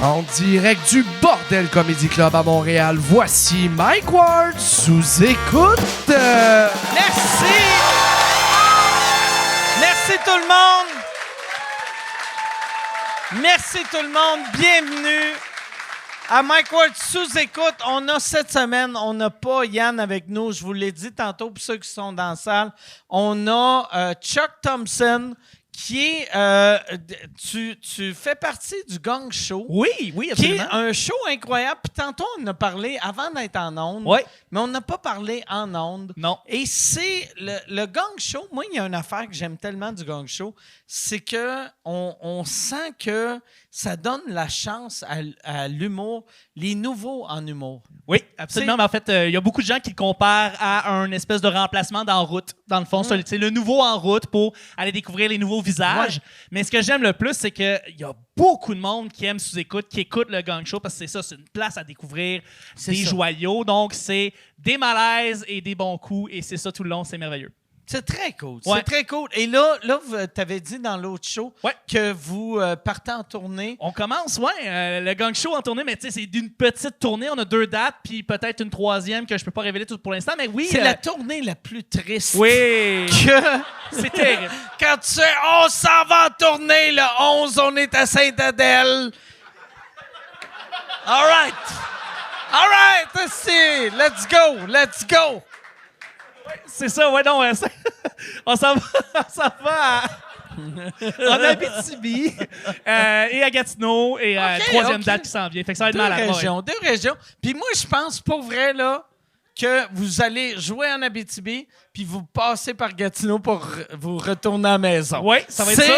En direct du Bordel Comedy Club à Montréal, voici Mike Ward sous écoute. Merci! Merci tout le monde! Merci tout le monde, bienvenue à Mike Ward sous écoute. Cette semaine, on n'a pas Yann avec nous, je vous l'ai dit tantôt pour ceux qui sont dans la salle. On a Chuck Thompson qui est... tu fais partie du Gong Show. Oui, absolument. Qui est un show incroyable. Puis tantôt, on en a parlé avant d'être en ondes. Oui. Mais on n'a pas parlé en ondes. Non. Et c'est le Gong Show. Moi, il y a une affaire que j'aime tellement du Gong Show. C'est que on sent que ça donne la chance à l'humour, les nouveaux en humour. Oui, absolument. Mais en fait, il y a beaucoup de gens qui le comparent à un espèce de remplacement d'en route. Dans le fond, c'est le nouveau en route pour aller découvrir les nouveaux visages. Ouais. Mais ce que j'aime le plus, c'est qu'il y a beaucoup de monde qui aime sous-écoute, qui écoute le Gong Show, parce que c'est ça, c'est une place à découvrir des joyaux. Donc, c'est des malaises et des bons coups, et c'est ça tout le long, c'est merveilleux. C'est très cool. Ouais. C'est très cool. Et là tu avais dit dans l'autre show que vous partez en tournée. On commence, le Gong Show en tournée, mais tu sais, c'est d'une petite tournée. On a 2 dates, puis peut-être une 3e que je peux pas révéler tout pour l'instant, mais oui. C'est la tournée la plus triste. Oui. C'est terrible. Quand tu sais, on s'en va en tournée, le 11, on est à Sainte-Adèle. All right, let's go. C'est ça, on s'en va en Abitibi et à Gatineau et troisième date qui s'en vient. Fait que ça va être malade. Deux régions. Puis moi, je pense pour vrai là que vous allez jouer en Abitibi puis vous passez par Gatineau pour vous retourner à la maison. Oui, ça va être ça.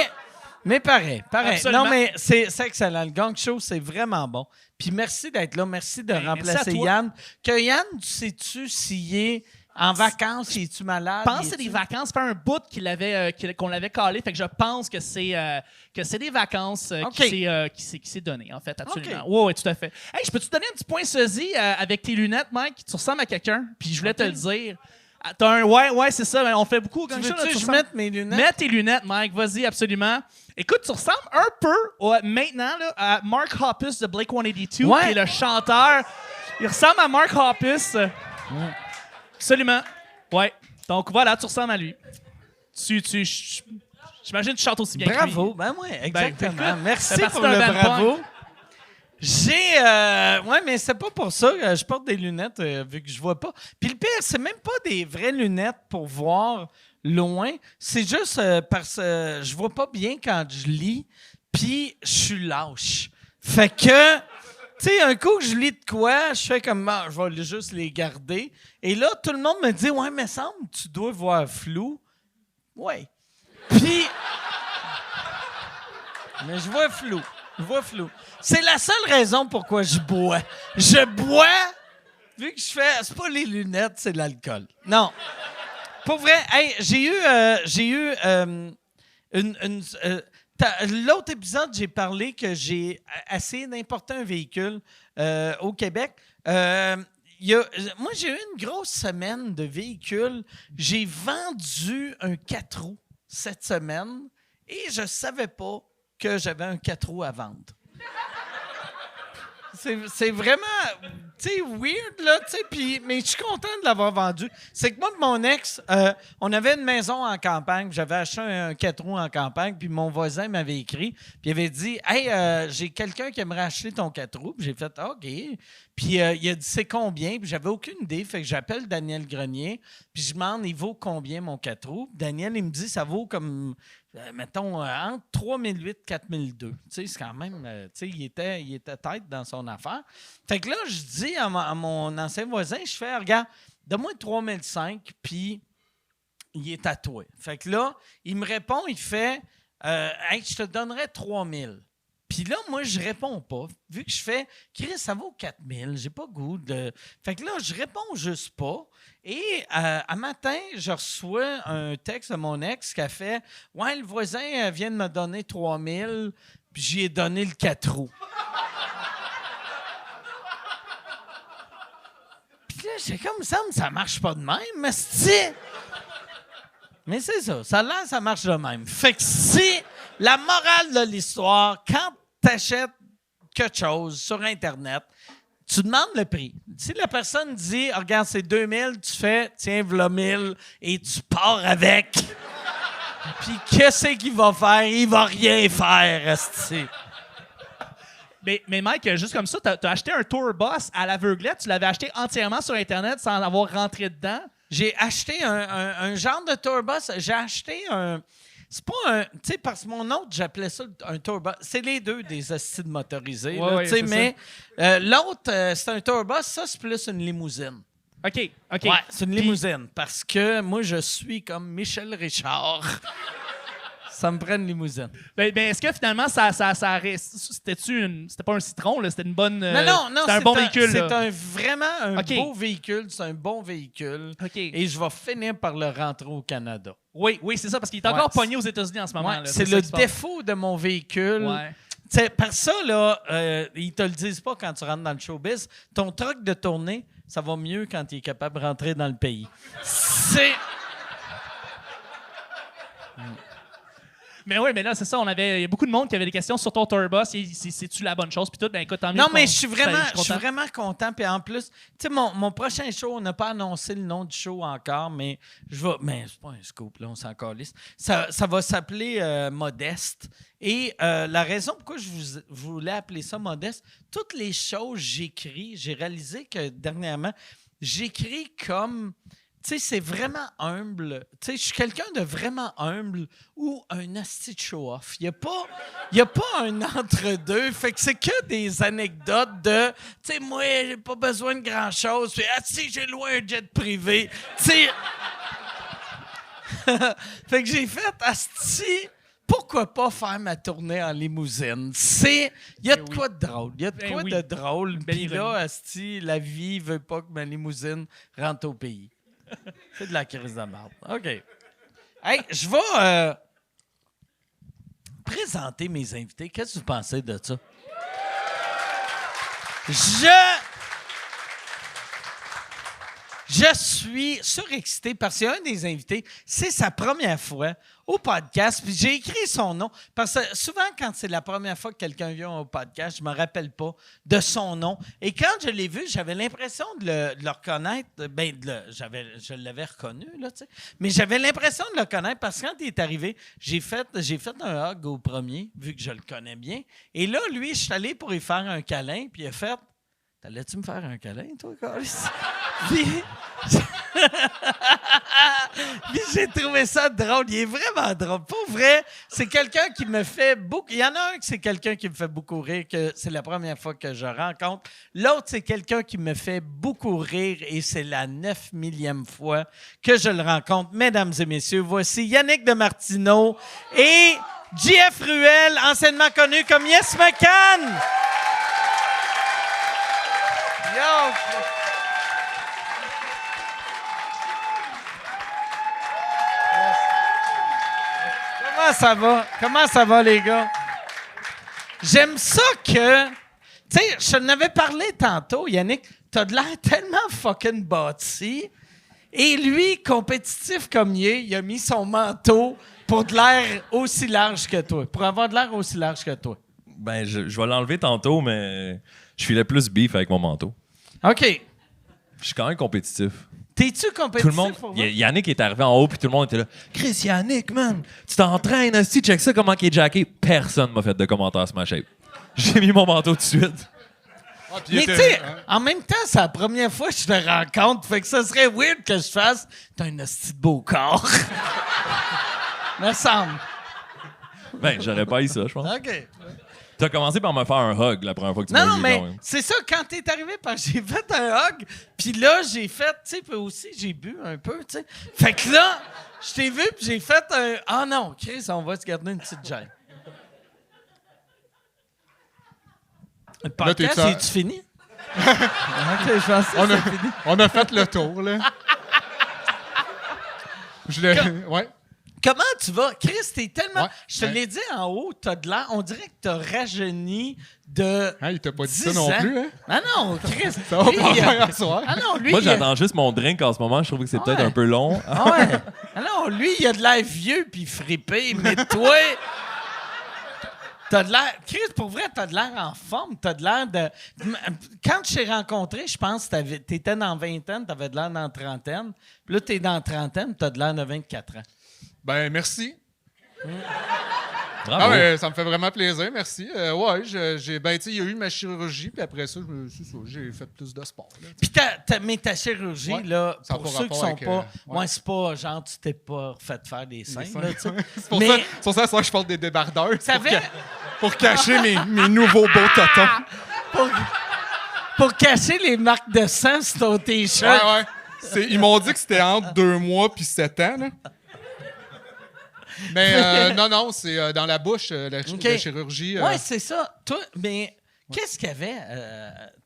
Mais pareil. Absolument. Non, mais c'est excellent. Le Gong Show, c'est vraiment bon. Puis merci d'être là. Merci de remplacer Yann. Que Yann, sais-tu s'il est en vacances, es-tu malade? Je pense que c'est des vacances. Ça fait un bout qu'on l'avait calé. Fait que je pense que c'est des vacances qui s'est donné, en fait, absolument. Okay. Oui, tout à fait. Hey, je peux te donner un petit point sosie avec tes lunettes, Mike? Tu ressembles à quelqu'un, puis je voulais te le dire. T'as un... Ouais, c'est ça. On fait beaucoup au Gong Show. Tu je mette mes lunettes? Mets tes lunettes, Mike. Vas-y, absolument. Écoute, tu ressembles un peu maintenant là, à Mark Hoppus de Blink-182, qui est le chanteur. Il ressemble à Mark Hoppus. Absolument. Ouais. Donc voilà, tu ressembles à lui. J'imagine que tu chantes aussi bien bravo. que lui. Ben oui, exactement. Ben, merci pour le bravo. Mais c'est pas pour ça que je porte des lunettes, vu que je vois pas. Puis le pire, c'est même pas des vraies lunettes pour voir loin. C'est juste parce que je vois pas bien quand je lis, puis je suis lâche. Fait que, tu sais, un coup que je lis de quoi, je fais comme, je vais juste les garder. Et là, tout le monde me dit, ouais, mais semble tu dois voir flou. Ouais. Puis, mais je vois flou. C'est la seule raison pourquoi je bois. Je bois, vu que je fais... C'est pas les lunettes, c'est de l'alcool. Non. Pour vrai, hey, j'ai eu l'autre épisode, j'ai parlé que j'ai essayé d'importer un véhicule au Québec. Moi, j'ai eu une grosse semaine de véhicules. J'ai vendu un 4 roues cette semaine et je savais pas que j'avais un 4 roues à vendre. C'est vraiment, tu sais, weird, là, tu sais, mais je suis content de l'avoir vendu. C'est que moi et mon ex, on avait une maison en campagne, j'avais acheté un 4 roues en campagne, puis mon voisin m'avait écrit, puis il avait dit « Hey, j'ai quelqu'un qui aimerait acheter ton 4 roues. » Puis j'ai fait « OK. » Puis il a dit « C'est combien? » Puis j'avais aucune idée, fait que j'appelle Daniel Grenier, puis je demande « Il vaut combien mon 4 roues? » Puis Daniel, il me dit « Ça vaut comme... » mettons, entre 3008 et 4002. Tu sais, c'est quand même... tu sais, il était tête dans son affaire. Fait que là, je dis à mon ancien voisin, je fais, regarde, donne-moi 3005, puis il est à toi. Fait que là, il me répond, il fait, hey, je te donnerais 3000. Puis là, moi, je réponds pas. Vu que je fais, Chris, ça vaut 4000, j'ai pas goût de... Fait que là, je réponds juste pas. Et un matin, je reçois un texte de mon ex qui a fait « Ouais, le voisin vient de me donner 3000, puis j'y ai donné le 4 roues. » Puis là, j'ai comme ça marche pas de même, mais c'est... Mais c'est ça, ça marche de même. Fait que c'est la morale de l'histoire, quand t'achètes quelque chose sur Internet, tu demandes le prix. Si la personne dit, regarde, c'est 2000, tu fais, tiens, v'là 1000, et tu pars avec. Puis qu'est-ce qu'il va faire? Il va rien faire, esti. Mais Mike, juste comme ça, t'as acheté un tour bus à l'aveuglette, tu l'avais acheté entièrement sur Internet sans avoir rentré dedans? J'ai acheté un genre de tourbus. J'ai acheté un... C'est pas un... Tu sais, parce que mon autre, j'appelais ça un tourbus. C'est les deux des acides motorisés. Ouais, là, ouais, tu sais, c'est mais l'autre, c'est un tourbus. Ça, c'est plus une limousine. OK. Ouais, c'est une limousine. Parce que moi, je suis comme Michel Richard. Ça me prend une limousine. Ben, est-ce que finalement, c'était pas un citron, là? C'était une bonne... Non, c'était un bon véhicule, c'est là. vraiment un OK. beau véhicule. C'est un bon véhicule. OK. Et je vais finir par le rentrer au Canada. Oui, c'est ça, parce qu'il est encore pogné aux États-Unis en ce moment. Ouais, là. c'est ça le qui se passe. défaut de mon véhicule. Ouais. T'sais, par ça, là, ils te le disent pas quand tu rentres dans le showbiz. Ton truck de tournée, ça va mieux quand il est capable de rentrer dans le pays. C'est... Mais oui, mais là, c'est ça. Il y a beaucoup de monde qui avait des questions sur ton tourbus. C'est-tu la bonne chose? Puis tout, ben écoute, tant mieux. Non, qu'on- mais je suis content. vraiment content. Puis en plus, tu sais, mon prochain show, on n'a pas annoncé le nom du show encore, mais mais c'est pas un scoop, là, on s'en calisse. Ça va s'appeler Modeste. Et la raison pourquoi je voulais appeler ça Modeste, toutes les choses que j'écris, j'ai réalisé que dernièrement, j'écris comme... Tu sais, c'est vraiment humble. Tu sais, je suis quelqu'un de vraiment humble ou un asti de show-off. Il n'y a pas un entre-deux. Fait que c'est que des anecdotes de, tu sais, moi, j'ai pas besoin de grand-chose. Puis, si, j'ai loué un jet privé. Tu sais... Fait que j'ai fait, asti, pourquoi pas faire ma tournée en limousine? Il y a de quoi de drôle. Il y a de quoi de drôle. Puis là, asti, la vie veut pas que ma limousine rentre au pays. C'est de la crise de merde. OK. Hey, je vais présenter mes invités. Qu'est-ce que vous pensez de ça? Je suis surexcité parce qu'il y a un des invités, c'est sa première fois au podcast, puis j'ai écrit son nom, parce que souvent, quand c'est la première fois que quelqu'un vient au podcast, je me rappelle pas de son nom. Et quand je l'ai vu, j'avais l'impression de le reconnaître. Je l'avais reconnu, là, tu sais. Mais j'avais l'impression de le connaître parce que quand il est arrivé, j'ai fait un hug au premier, vu que je le connais bien. Et là, lui, je suis allé pour lui faire un câlin, puis il a fait... T'allais-tu me faire un câlin, toi, Carlis? Puis j'ai trouvé ça drôle. Il est vraiment drôle. Pour vrai, c'est quelqu'un qui me fait beaucoup... Il y en a un qui c'est quelqu'un qui me fait beaucoup rire, que c'est la première fois que je rencontre. L'autre, c'est quelqu'un qui me fait beaucoup rire et c'est la 9 millième fois que je le rencontre. Mesdames et messieurs, voici Yannick de Martineau et JF Ruel, anciennement connu comme Yes McCann. Yo! Comment ça va, les gars? J'aime ça que... Tu sais, je t'en avais parlé tantôt, Yannick. T'as de l'air tellement fucking bâti. Et lui, compétitif comme il a mis son manteau pour de l'air aussi large que toi. Pour avoir de l'air aussi large que toi. Ben, je vais l'enlever tantôt, mais je filais plus beef avec mon manteau. OK. Je suis quand même compétitif. T'es-tu compétitif? Tout le monde, pour vrai? Yannick est arrivé en haut, puis tout le monde était là. Chris, Yannick, man, tu t'entraînes aussi, check ça, comment il est jacké. Personne m'a fait de commentaires sur ma shape. J'ai mis mon manteau tout de suite. Mais tu sais, en même temps, c'est la première fois que je te rencontre, fait que ça serait weird que je fasse « T'as un hostie de beau corps. » Me semble. Ben, j'aurais pas eu ça, je pense. OK. T'as commencé par me faire un hug la première fois que tu m'as Non, vu. mais quand même. c'est ça, quand t'es arrivé, parce que j'ai fait un hug, puis là, j'ai fait, tu sais, puis aussi, j'ai bu un peu, tu sais. Fait que là, je t'ai vu, puis j'ai fait un... Ah non, Chris, on va se garder une petite gêne. Le podcast, Là, est-tu fini? OK, je pense que c'est fini. On a fait le tour, là. Ouais. Comment tu vas? Chris, t'es tellement... Ouais, je te l'ai dit en haut, t'as de l'air... On dirait que t'as rajeuni de... Hein, il t'a pas dit 10 ça non ans. plus, hein? Ah non, Chris! Ça va lui, pas il a- faire un soir. Ah non, lui... Moi, il a- j'attends juste mon drink en ce moment. Je trouve que c'est peut-être Ouais. un peu long. Ah ouais. Ah non, lui, il a de l'air vieux puis frippé, mais toi... T'as de l'air... Chris, pour vrai, t'as de l'air en forme. T'as de l'air de... Quand je t'ai rencontré, je pense que t'étais dans la vingtaine, t'avais de l'air dans la trentaine. Puis là, t'es dans la trentaine, t'as de l'air de 24 ans. Ben, merci. Bravo. Ah, mais ça me fait vraiment plaisir, merci. Ouais, il y a eu ma chirurgie, puis après ça, j'ai fait plus de sport. Là. Puis mais ta chirurgie, Ouais, là, ça a pour pas ceux qui rapport sont avec, pas... ouais. c'est pas genre, tu t'es pas fait faire des seins, seins. là, tu sais. C'est pour, Mais- ça que je porte des débardeurs. c'est pour, T'avais- pour cacher mes nouveaux beaux totons. Pour cacher les marques de sang sur ton T-shirt. Ouais. Ils m'ont dit que c'était entre 2 mois puis 7 ans, là. Mais non, c'est dans la bouche, la chirurgie. Ouais, c'est ça. Toi, mais qu'est-ce qu'il y avait,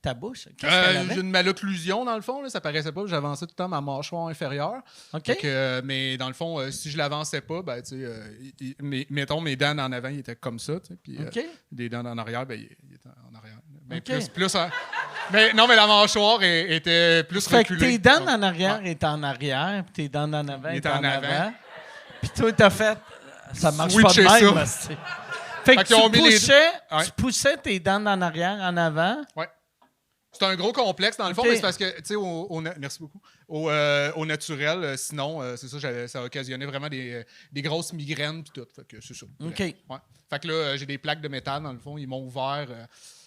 ta bouche? Qu'est-ce qu'elle avait? J'ai une malocclusion, dans le fond. Là, ça paraissait pas. J'avançais tout le temps ma mâchoire inférieure. OK. Fait que, mais dans le fond, si je l'avançais pas, ben, tu sais, mettons, mes dents en avant, ils étaient comme ça. Tu sais, puis OK. les dents en arrière, ben, ils étaient en arrière. Ben, OK. plus mais non, mais la mâchoire était plus Fait que reculée. tes dents en arrière étaient en arrière, puis tes dents en avant Il étaient était en en avant. avant. Puis toi, t'as fait... Ça marche Switcher pas de même, ça. hostie. Fait que Fait qu'ils ont mis les- Ouais. tu poussais tes dents en arrière, en avant. Ouais. C'est un gros complexe, dans le fond, OK. mais c'est parce que, tu sais, merci beaucoup. Au naturel, sinon, c'est ça, ça a occasionné vraiment des grosses migraines puis tout. Fait que c'est ça. OK. Bref. Ouais. Fait que là, j'ai des plaques de métal, dans le fond. Ils m'ont ouvert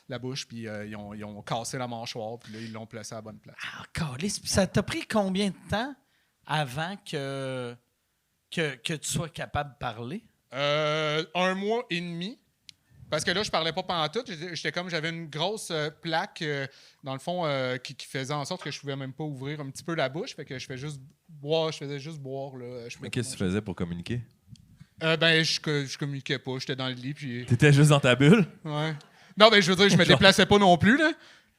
la bouche, puis ils ont cassé la mâchoire, puis là, ils l'ont placé à la bonne place. Ah, câlisse. Puis ça t'a pris combien de temps avant que tu sois capable de parler? 1 mois et demi. Parce que là, je parlais pas pantoute. J'avais une grosse plaque, dans le fond, qui faisait en sorte que je pouvais même pas ouvrir un petit peu la bouche. Fait que je faisais juste boire. Là. Mais qu'est-ce que tu faisais pour communiquer? Ben, je communiquais pas. J'étais dans le lit, puis... T'étais juste dans ta bulle? Ouais. Non, ben, je veux dire, je me déplaçais pas non plus, là.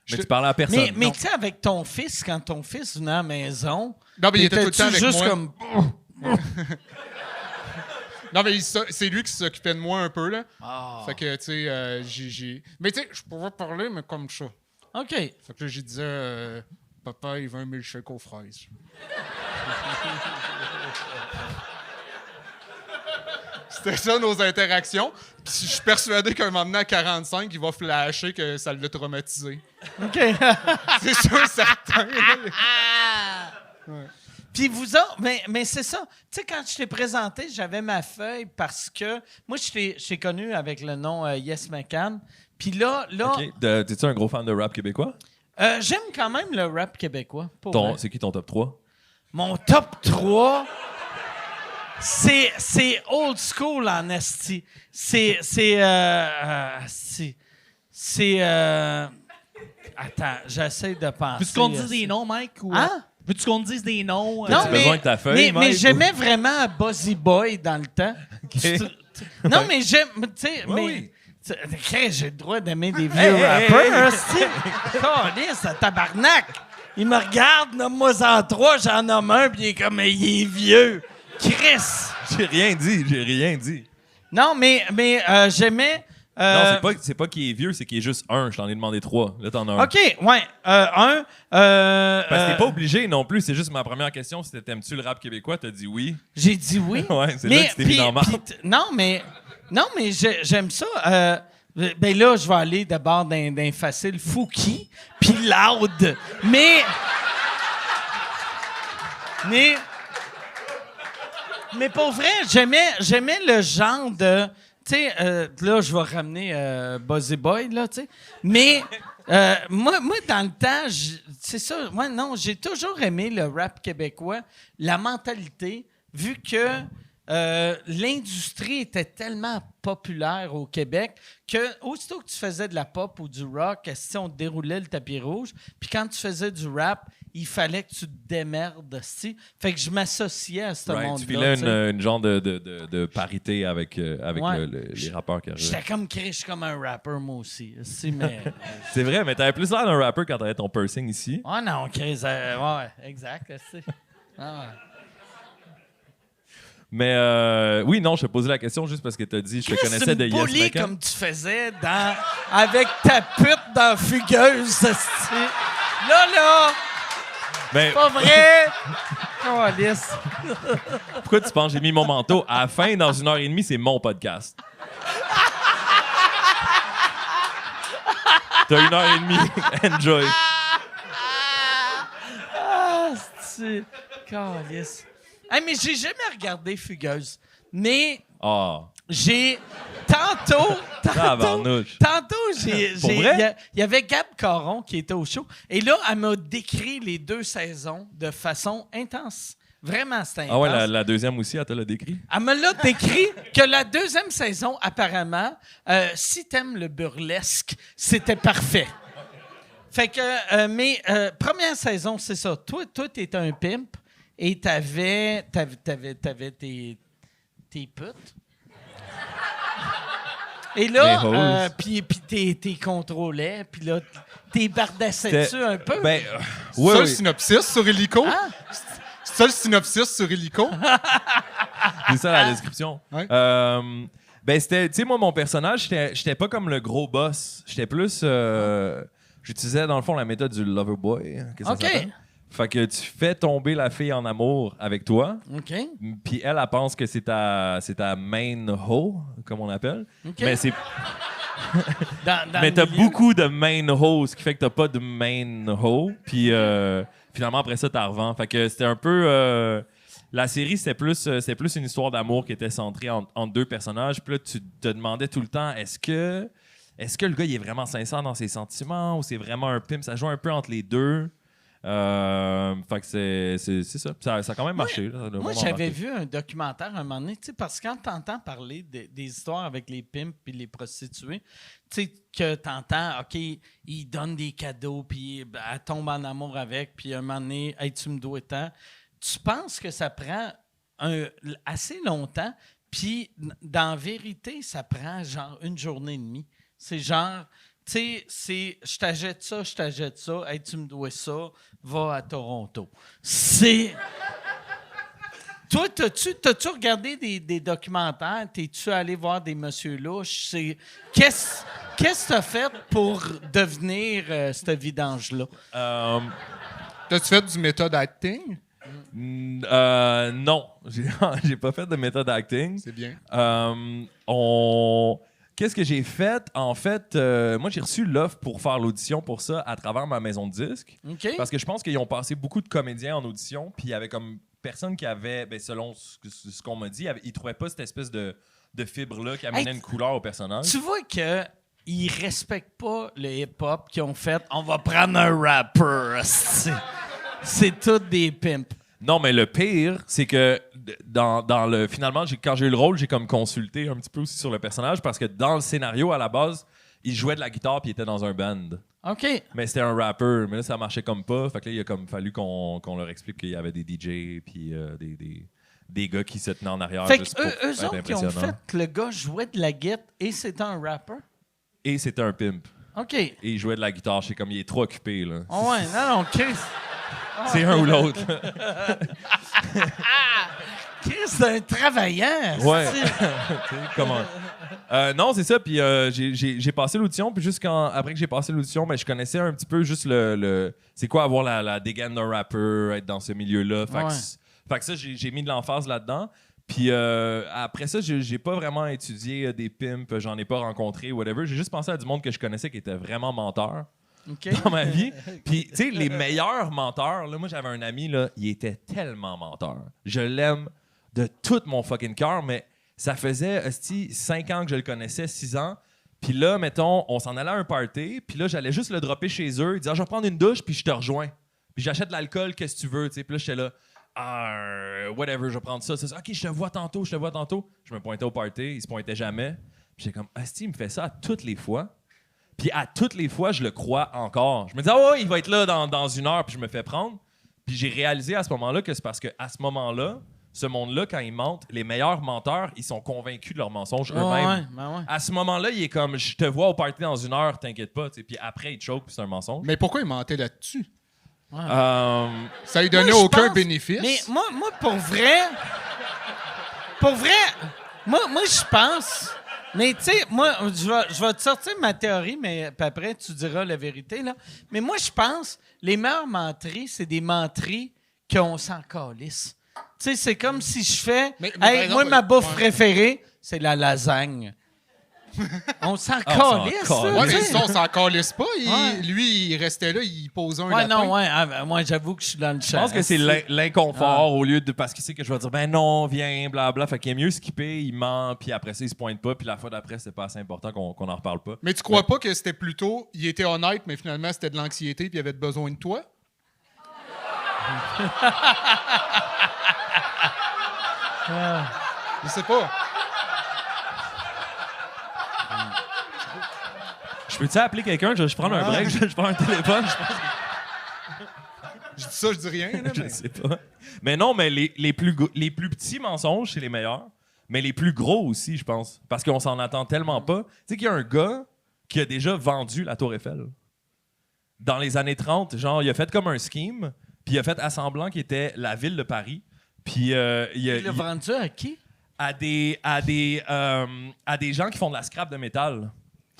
Mais tu parlais à personne. Mais tu sais, avec ton fils, quand ton fils venait à la maison, Non, mais il était tout le temps avec juste moi. comme... Non, mais c'est lui qui s'occupait de moi un peu, là. Ah. Fait que, tu sais, j'ai... Mais tu sais, je pouvais parler, mais comme ça. OK. Fait que là, j'ai dit, papa, il veut un milkshake aux fraises. C'était ça, nos interactions. Puis je suis persuadé qu'à un moment donné, à 45, il va flasher que ça l'a traumatisé. OK. C'est sûr, certain. Puis vous autres, mais c'est ça. Tu sais, quand je t'ai présenté, j'avais ma feuille parce que moi, je t'ai connu avec le nom Yes McCann. Puis là OK. T'es-tu un gros fan de rap québécois? j'aime quand même le rap québécois. Pour vrai. C'est qui ton top 3? Mon top 3, c'est old school en esti. Attends, j'essaie de penser. Veux-tu qu'on te dise des noms, Mike? Ou, Hein? Veux-tu qu'on te dise des noms? Non, As-tu besoin de ta feuille, mais Mike, j'aimais vraiment Buzzy Boy dans le temps. Non, mais j'aime, tu sais, mais... oui. Hey, j'ai le droit d'aimer des vieux rappeurs, hostie. Calisse, ça tabarnak. Il me regarde, nomme-moi en 3, j'en nomme un, puis il est comme, mais il est vieux. Chris. J'ai rien dit. Non, mais j'aimais... Non, c'est pas qu'il est vieux, c'est qu'il est juste un. Je t'en ai demandé 3. Là, t'en as un. OK, ouais. Un... Parce que t'es pas obligé non plus. C'est juste ma première question. C'était t'aimes-tu le rap québécois? T'as dit oui. J'ai dit oui. Ouais, c'est là que tu t'es mis dans la marde. Non, mais j'aime ça. Ben là, je vais aller d'abord d'un facile Fouki, puis Loud. Mais pour vrai, j'aimais le genre de... Tu sais, là, je vais ramener Buzzy Boy, là, tu sais. Mais moi, dans le temps, c'est ça. Moi, non, j'ai toujours aimé le rap québécois, la mentalité, vu que l'industrie était tellement populaire au Québec que aussitôt que tu faisais de la pop ou du rock, si on te déroulait le tapis rouge, puis quand tu faisais du rap, il fallait que tu te démerdes. Fait que je m'associais à ce monde-là. Tu filais tu sais. une genre de parité avec Ouais. les rappeurs qui arrivent. J'étais comme Chris, je suis comme un rapper, moi aussi. Mais... C'est vrai, mais t'avais plus l'air d'un rapper quand t'avais ton piercing ici. Oh non, Chris, ouais, exact. Ah ouais. Mais oui, non, je te posais la question juste parce que t'as dit je te Chris, connaissais de tu me Yes bullies McCann. comme tu faisais avec ta pute dans Fugueuse, esti. Là, Mais pas vrai. Oh, Alice. pourquoi tu penses que j'ai mis mon manteau à la fin, dans 1h30, c'est mon podcast? T'as 1h30. Enjoy. C'est... Calisse. Hey, mais j'ai jamais regardé Fugueuse. Mais Ah. j'ai... Tantôt, Tabarnouche. Pour vrai? il y avait Gab Caron qui était au show. Et là, elle m'a décrit les 2 saisons de façon intense. Vraiment, c'était intense. Ah ouais, la deuxième aussi, elle te l'a décrit? Elle me l'a décrit que la 2e saison, apparemment, si t'aimes le burlesque, c'était parfait. Fait que, mais première saison, c'est ça. Toi, t'étais un pimp et t'avais tes putes. Et là, puis t'es contrôlais, puis là, t'es bardassais dessus un peu. Ben, Ça, le synopsis sur Illico? Hein? C'est ça, le synopsis sur Illico? c'est ça la description. Ouais. Ben, c'était, tu sais, moi, mon personnage, j'étais pas comme le gros boss. J'étais plus. J'utilisais, dans le fond, la méthode du lover boy. Qu'est-ce que ça s'appelle? Fait que tu fais tomber la fille en amour avec toi. OK. Puis elle pense que c'est ta main hoe, comme on appelle. OK. Mais c'est Mais t'as beaucoup de main hoe, ce qui fait que t'as pas de main hoe. Puis finalement, après ça, t'as revends. Fait que c'était un peu... la série, c'était plus une histoire d'amour qui était centrée entre 2 personnages. Puis là, tu te demandais tout le temps, est-ce que le gars, il est vraiment sincère dans ses sentiments ou c'est vraiment un pimp? Ça joue un peu entre les deux. Fait que c'est ça. Ça a quand même marché. Moi, j'avais vu un documentaire un moment donné, parce que quand t'entends parler des histoires avec les pimps et les prostituées, tu sais, que t'entends, OK, ils donnent des cadeaux, puis elle tombe en amour avec, puis un moment donné, hey, tu me dois tant. Tu penses que ça prend assez longtemps, puis dans la vérité, ça prend genre 1 journée et demie. C'est genre... Tu sais, c'est je t'achète ça, hey, tu me dois ça, va à Toronto. C'est. Toi, t'as-tu regardé des documentaires? T'es-tu allé voir des monsieur louches? Qu'est-ce que t'as fait pour devenir ce vidange-là? T'as-tu fait du méthode acting? Non. J'ai pas fait de méthode acting. C'est bien. Qu'est-ce que j'ai fait? En fait, moi, j'ai reçu l'offre pour faire l'audition pour ça à travers ma maison de disques. OK. Parce que je pense qu'ils ont passé beaucoup de comédiens en audition, puis il y avait comme personne qui avait, ben, selon ce qu'on m'a dit, ils trouvaient pas cette espèce de fibre-là qui amenait une couleur au personnage. Tu vois qu'ils respectent pas le hip-hop qu'ils ont fait. On va prendre un rapper. C'est tous des pimps. Non, mais le pire, c'est que finalement, quand j'ai eu le rôle, j'ai comme consulté un petit peu aussi sur le personnage parce que dans le scénario, à la base, il jouait de la guitare puis il était dans un band. OK. Mais c'était un rapper. Mais là, ça marchait comme pas. Fait que là, il a comme fallu qu'on leur explique qu'il y avait des DJ puis des gars qui se tenaient en arrière. Fait juste que pour eux être autres qui ont impressionnant. fait que le gars jouait de la guitare et c'était un rapper? Et c'était un pimp. OK. Et il jouait de la guitare. C'est comme il est trop occupé, là. Oh ouais, non, Chris. C'est un ou l'autre. Chris, c'est un travaillant. Ouais. c'est- Tu sais, comment? Non, c'est ça. Puis j'ai passé l'audition. Puis juste après que j'ai passé l'audition, ben, je connaissais un petit peu juste le c'est quoi avoir la dégaine d'un rapper, être dans ce milieu-là. Fait que ça, j'ai mis de l'emphase là-dedans. Puis après ça, j'ai pas vraiment étudié des pimps. J'en ai pas rencontré, whatever. J'ai juste pensé à du monde que je connaissais qui était vraiment menteur OK. dans ma vie. Puis, tu sais, les meilleurs menteurs, là, moi, j'avais un ami, là, il était tellement menteur. Je l'aime de tout mon fucking cœur, mais ça faisait, 5 ans que je le connaissais, 6 ans. Puis là, mettons, on s'en allait à un party, puis là, j'allais juste le dropper chez eux. Il disait, je vais prendre une douche, puis je te rejoins. Puis j'achète de l'alcool, qu'est-ce que tu veux, tu sais. Puis là, j'étais là, whatever, je vais prendre ça. OK, je te vois tantôt. Je me pointais au party, il se pointait jamais. Puis j'étais comme, il me fait ça à toutes les fois. Puis à toutes les fois, je le crois encore. Je me dis, ouais, il va être là dans 1 heure, puis je me fais prendre. Puis j'ai réalisé à ce moment-là que c'est parce qu'à ce moment-là, ce monde-là, quand ils mentent, les meilleurs menteurs, ils sont convaincus de leurs mensonges eux-mêmes. Ouais. À ce moment-là, il est comme, je te vois au party dans 1 heure, t'inquiète pas. T'sais. Puis après, il te choke, puis c'est un mensonge. Mais pourquoi il mentait là-dessus? Ça lui Moi, donnait je aucun pense- bénéfice? Mais moi, pour vrai, moi, je pense. Mais tu sais, moi, je vais te sortir ma théorie, mais puis après, tu diras la vérité, là. Mais moi, je pense les meilleures menteries, c'est des menteries qu'on s'en calisse. Tu sais, c'est comme si je fais. Mais par Hey, exemple, moi, ma bouffe ouais. préférée, c'est la lasagne. On s'en Ah, on s'en calisse, calisse. là, Ouais, tu mais sais. ça, on s'en calisse pas. Ouais. Lui, il restait là, il posait un Ouais, lapin. non, ouais. Moi, j'avoue que je suis dans le chat. Je pense que c'est l'inconfort au lieu de. Parce qu'il sait que je vais dire, ben non, viens, blabla. Fait qu'il est mieux skipper, il ment, puis après ça, il se pointe pas, puis la fois d'après, c'est pas assez important qu'on en reparle pas. Mais tu crois pas que c'était plutôt... Il était honnête, mais finalement, c'était de l'anxiété puis il avait besoin de toi? Je sais pas. Je peux-tu appeler quelqu'un? Je prends un break, je prends un téléphone, je pense que- Je dis ça, je dis rien. Là, je mais... sais pas. Mais non, mais les plus petits mensonges, c'est les meilleurs. Mais les plus gros aussi, je pense. Parce qu'on s'en attend tellement pas. Tu sais qu'il y a un gars qui a déjà vendu la Tour Eiffel. Dans les années 30, genre, il a fait comme un scheme, puis il a fait à semblant qu'il était la ville de Paris. Puis Il l'a vendu à qui? à des gens qui font de la scrap de métal.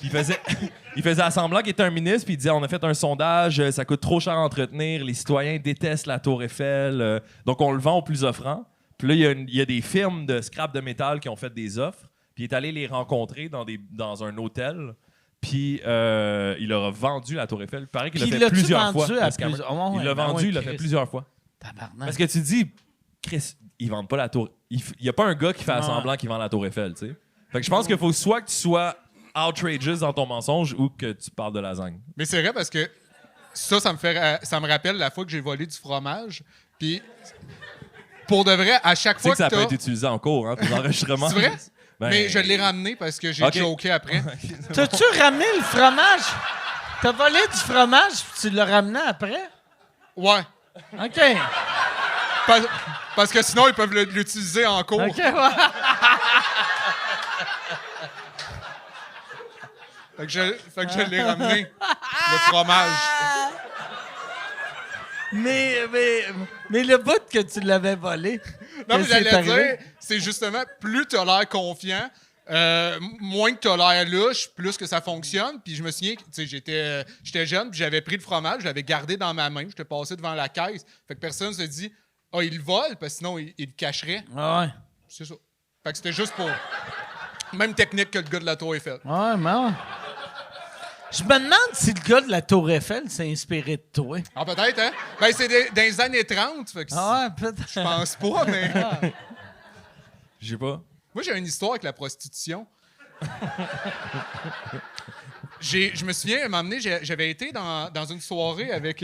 Il faisait à semblant qu'il était un ministre, puis il disait on a fait un sondage, ça coûte trop cher à entretenir, les citoyens détestent la Tour Eiffel, donc on le vend au plus offrant. Puis là, il y a des firmes de scrap de métal qui ont fait des offres, puis il est allé les rencontrer dans un hôtel, puis il leur a vendu la Tour Eiffel. Il paraît qu'il l'a Puis fait l'as-tu plusieurs vendu fois. à le scammer. plusieurs- Oh, ouais, Il l'a ben vendu, ouais, il l'a fait Chris. plusieurs fois. Tabarnak. Parce que tu dis, Chris, ils vendent pas la Tour. Il y a pas un gars qui fait à semblant qu'il vend la Tour Eiffel, tu sais. Fait que je pense qu'il faut soit que tu sois outrageous dans ton mensonge ou que tu parles de lasagne. Mais c'est vrai parce que ça me rappelle la fois que j'ai volé du fromage. Puis, pour de vrai, à chaque Tu sais fois que ça que peut t'as... être utilisé en cours, hein, tes enregistrements. C'est vrai? Ben, Mais je l'ai ramené parce que j'ai Ok. joké après. T'as-tu ramené le fromage? T'as volé du fromage puis tu l'as ramené après? Ouais. OK. Parce que sinon, ils peuvent l'utiliser en cours. OK, ouais. Fait que je l'ai ramené, le fromage. Mais le bout que tu l'avais volé. Non, mais qu'est-ce qui est j'allais arrivé? dire, c'est justement, plus t'as l'air confiant, moins que t'as l'air louche, plus que ça fonctionne. Puis je me souviens, tu sais, j'étais jeune, puis j'avais pris le fromage, je l'avais gardé dans ma main, j'étais passé devant la caisse. Fait que personne se dit, ah, il le vole, parce que sinon, il le cacherait. Ouais. C'est ça. Fait que c'était juste pour... Même technique que le gars de la Tour Eiffel. Ouais, mais ouais. Je me demande si le gars de la Tour Eiffel s'est inspiré de toi. Ah, peut-être, hein? Ben, c'est dans les années 30, fait que Ah ouais, peut-être. je pense pas, mais... Je sais pas. Moi, j'ai une histoire avec la prostitution. Je me souviens, à un moment donné, j'avais été dans une soirée avec...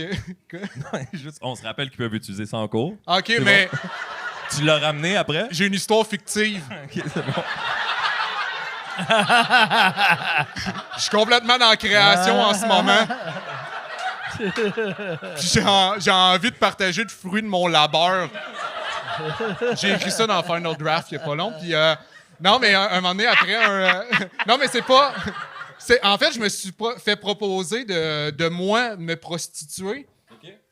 Juste, on se rappelle qu'ils peuvent utiliser ça en cours. OK, mais Tu l'as ramené après? j'ai une histoire fictive. Ok, c'est bon. Je suis complètement dans la création en ce moment. Puis j'ai envie de partager le fruit de mon labeur. J'ai écrit ça dans Final Draft il n'y a pas long. Puis, non, mais un moment donné, après... non, mais c'est pas... En fait, je me suis fait proposer de moi me prostituer.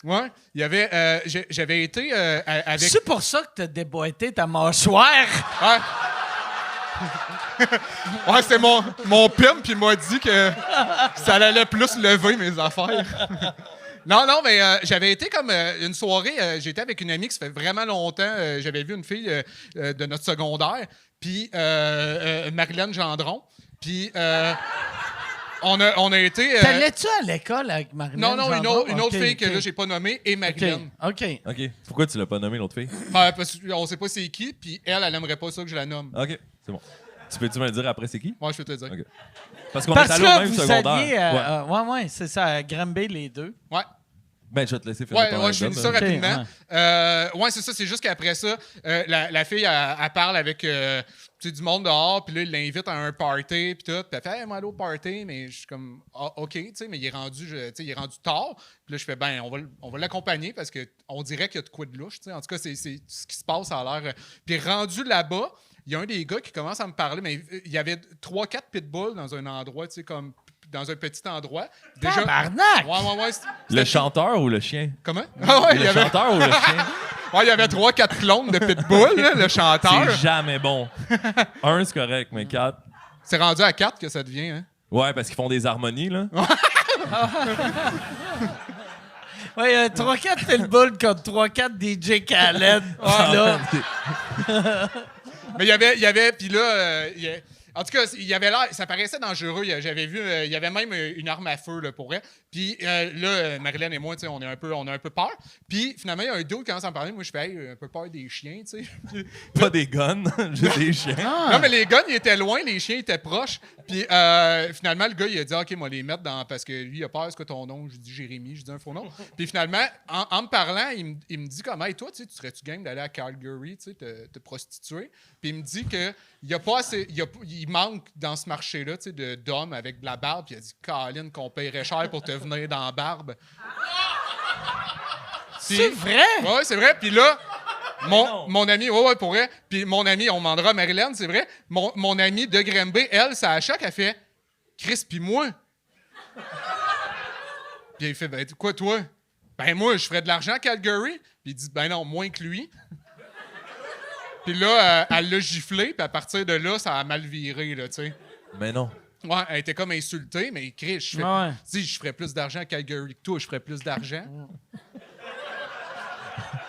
Ouais. Il y avait... j'avais été avec... C'est pour ça que t'as déboîté ta mâchoire. Ouais. Ouais, c'est mon pimp qui m'a dit que ça allait plus lever mes affaires. Non, mais j'avais été comme une soirée, j'étais avec une amie qui ça fait vraiment longtemps, j'avais vu une fille de notre secondaire, puis Marilyn Gendron, puis on a été... T'allais-tu à l'école avec Marilyn? non, une autre fille que là, j'ai pas nommée, et Marilyn. OK. OK. Pourquoi tu l'as pas nommé, l'autre fille? Parce qu'on sait pas c'est qui, puis elle aimerait pas ça que je la nomme. OK, c'est bon. Tu peux-tu me le dire après c'est qui? Moi, je peux te le dire. OK. Parce qu'on Parce est allé au que même vous secondaire. alliez... ouais, c'est ça, à Granby, les deux. Ouais. Ben, je vais te laisser faire Ouais, ton je finis ça anecdote, là. rapidement. Ouais, c'est ça. C'est juste qu'après ça, la fille, elle parle avec du monde dehors, puis là, il l'invite à un party, puis tout. Puis elle fait, hey, moi, allô, au party, mais je suis comme, ah, OK, tu sais, mais il est rendu tard. Puis là, je fais, ben, on va l'accompagner parce qu'on dirait qu'il y a de quoi de louche, tu sais. En tout cas, c'est ce qui se passe, ça a l'air. Puis rendu là-bas, il y a un des gars qui commence à me parler, mais il y avait 3-4 pitbulls dans un endroit, tu sais, comme dans un petit endroit. Tabarnak! Ouais. Le chanteur ou le chien? Comment? Ah ouais, il y Le avait... chanteur ou le chien? Ouais, il y avait 3-4 clones de Pitbull, là, le chanteur. C'est jamais bon. Un, c'est correct, mais 4. C'est rendu à 4 que ça devient, hein? Ouais, parce qu'ils font des harmonies, là. Ouais, 3-4 Pitbull contre 3-4 DJ Khaled. Là. Mais il y avait puis là, En tout cas, il y avait l'air, ça paraissait dangereux. J'avais vu, il y avait même une arme à feu là, pour vrai. Puis là, Marilyn et moi, on a un peu peur. Puis finalement, il y a un dude qui commence à me parler. Moi, je fais un peu peur des chiens, tu sais. Pas des guns, juste des chiens. Non, mais les guns, ils étaient loin, les chiens étaient proches. Puis finalement, le gars, il a dit, OK, moi, les mettre dans. Parce que lui, il a peur, c'est quoi ton nom? Je dis Jérémy, je dis un faux nom. Puis finalement, en me parlant, il me dit, comment, et toi, tu serais-tu game d'aller à Calgary, tu sais, te prostituer? Puis il me dit que il y a pas assez, il manque dans ce marché-là, tu sais, d'hommes avec de la barbe. Puis il a dit, Colin, qu'on paierait cher pour te venir dans la barbe. C'est vrai? Oui, c'est vrai. Puis là, mon ami, ouais, pour vrai. Puis mon ami, on demandera à Marilyn, c'est vrai. Mon ami de Granby, elle, ça achète, elle fait Chris, puis moi. Puis il fait, ben, quoi, toi? Ben, moi, je ferais de l'argent à Calgary. Puis il dit, ben non, moins que lui. Puis là, elle l'a giflé, puis à partir de là, ça a mal viré, là, tu sais. Mais non. Ouais, elle était comme insultée, mais Chris, je ferais plus d'argent à Calgary que toi, je ferais plus d'argent.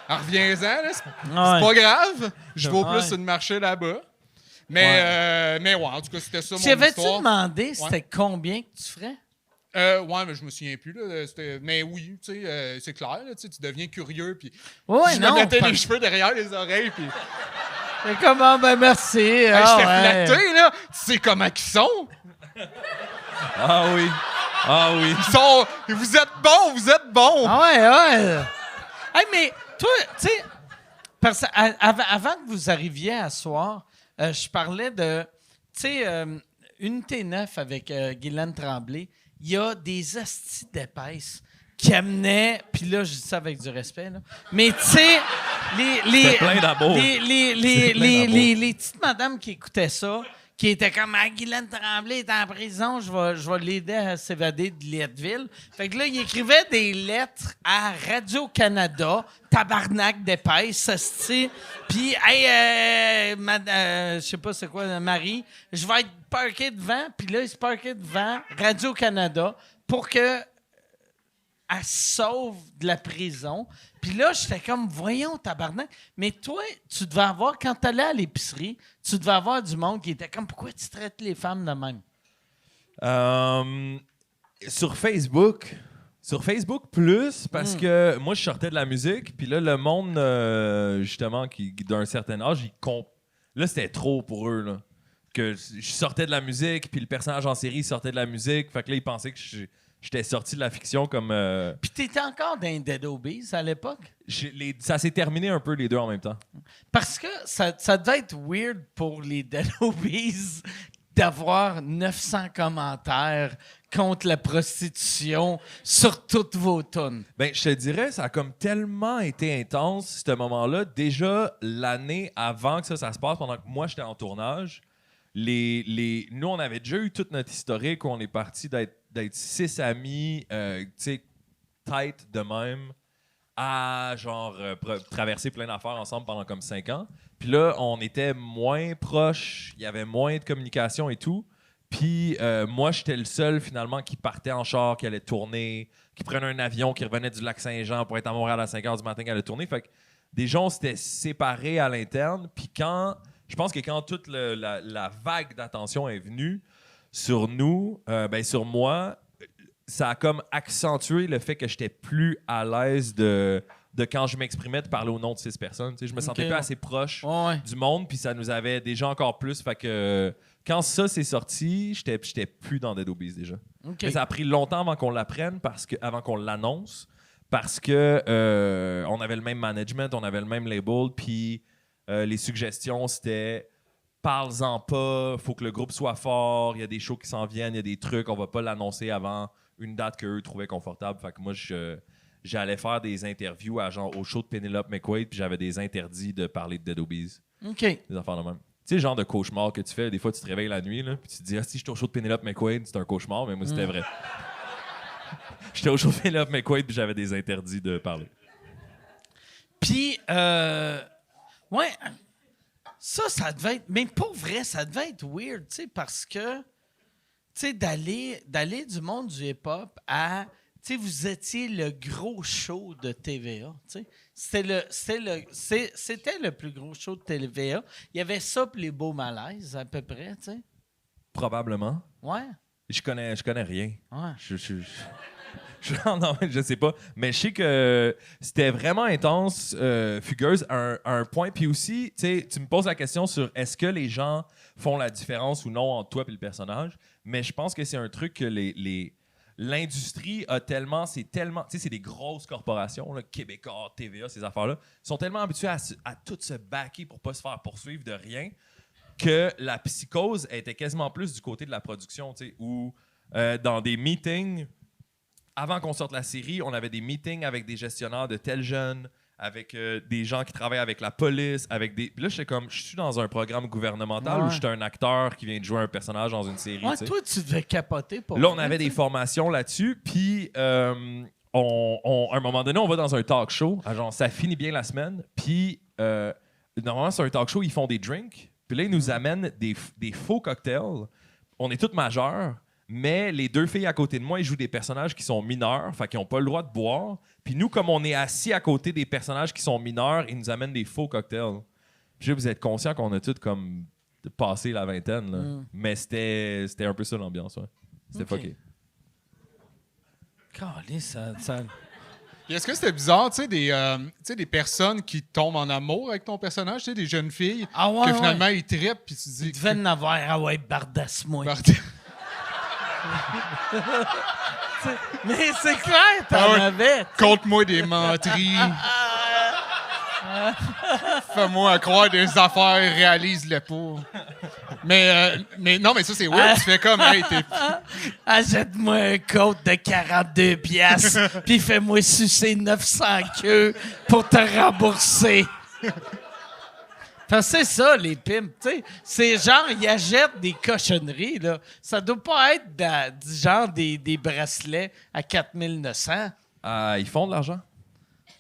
Alors, reviens-en, là, c'est pas grave. Je vaux plus sur le marché là-bas. Mais ouais, en tout cas, c'était ça mon histoire. T'avais-tu demandé c'était combien que tu ferais? Ouais, mais je me souviens plus. Là, mais oui, tu sais, c'est clair. Là, tu deviens curieux. Puis Ouais, je non. me mettais les cheveux derrière les oreilles. Puis C'est comment? Ben merci. j'étais flatté, là. Tu sais comment ils sont? Ah oui. Ah oui. Ils sont... Vous êtes bons, vous êtes bons. Ah ouais. Hey, mais toi, tu sais, avant que vous arriviez à soir, je parlais de, tu sais, Unité 9 avec Guylaine Tremblay. Il y a des hosties d'épaisse qui amenaient, puis là, je dis ça avec du respect, là, mais tu sais, C'était plein d'amour. les petites madames qui écoutaient ça, qui étaient comme Guylaine Tremblay est en prison, je vais l'aider à s'évader de Leadville. Fait que là, il écrivait des lettres à Radio-Canada, tabarnak d'épaisse, hostie. Puis, hey, je sais pas c'est quoi, Marie, je vais être parké devant, puis là, il se parquait devant Radio-Canada pour que elle sauve de la prison. Puis là, j'étais comme, voyons, tabarnak. Mais toi, tu devais avoir, quand tu allais à l'épicerie, tu devais avoir du monde qui était comme, pourquoi tu traites les femmes de même? Sur Facebook plus, parce que moi, je sortais de la musique, puis là, le monde, justement, qui d'un certain âge, là, c'était trop pour eux, là. Que je sortais de la musique, puis le personnage en série sortait de la musique, fait que là, ils pensaient que j'étais sorti de la fiction comme... Puis t'étais encore dans Dead Obies à l'époque? Ça s'est terminé un peu les deux en même temps. Parce que ça devait être weird pour les Dead Obies d'avoir 900 commentaires contre la prostitution sur toutes vos tunes. Ben, je te dirais, ça a comme tellement été intense, ce moment-là. Déjà, l'année avant que ça se passe, pendant que moi, j'étais en tournage, nous, on avait déjà eu toute notre historique où on est parti d'être 6 amis, tu sais, tight de même, à genre traverser plein d'affaires ensemble pendant comme 5 ans. Puis là, on était moins proches, il y avait moins de communication et tout. Puis moi, j'étais le seul finalement qui partait en char, qui allait tourner, qui prenait un avion, qui revenait du Lac-Saint-Jean pour être à Montréal à 5 h du matin, qui allait tourner. Fait que des gens, on s'était séparés à l'interne. Puis je pense que quand toute la vague d'attention est venue sur nous, sur moi, ça a comme accentué le fait que j'étais plus à l'aise de quand je m'exprimais de parler au nom de 6 personnes. T'sais, je me sentais plus assez proche du monde, puis ça nous avait déjà encore plus. Fait que quand ça s'est sorti, j'étais plus dans Dead Obies déjà. Mais ça a pris longtemps avant qu'on l'apprenne, avant qu'on l'annonce, parce que on avait le même management, on avait le même label, puis les suggestions, c'était parle-en pas, faut que le groupe soit fort, il y a des shows qui s'en viennent, il y a des trucs, on va pas l'annoncer avant une date qu'eux trouvaient confortable. Fait que moi, j'allais faire des interviews au show de Penelope McQuaid, puis j'avais des interdits de parler de Dead Obies. OK. Des affaires de même. Tu sais, le genre de cauchemar que tu fais, des fois, tu te réveilles la nuit, là, puis tu te dis, si je suis au show de Penelope McQuaid, c'est un cauchemar, mais moi, c'était vrai. J'étais au show de Penelope McQuaid, puis j'avais des interdits de parler. Puis, ouais, ça devait être... Mais pour vrai, ça devait être weird, tu sais, parce que, tu sais, d'aller du monde du hip-hop à... Tu sais, vous étiez le gros show de TVA, tu sais. C'était le plus gros show de TVA. Il y avait ça pour les beaux malaises, à peu près, tu sais. Probablement. Ouais. Je connais rien. Ouais. Non, je sais pas. Mais je sais que c'était vraiment intense, Fugueuse, à un point. Puis aussi, tu me poses la question sur est-ce que les gens font la différence ou non entre toi et le personnage. Mais je pense que c'est un truc que l'industrie a tellement, tu sais, c'est des grosses corporations, là, Québécois, TVA, ces affaires-là, sont tellement habitués à tout se backer pour pas se faire poursuivre de rien que la psychose était quasiment plus du côté de la production, tu sais, où dans des meetings, avant qu'on sorte la série, on avait des meetings avec des gestionnaires de tels jeunes, avec des gens qui travaillent avec la police, avec des... Puis là, je suis dans un programme gouvernemental où j'étais un acteur qui vient de jouer un personnage dans une série. Ouais, t'sais. toi, tu devais capoter pour Là, on vrai, avait des t'sais. formations là-dessus, puis à un moment donné, on va dans un talk show, genre ça finit bien la semaine, puis normalement, sur un talk show, ils font des drinks, puis là, ils nous amènent des faux cocktails. On est tous majeurs, mais les deux filles à côté de moi, ils jouent des personnages qui sont mineurs, fait qu'ils n'ont pas le droit de boire. Puis nous, comme on est assis à côté des personnages qui sont mineurs, ils nous amènent des faux cocktails. Puis là, vous êtes conscients qu'on a tous comme passé la vingtaine, là. Mais c'était un peu ça l'ambiance, ouais. C'était fucké. Calisse, ça... Puis est-ce que c'était bizarre, tu sais, des personnes qui tombent en amour avec ton personnage, tu sais, des jeunes filles, Ah ouais, que finalement ils trippent, puis tu te dis. Il devait en avoir. Ah ouais, bardasse-moi. Mais c'est clair, t'en Ah ouais. avais. Conte-moi des menteries. Fais-moi croire des affaires, réalise-le pas. Mais non, mais ça, c'est weird. Tu fais comme, hey, t'es. Achète-moi un coat de 42 piastres, puis fais-moi sucer 900 queues pour te rembourser. Parce que c'est ça, les pimps, tu sais. C'est genre, ils achètent des cochonneries, là. Ça doit pas être du genre des bracelets à 4900. Ils font de l'argent?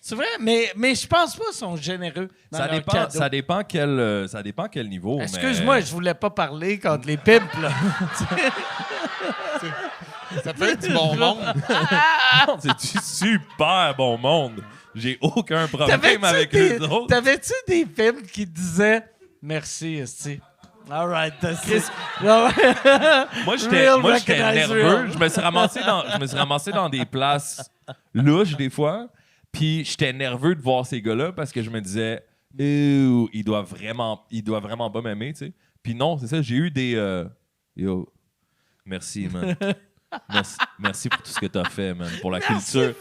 C'est vrai, mais je pense pas qu'ils sont généreux dans Ça leurs dépend, cadeaux. ça dépend quel niveau. Excuse-moi, je voulais pas parler contre les pimps, là. Ça peut être du bon monde. Mais c'est du super bon monde. J'ai aucun problème avec eux autres. T'avais-tu des pimps qui disaient « Merci, esti. All right, that's Moi, j'étais Real nerveux. recognize real. Je me suis ramassé dans des places louches des fois. Puis j'étais nerveux de voir ces gars-là parce que je me disais « il doit vraiment pas m'aimer, tu sais. » Puis non, c'est ça, j'ai eu des yo, merci, man. Merci pour tout ce que t'as fait, man, pour la culture.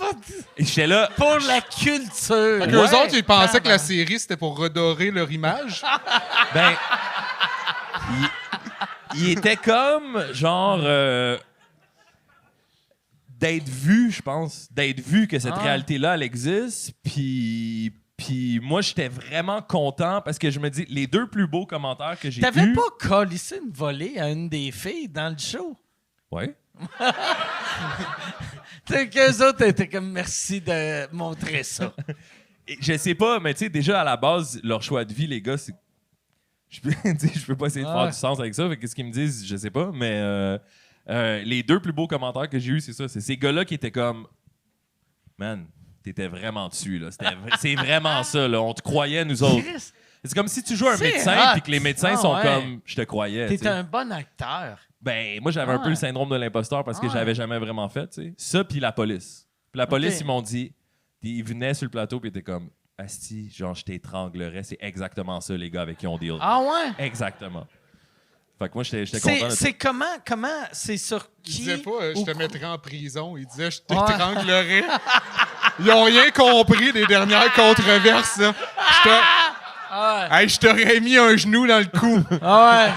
Et j'étais là. Pour la culture. Fait qu'eux autres, ils pensaient que la série, c'était pour redorer leur image. Ben, il était comme, genre, d'être vu, je pense. D'être vu que cette réalité-là, elle existe. Puis moi, j'étais vraiment content parce que je me dis, les deux plus beaux commentaires que j'ai eus... T'avais pas collissé une volée à une des filles dans le show? Ouais. T'sais qu'eux autres étaient comme « Merci de montrer ça. » Et je sais pas, mais tu sais, déjà à la base, leur choix de vie, les gars, c'est. Je peux pas essayer de faire du sens avec ça. Fait qu'est-ce qu'ils me disent, je sais pas, mais les deux plus beaux commentaires que j'ai eus, c'est ça. C'est ces gars-là qui étaient comme. Man, t'étais vraiment dessus, là. C'est vraiment ça, là. On te croyait, nous autres. Chris, C'est comme si tu joues un C'est médecin hot. puis que les médecins Ah sont ouais. comme. Je te croyais. tu t'es sais. un bon acteur. Ben, moi, j'avais un peu le syndrome de l'imposteur parce que j'avais jamais vraiment fait, tu sais. Ça, puis la police. Puis la police, ils m'ont dit. Ils venaient sur le plateau puis ils étaient comme. Asti, genre, je t'étranglerais. C'est exactement ça, les gars avec qui on deal. Ah ouais? Exactement. Fait que moi, j'étais content de ça. C'est comment, c'est sur Ils qui? disaient pas, je ou te quoi? mettrais en prison. Ils disaient, je t'étranglerais. Ils ont rien compris des dernières controverses, là. Hey, je t'aurais mis un genou dans le cou. Ah ouais.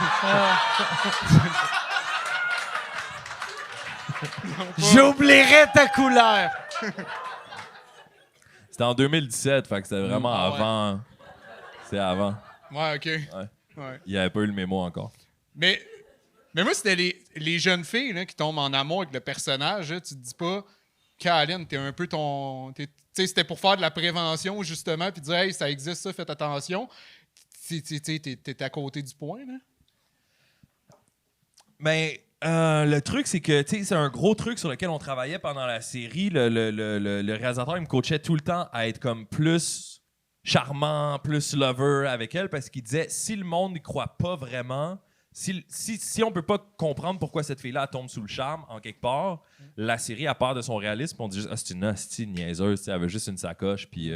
J'oublierai ta couleur. C'était en 2017, fait que c'était vraiment Ah ouais. avant. C'était avant. Ouais, OK. Ouais. Il n'y avait pas eu le mémo encore. Mais moi, c'était les jeunes filles là, qui tombent en amour avec le personnage. Là. Tu te dis pas, Caroline, t'es un peu ton. Tu sais, c'était pour faire de la prévention, justement, puis dire, hey, ça existe, ça, faites attention. T'es à côté du point, là. Mais le truc, c'est que, tu sais, c'est un gros truc sur lequel on travaillait pendant la série. Le réalisateur, il me coachait tout le temps à être comme plus charmant, plus lover avec elle, parce qu'il disait, si le monde n'y croit pas vraiment, si on peut pas comprendre pourquoi cette fille-là elle tombe sous le charme, en quelque part, la série, à part de son réalisme, on dit juste, c'est une hostie niaiseuse, elle avait juste une sacoche puis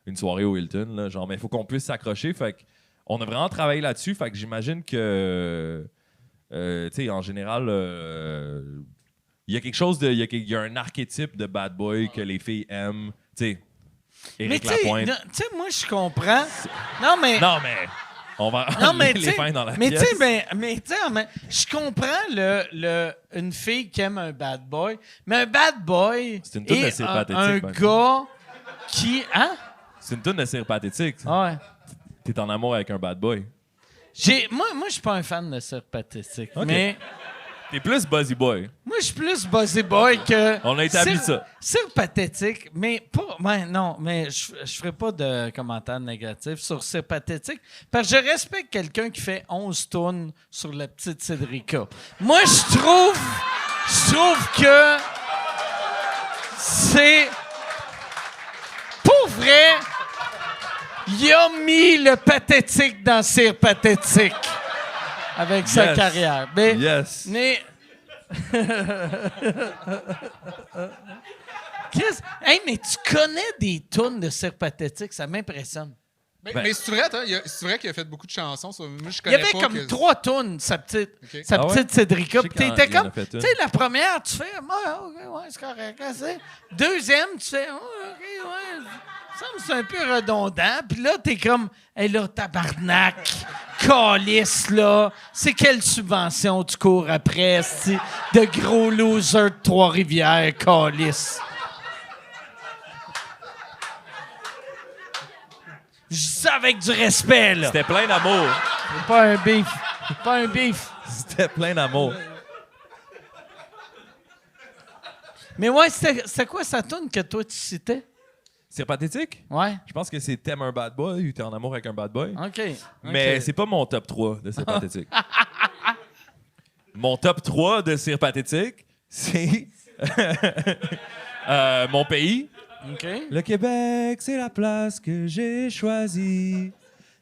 une soirée au Hilton, là, genre, mais il faut qu'on puisse s'accrocher, fait qu'on a vraiment travaillé là-dessus, fait que j'imagine que, tu sais, en général, il y a quelque chose de, il y a un archétype de bad boy que les filles aiment, tu sais, Éric Lapointe. Tu sais, moi, je comprends. Non, mais... Non, mais... On va Non, mais les fins dans la mais pièce. je comprends une fille qui aime un bad boy, mais un bad boy C'est une toune est assez pathétique, un ben. gars qui... Hein? C'est une toune de cire pathétique. Ouais. T'es en amour avec un bad boy. Moi, je suis pas un fan de ça pathétique, Ok. mais T'es plus Buzzy Boy. moi, je suis plus Buzzy Boy que... On a établi ça. C'est pathétique, mais pas... Ouais, non, mais je ferai pas de commentaires négatifs sur c'est pathétique, parce que je respecte quelqu'un qui fait 11 tonnes sur la petite Cédrica. Moi, je trouve que c'est... Pour vrai, il a mis le pathétique dans Cire pathétique avec sa Yes. carrière. Yes. Mais... Chris, hey, mais tu connais des tunes de Cire pathétique, ça m'impressionne. Mais c'est vrai, c'est vrai qu'il a fait beaucoup de chansons. Moi, je Il y connais avait pas comme que- 3 tunes, sa petite, Ok. sa Ah ouais? petite Cédrica. Je sais Puis qu'il t'étais en a comme, fait tu une. sais, la première, tu fais, ouais, c'est correct. Hein, c'est... Deuxième, tu fais, OK, ouais, ça me semble que c'est un peu redondant. Puis là, t'es comme, hey là, tabarnak, calice, là, c'est quelle subvention tu cours après, c'ti, de gros loser de Trois-Rivières, calice. Je dis ça avec du respect, là. C'était plein d'amour. C'est pas un beef. C'est pas un beef. C'était plein d'amour. Mais ouais, c'était quoi sa tune que toi tu citais? C'est pathétique? Ouais. Je pense que c'est t'aimes un bad boy ou t'es en amour avec un bad boy. OK. Mais OK. c'est pas mon top 3 de C'est pathétique. Mon top 3 de C'est pathétique, c'est mon pays. OK. Le Québec, c'est la place que j'ai choisie.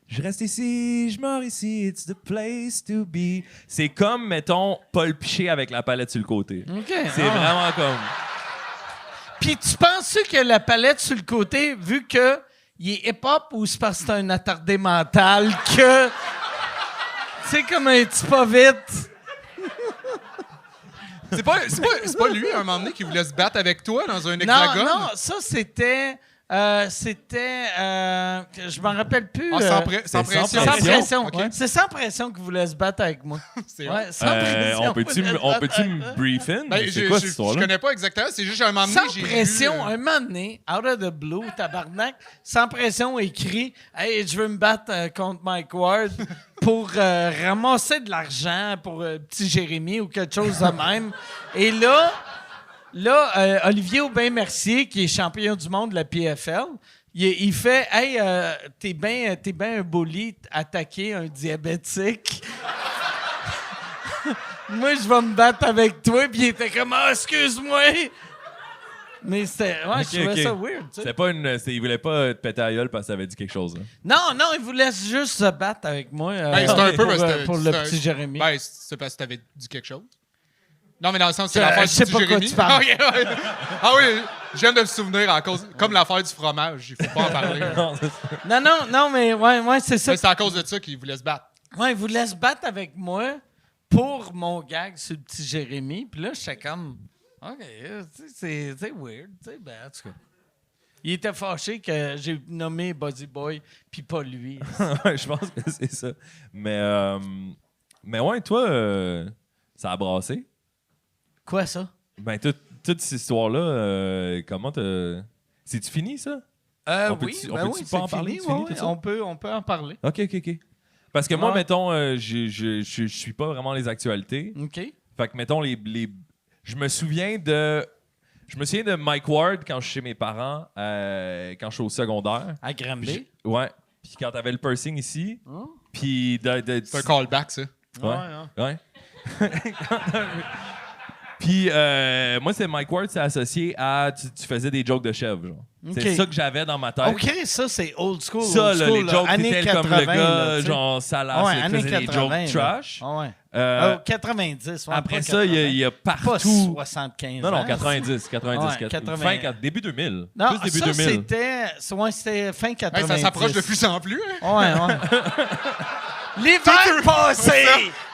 Je reste ici, je meurs ici, it's the place to be. C'est comme, mettons, Paul Piché avec la palette sur le côté. OK. C'est vraiment comme... Puis tu penses que la palette sur le côté, vu que il est hip-hop ou c'est parce que c'est un attardé mental que... C'est comme un petit pas vite. C'est pas lui, un moment donné, qui voulait se battre avec toi dans un Non, hexagone? non, ça c'était... je m'en rappelle plus. Ah, sans c'est pression. Sans pression. Ok. Ouais. C'est sans pression que vous voulez se battre avec moi. C'est Ouais, sans pression. on peut-tu me brief in? Ben, C'est quoi cette je histoire-là? connais pas exactement. C'est juste un moment donné, Sans j'ai pression, vu, un moment donné, out of the blue, tabarnak, sans pression, écrit « Hey, je veux me battre contre Mike Ward pour ramasser de l'argent pour petit Jérémy ou quelque chose de même. » Et là, Olivier Aubin-Mercier, qui est champion du monde de la PFL, il fait « Hey, t'es bien un bully attaquer un diabétique. » Moi, je vais me battre avec toi. Puis il était comme « Ah, excuse-moi. » Mais c'était... Ouais, je trouvais ça weird, tu sais. C'était pas il voulait pas te péter à la gueule parce que ça avait dit quelque chose. Hein. Non, il voulait juste se battre avec moi Ben, c'est un peu pour, parce que pour le petit Jérémy. Ben, c'est parce que t'avais dit quelque chose. Non, mais dans le sens, c'est Je l'affaire sais du pas petit quoi Jérémy. tu parles. Ok, ouais. Ah oui, je viens de me souvenir à cause... Comme l'affaire du fromage, il faut pas en parler. Non, mais ouais, c'est ça. Mais c'est à cause de ça qu'il voulait se battre. Ouais, il voulait se battre avec moi pour mon gag sur le petit Jérémy. Puis là, j'étais comme, OK, c'est weird. Tu sais, ben, en tout cas. Il était fâché que j'ai nommé Buzzy Boy, puis pas lui. Ouais, je pense que c'est ça. Mais ouais, toi, ça a brassé. Quoi, ça? Ben, toute cette histoire-là, comment t'as... C'est-tu fini, ça? On peut-tu pas en parler? C'est fini, tout ça? on peut en parler. OK. Parce que moi, Ouais. mettons, je suis pas vraiment les actualités. OK. Fait que, mettons, je me souviens de Mike Ward quand je suis chez mes parents, quand je suis au secondaire. À Puis Granby. ouais. Puis quand t'avais le piercing ici. Oh. Puis C'est un callback, ça. Ouais. Puis moi, c'est Mike Ward, c'est associé à tu faisais des jokes de chèvre, genre. C'est ça que j'avais dans ma tête. OK, ça, c'est old school. Ça, old là, school, les jokes, années t'étais comme le 80, gars, là, tu sais. genre salace, qui années faisait des 80, jokes là. trash. Ouais. 90, ouais, après pas ça, il 80. y a Pas partout. 75 Non, ans. 90, Ouais, 80. début 2000. Non, Plus début ça, 2000. c'était fin 90. Hey, ça s'approche de plus en plus. Hein? Ouais. L'hiver passé!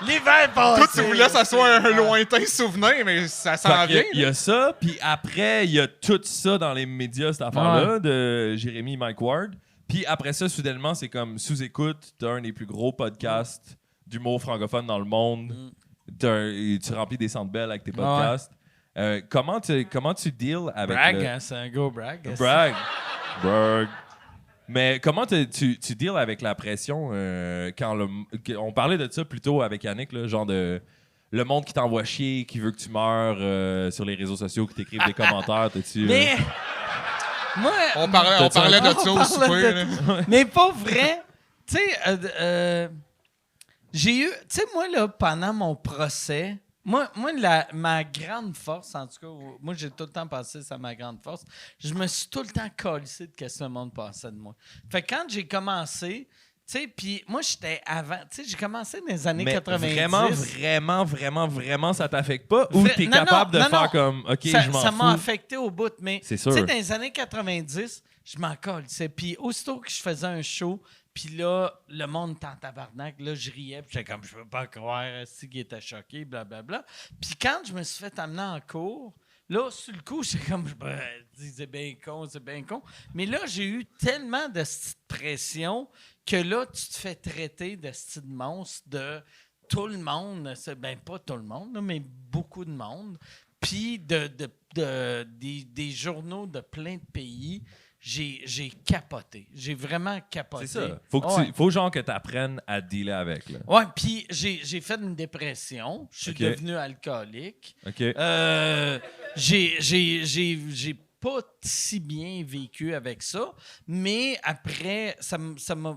L'hiver passé! Toi, tu voulais que ça soit un lointain souvenir, mais ça s'en Fait que vient. il y a ça, puis après, il y a tout ça dans les médias, cette affaire-là, de Jérémy Mike Ward. Puis après ça, soudainement, c'est comme sous-écoute, t'as un des plus gros podcasts d'humour francophone dans le monde. Tu remplis des centres belles avec tes podcasts. Comment tu deals avec Brag, hein, c'est un go brag. Brag. Mais comment tu deals avec la pression quand on parlait de ça plutôt avec Yannick, là, genre de le monde qui t'envoie chier, qui veut que tu meurs sur les réseaux sociaux, qui t'écrivent des commentaires, Mais moi, On parlait de ça au souper. là. mais pas vrai. Tu sais, j'ai eu, tu sais, moi là, pendant mon procès. Moi, ma grande force, en tout cas, moi, j'ai tout le temps pensé que c'est ma grande force. Je me suis tout le temps collissé de ce que le monde pensait de moi. Fait que quand j'ai commencé, tu sais, puis moi, j'étais avant, tu sais, j'ai commencé dans les années mais 90. vraiment, ça t'affecte pas? Ou t'es capable de faire comme, OK, je m'en Ça fous? m'a affecté au bout, mais tu C'est sais, sûr. dans les années 90, je m'en collissais. Puis aussitôt que je faisais un show, puis là, le monde était en tabarnak. Là, je riais, puis j'étais comme, je peux pas croire, si qu'il était choqué, blablabla. Puis quand je me suis fait amener en cours, là, sur le coup, j'étais comme, je dis, c'est bien con. Mais là, j'ai eu tellement de cette pression que là, tu te fais traiter de style monstre de tout le monde. Ben, pas tout le monde, là, mais beaucoup de monde. Puis des journaux de plein de pays. J'ai capoté. J'ai vraiment capoté. C'est ça. Faut genre que tu apprennes à dealer avec. Là. Ouais, puis j'ai fait une dépression. Je suis OK. devenu alcoolique. OK. J'ai pas si bien vécu avec ça, mais après,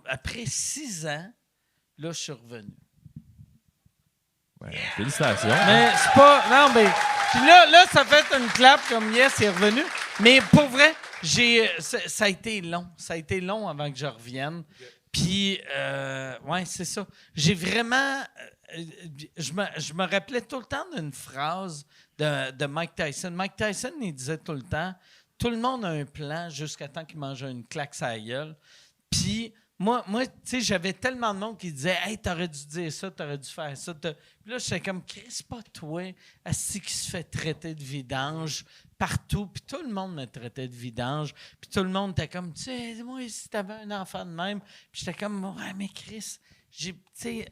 après 6 ans, là, je suis revenu. Ouais, félicitations. Mais c'est pas. Non, mais. Puis là, ça fait une clap comme yes, il est revenu. Mais pour vrai, ça a été long. Ça a été long avant que je revienne. Puis, ouais, c'est ça. J'ai vraiment. Je me rappelais tout le temps d'une phrase de Mike Tyson. Mike Tyson, il disait tout le temps tout le monde a un plan jusqu'à temps qu'il mange une claque sur la gueule. Puis, moi tu sais, j'avais tellement de monde qui disait « Hey, t'aurais dû dire ça, t'aurais dû faire ça. » Puis là, j'étais comme « Chris, pas toi, assis qui se fait traiter de vidange partout. » Puis tout le monde me traitait de vidange. Puis tout le monde était comme « Tu sais, moi, si t'avais un enfant de même. » Puis j'étais comme « Ouais, mais Chris, c'était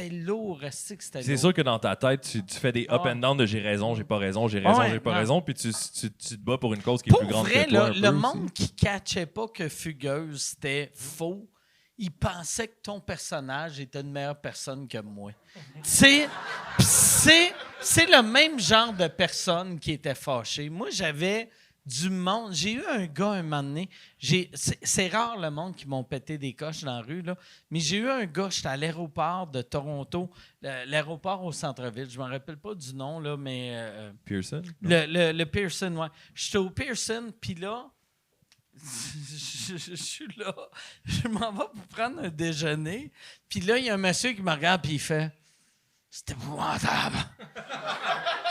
lourd, c'était lourd. » C'est sûr que dans ta tête, tu fais des up and down de j'ai raison, j'ai pas raison, j'ai raison, j'ai pas raison, puis tu te bats pour une cause qui est plus grande vrai, que toi. Le monde qui ne catchait pas que Fugueuse, c'était faux, il pensait que ton personnage était une meilleure personne que moi. C'est le même genre de personne qui était fâché. Moi, j'avais du monde. J'ai eu un gars un moment donné. C'est rare le monde qui m'ont pété des coches dans la rue, là, mais j'ai eu un gars, j'étais à l'aéroport de Toronto, l'aéroport au centre-ville. Je ne me rappelle pas du nom, là, mais. Pearson? Le Pearson, ouais. J'étais au Pearson, puis là, je suis là, je m'en vais pour prendre un déjeuner, puis là, il y a un monsieur qui me regarde, puis il fait « C'est épouvantable!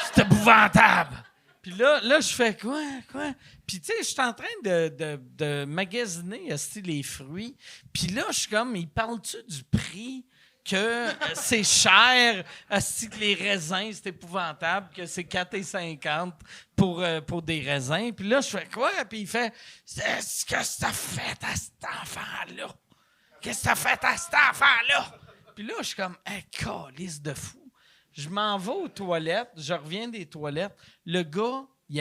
C'est épouvantable! » Puis là, je fais « Quoi? » Puis tu sais, je suis en train de magasiner les fruits, puis là, je suis comme « Il parle-tu du prix? » Que c'est cher, que les raisins, c'est épouvantable, que c'est 4,50 pour des raisins. Puis là, je fais quoi? Puis il fait qu'est-ce que ça fait à cet enfant-là? Qu'est-ce que ça fait à cet enfant-là? Puis là, je suis comme, calice de fou. Je m'en vais aux toilettes, je reviens des toilettes. Le gars, il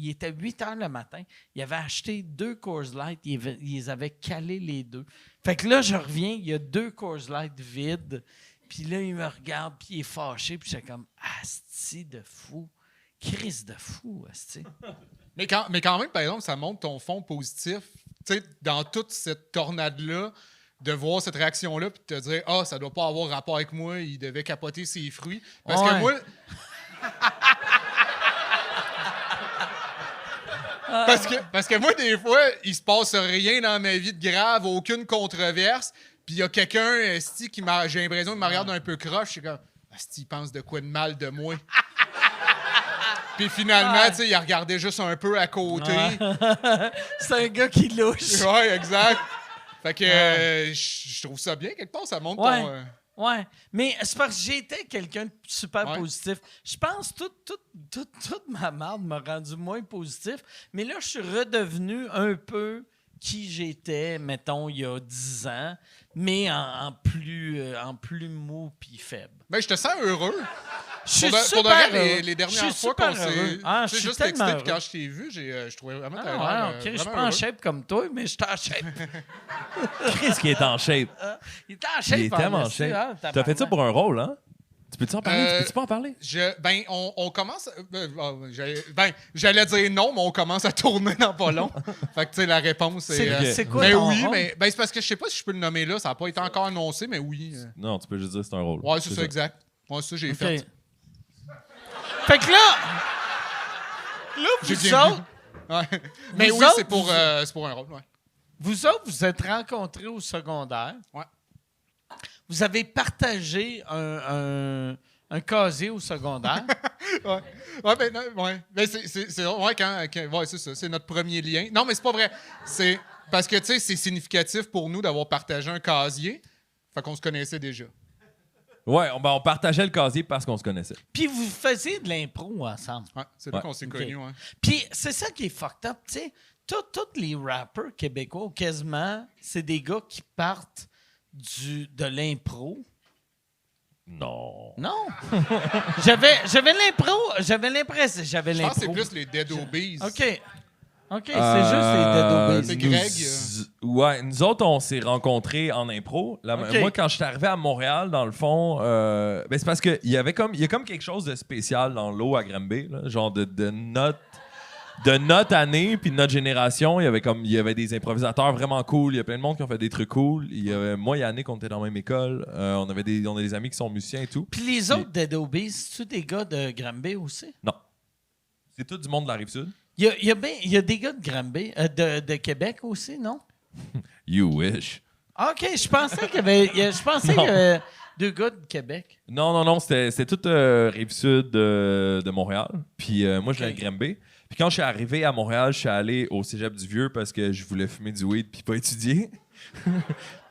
était 8 heures le matin. Il avait acheté 2 Coors Light. Il les avait calés les deux. Fait que là, je reviens, il y a 2 Coors Light vides. Puis là, il me regarde, puis il est fâché. Puis j'étais comme, asti de fou. Crise de fou, asti. Mais quand même, par exemple, ça montre ton fond positif. Tu sais, dans toute cette tornade-là, de voir cette réaction-là, puis de te dire, ça doit pas avoir rapport avec moi, il devait capoter ses fruits. Parce que moi... Parce que moi, des fois, il se passe rien dans ma vie de grave, aucune controverse. Puis il y a quelqu'un, esti, j'ai l'impression qu'il me regarde un peu croche. Je suis comme, esti, il pense de quoi de mal de moi? Puis finalement, tu sais, il a regardé juste un peu à côté. C'est un gars qui louche. Ouais, exact. Fait que je trouve ça bien, quelque part, ça montre ton... Ouais, mais c'est parce que j'étais quelqu'un de super positif. Je pense que toute ma marde m'a rendu moins positif, mais là, je suis redevenu un peu qui j'étais, mettons, il y a 10 ans, mais en plus mou puis faible. Ben, je te sens heureux. Je suis Pour super de vrai, heureux. les dernières Je suis fois qu'on super s'est heureux. Ah, je suis juste tellement texté, heureux. puis quand je t'ai vu, je trouvais vraiment Ah, ouais, OK, je suis pas en shape comme toi, mais je suis en shape. Qu'est-ce qui est en shape? Il est en shape. Il est tellement en esti, shape. hein, T'as fait ça pour un rôle, hein? Tu peux-tu en parler? Euh, Tu peux-tu pas en parler? On commence... j'allais dire non, mais on commence à tourner dans pas long. Fait que, tu sais, la réponse est... C'est quoi mais ton oui, rôle? mais c'est parce que je sais pas si je peux le nommer là. Ça n'a pas été encore annoncé, mais oui. Non, tu peux juste dire que c'est un rôle. Ouais, c'est ça, exact. Ouais, ça, j'ai fait. OK. Fait que là, J'ai vous bien autres, vu. Ouais. Mais Vous oui, autres, c'est pour un rôle, ouais. vous êtes rencontrés au secondaire. Ouais. Vous avez partagé un casier au secondaire. Ouais. Ouais, ben, non, ouais. Ben, c'est ouais, c'est ça. C'est notre premier lien. Non, mais c'est pas vrai. C'est parce que, tu sais, c'est significatif pour nous d'avoir partagé un casier. Fait qu'on se connaissait déjà. Ouais, on partageait le casier parce qu'on se connaissait. Puis vous faisiez de l'impro ensemble. Ouais, c'est là Ouais. qu'on s'est Ok. connus, ouais. Puis c'est ça qui est fucked up, tu sais. Tous les rappers québécois, ou quasiment, c'est des gars qui partent de l'impro. Non. Non. J'avais l'impression. Je pense que c'est plus les Dead Obies. OK. C'est juste les Dead Obies. C'est Greg. Ouais, nous autres, on s'est rencontrés en impro. Ok. Moi, quand je suis arrivé à Montréal, dans le fond, c'est parce qu'il y a comme quelque chose de spécial dans l'eau à Granby, là, genre de notre année puis de notre génération. Il y avait des improvisateurs vraiment cool. Il y a plein de monde qui ont fait des trucs cool. Moi et Yannick, on était dans la même école. On a des amis qui sont musiciens et tout. Puis les autres Dead Obies, c'est-tu des gars de Granby aussi? Non. C'est tout du monde de la Rive-Sud. Il y a des gars de Granby, de Québec aussi, non? You wish. OK, je pensais qu'il y avait 2 gars de Québec. Non, c'était toute Rive-Sud de Montréal. Puis moi, je viens de Granby. Puis quand je suis arrivé à Montréal, je suis allé au Cégep du Vieux parce que je voulais fumer du weed puis pas étudier.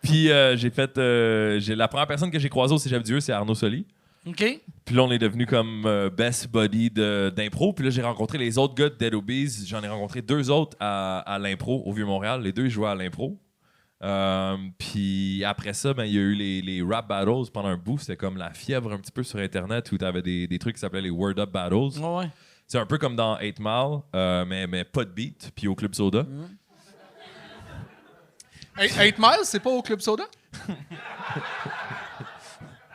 Puis la première personne que j'ai croisée au Cégep du Vieux, c'est Arnaud Soli. OK. Puis là, on est devenu comme best buddy d'impro. Puis là, j'ai rencontré les autres gars de Dead Obies. J'en ai rencontré 2 autres à l'impro au Vieux-Montréal. Les 2, ils jouaient à l'impro. Puis après ça, il y a eu les rap battles pendant un bout. C'était comme la fièvre un petit peu sur Internet où tu avais des trucs qui s'appelaient les Word Up Battles. Ouais. C'est un peu comme dans 8 Mile, mais pas de beat, puis au Club Soda. 8 Miles, c'est pas au Club Soda?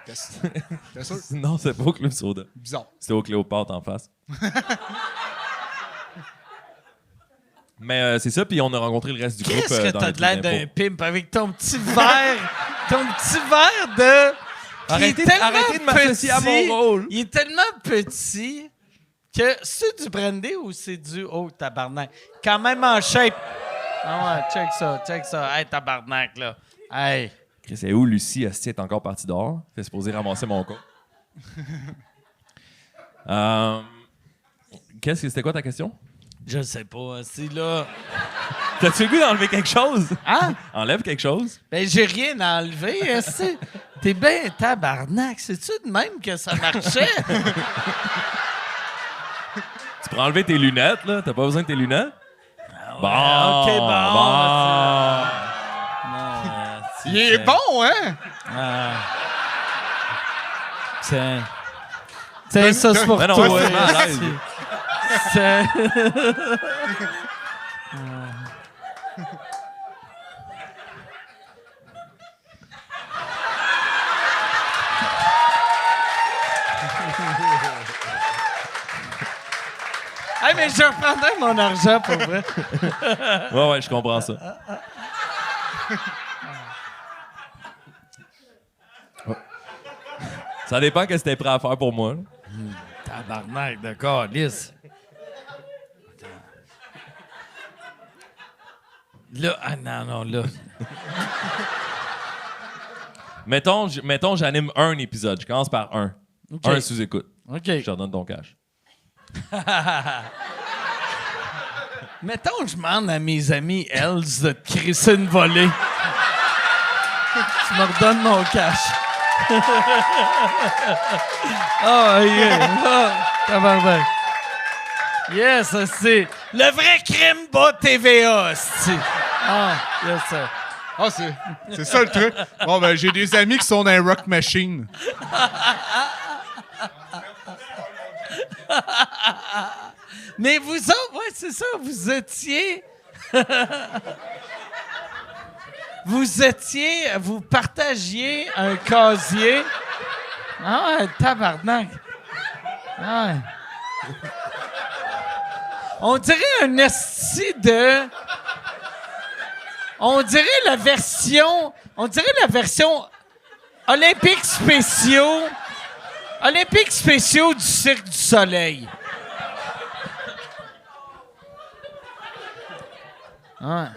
T'es sûr? Non, c'est pas au Club Soda. Bizarre. C'était au Cléopâtre en face. Mais c'est ça, puis on a rencontré le reste du groupe. Qu'est-ce que dans t'as les de l'air trucs d'un d'impro. pimp avec ton petit verre de... Arrêtez de m'associer à mon rôle. Il est tellement petit que c'est du brandy ou c'est du... Oh, tabarnak. Quand même en shape. Ah ouais, check ça. Hey, tabarnak, là. Hey. C'est où Lucie Asti est encore partie dehors. Fait supposé ramasser mon con. C'était quoi ta question? Je sais pas, c'est là... T'as-tu le goût d'enlever quelque chose? Hein? Enlève quelque chose. Ben, j'ai rien à enlever, esti. T'es ben tabarnak. C'est-tu de même que ça marchait? Tu peux enlever tes lunettes, là. T'as pas besoin de tes lunettes? Bon. OK, bon. Bon. Non, Il est bon, hein? Tiens, ça, c'est pour Ben non, toi. moi, c'est mal à l'aise. C'est- Hey, mais je reprendrai mon argent pour vrai. Ouais, je comprends ça. Ça dépend que c'était prêt à faire pour moi. Tabarnak, d'accord, lisse. Là, ah non, là. Mettons, j'anime un épisode. Je commence par un. OK. Un sous-écoute. OK. Je te redonne ton cash. Mettons que je demande à mes amis Hells de te crisser une volée. Tu me redonnes mon cash. Tabarnak. Yes, c'est le vrai crime bas TVA, c'est. Yes, sir. Ah, c'est ça le truc. Bon, ben, j'ai des amis qui sont dans les Rock Machine. Mais vous autres, ouais, c'est ça, vous étiez. Vous partagiez un casier. Ah ouais, tabarnak. Ah ouais. On dirait un esti de... On dirait la version Olympiques spéciaux du Cirque du Soleil. Ouais.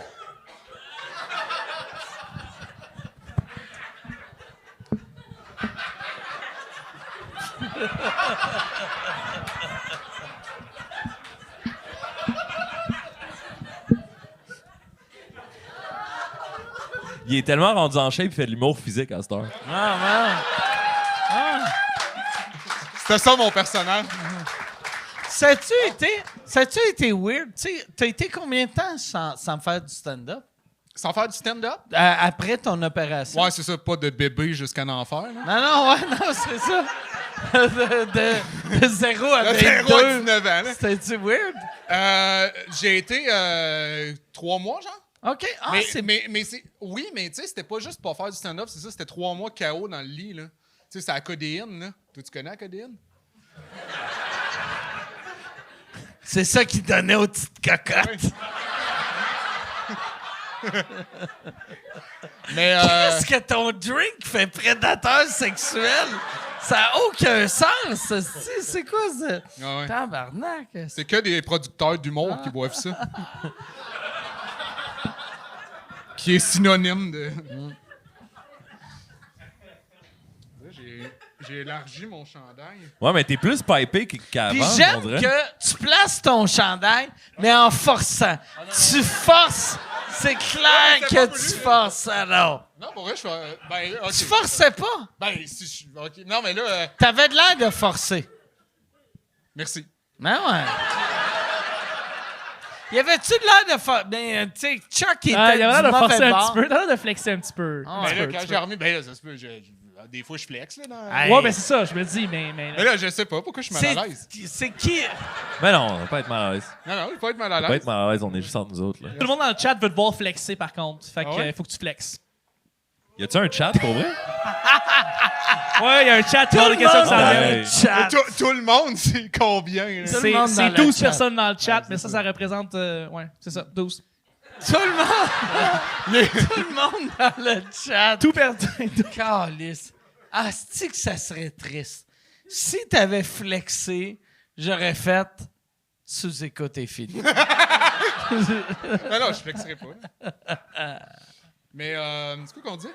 Il est tellement rendu en shape, il fait de l'humour physique à cette heure. Ah, man. C'était ça, mon personnage. Ça a-tu été weird? Tu sais, t'as été combien de temps sans faire du stand-up? Sans faire du stand-up? Après ton opération? Ouais, c'est ça. Pas de bébé jusqu'à l'enfer. Là. Non, c'est ça. de 0 à 22. 0 à 19 ans. Là. C'était-tu weird? J'ai été 3 mois, genre. OK. Ah, mais c'est... Oui, mais tu sais, c'était pas juste pour faire du stand-up, c'est ça, c'était 3 mois KO dans le lit, là. Tu sais, c'est la codéine, là. Toi, tu connais la codéine? C'est ça qui donnait aux petites cocottes. Mais, Qu'est-ce que ton drink fait prédateur sexuel? Ça n'a aucun sens, ça. C'est quoi ça? Ah ouais. Tabarnak. C'est que des producteurs d'humour qui boivent ça. Qui est synonyme de... J'ai élargi mon chandail. Ouais, mais t'es plus pipé qu'avant, Puis on j'aime dirait. que tu places ton chandail, mais en forçant. Tu forces. C'est clair c'est que pas tu voulu. forces, alors. Non, pour vrai, je suis... Ben, OK. Tu forçais pas. Ben, si je... OK. Non, mais là... T'avais de l'air de forcer. Merci. Ben ouais. Y avait-tu de l'air de forcer? Ben, tu sais, Chuck était Il y avait l'air du de forcer mauvais un bord. petit peu. Il avait l'air de flexer un petit peu. Ah, Ben Un là, petit quand peu. j'ai remis... Ben là, ça se peut... Des fois, je flex, là. Dans... Hey. Ouais, ben c'est ça, je me dis, mais Mais là, je sais pas. Pourquoi je suis mal à l'aise? C'est qui? Mais non, on va pas être mal à l'aise. Non, je vais pas être mal à On va pas l'aise. être mal à l'aise, on est juste entre nous autres. Là. tout le monde dans le chat veut te voir flexer, par contre. Fait que, Ah ouais? faut que tu flexes. Y a-tu un chat pour vrai? Ouais, il y a un chat, il y a des le questions monde qui s'en dans viennent. le chat. Tout le monde, c'est combien? Là? Tout le monde C'est dans le 12 chat. personnes dans le chat, mais ça représente. Ouais, c'est ça, 12. Tout le monde. Tout le monde dans le chat. Tout perdu. Calice. Ah, c'est que ça serait triste. Si t'avais flexé, j'aurais fait sous-écoute et fini. Non, je flexerai pas. Mais, c'est quoi qu'on dit?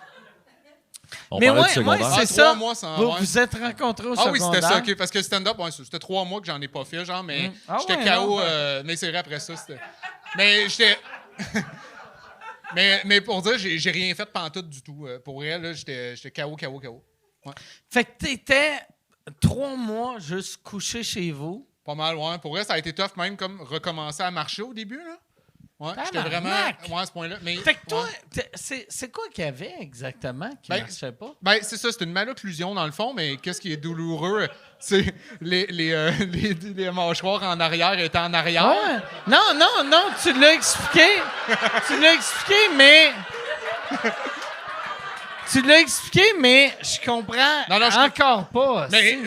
On Mais parlait ouais, du secondaire. ouais, c'est 3 ça. mois sans... Vous ouais. vous êtes rencontrés au Ah secondaire? oui, c'était ça, OK. Parce que le stand-up, ouais, c'était 3 mois que j'en ai pas fait, genre, mais Ah j'étais ouais, KO. non, Mais c'est vrai, après ça, c'était... Mais j'étais... mais pour dire, j'ai rien fait pantoute du tout. Pour vrai, là, j'étais KO. Ouais. Fait que t'étais 3 mois juste couché chez vous. Pas mal, ouais. Pour vrai, ça a été tough, même comme recommencer à marcher au début, là. Ouais, j'étais vraiment... Tabarnak! Ouais, à ce point-là. Mais, Fait que toi, ouais. c'est quoi qu'il y avait exactement qui Ben, marchait pas? Ben, c'est ça, c'est une malocclusion dans le fond, mais qu'est-ce qui est douloureux? C'est les mâchoires en arrière étaient en arrière. Ouais. Non, tu l'as expliqué. mais... Tu l'as expliqué, mais je comprends Non, encore pas. Mais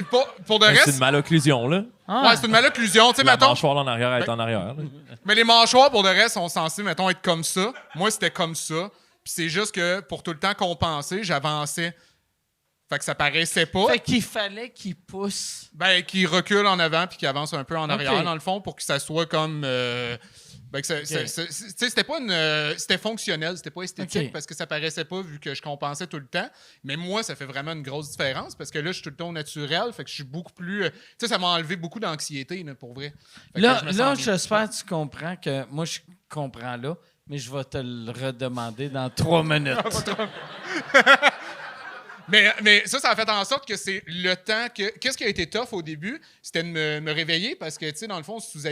pour de Ben, c'est reste, une malocclusion, là. ouais, c'est une malocclusion. Tu sais, La mettons, mâchoire en arrière est en arrière. là. mais les mâchoires, pour de reste, sont censés, mettons, être comme ça. Moi, c'était comme ça. Puis c'est juste que pour tout le temps compenser, j'avançais. Fait que ça paraissait pas. Fait qu'il fallait qu'il pousse. Ben, qu'il recule en avant puis qu'il avance un peu en arrière, Ok. dans le fond, pour que ça soit comme Ben, c'était pas c'était fonctionnel, c'était pas esthétique OK. parce que ça paraissait pas vu que je compensais tout le temps. Mais moi, ça fait vraiment une grosse différence parce que là, je suis tout le temps au naturel. Fait que je suis beaucoup plus. Tu sais, ça m'a enlevé beaucoup d'anxiété, là, pour vrai. Fait que Là, je me sens bien. j'espère que tu comprends que moi, je comprends là, mais je vais te le redemander dans 3 minutes. Mais ça a fait en sorte que c'est le temps que. Qu'est-ce qui a été tough au début? C'était de me réveiller parce que, tu sais, dans le fond, sous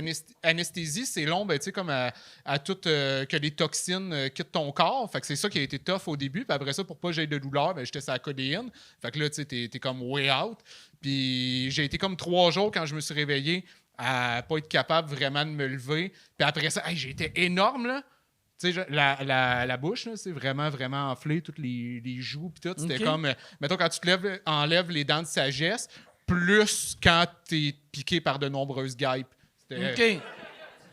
anesthésie, c'est long, ben, tu sais, comme à tout. Que les toxines quittent ton corps. Fait que c'est ça qui a été tough au début. Puis après ça, pour pas que j'aie de douleur, ben, j'étais sur la codéine. Fait que là, tu sais, t'es comme way out. Puis j'ai été comme 3 jours quand je me suis réveillé à pas être capable vraiment de me lever. Puis après ça, hey, j'ai été énorme, là. Tu sais, la bouche, là, c'est vraiment, vraiment enflé, toutes les joues puis tout. C'était OK. comme, mettons, quand tu enlèves les dents de sagesse, plus quand t'es piqué par de nombreuses guêpes. OK.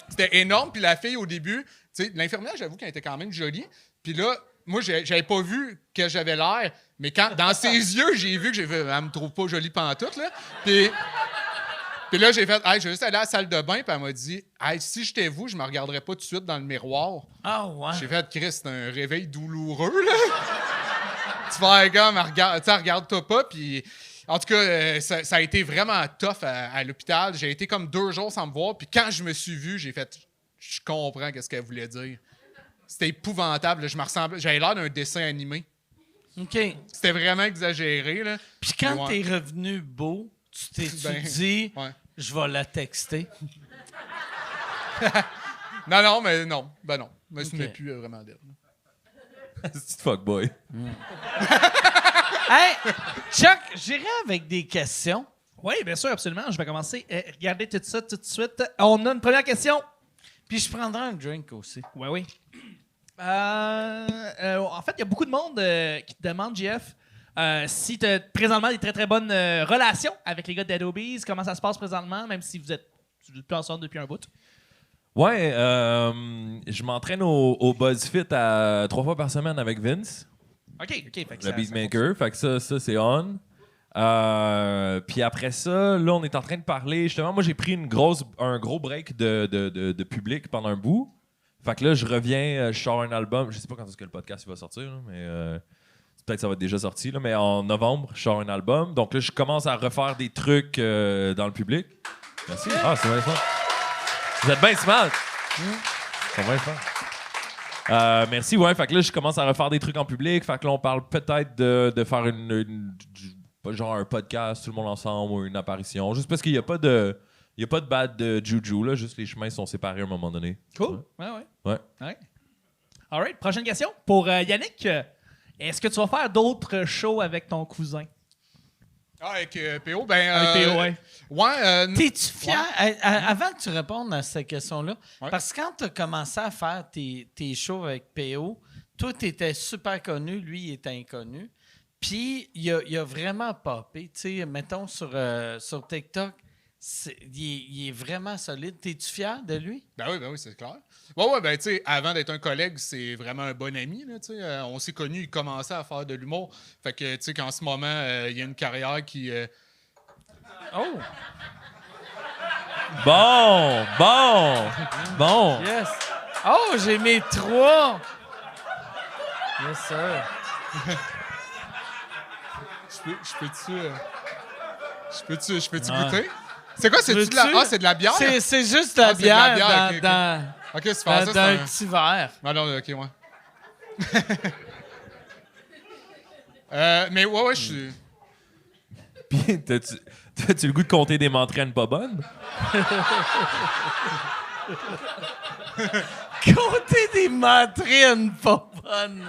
C'était énorme. Puis la fille, au début, tu sais, l'infirmière, j'avoue qu'elle était quand même jolie. Puis là, moi, j'avais pas vu que j'avais l'air, mais quand dans ses yeux, j'ai vu que elle me trouve pas jolie pantoute, là. Puis là, j'ai fait, hey, je vais juste aller à la salle de bain, puis elle m'a dit, hey, si j'étais vous, je me regarderais pas tout de suite dans le miroir. Ah, ouais. J'ai fait, Chris, c'est un réveil douloureux, là. Tu vas, gars, regarde-toi pas, puis. En tout cas, ça a été vraiment tough à l'hôpital. J'ai été comme 2 jours sans me voir, puis quand je me suis vu, j'ai fait, je comprends qu'est-ce qu'elle voulait dire. C'était épouvantable, là. Je me ressemblais, j'avais l'air d'un dessin animé. OK. C'était vraiment exagéré, là. Puis quand Ouais. t'es revenu beau, tu t'es Ben, dit, ouais. je vais la texter. Non, mais non. Ben non. Je me souviens Ok. plus vraiment d'elle. C'est fuckboy. Hey, Chuck, j'irai avec des questions. Oui, bien sûr, absolument. Je vais commencer. Regardez tout ça tout de suite. On a une première question. Puis je prendrai un drink aussi. Oui, oui. En fait, il y a beaucoup de monde qui te demande, Jeff, si tu as présentement des très très bonnes relations avec les gars d'Adobe's. Comment ça se passe présentement, même si vous êtes plus ensemble depuis un bout? Ouais, je m'entraîne au BuzzFit 3 fois par semaine avec Vince, OK. Fait que le ça- Beatmaker. Fait que ça c'est on. Puis après ça, là, on est en train de parler. Justement, moi, j'ai pris un gros break de public pendant un bout. Fait que là, je reviens, je sors un album. Je sais pas quand est-ce que le podcast il va sortir, là, mais peut-être que ça va être déjà sorti. Là, mais en novembre, je sors un album. Donc là, je commence à refaire des trucs dans le public. Merci. Ah, c'est bien ça. Vous êtes bien smart. C'est bien ça. Merci, ouais. Fait que là, je commence à refaire des trucs en public. Fait que là, on parle peut-être de faire genre un podcast, tout le monde ensemble, ou une apparition. Juste parce qu'il n'y a pas de. Il n'y a pas de bad de juju, là. Juste les chemins sont séparés à un moment donné. Cool. Ouais. Ouais. All right. Prochaine question. Pour Yannick, est-ce que tu vas faire d'autres shows avec ton cousin? Ah, avec PO, ben. Avec PO, ouais. Ouais. T'es-tu fier? Avant que tu répondes à cette question-là, Ouais. parce que quand tu as commencé à faire tes shows avec PO, toi, tu étais super connu, lui, il était inconnu. Puis, il a vraiment popé. Tu sais, mettons sur TikTok, il est vraiment solide. T'es-tu fier de lui? Ben oui, c'est clair. Ouais, ben, tu sais, avant d'être un collègue, c'est vraiment un bon ami, là, tu sais. On s'est connus, il commençait à faire de l'humour. Fait que, tu sais, qu'en ce moment, il y a une carrière qui. Oh! Bon. Yes! Oh, j'ai mes 3! Yes, sir. Je peux-tu goûter? C'est quoi, c'est-tu de la. Veux-tu? Ah, c'est de la bière? C'est juste de la Ah, c'est de la bière, bière, ok, dans Ok, c'est faire ça, c'est un un. petit verre. Ah non, ok, ouais. Mais ouais, je suis. Puis, t'as-tu le goût de compter des m'entraînes pas bonnes? Compter des mentrines pas bonnes.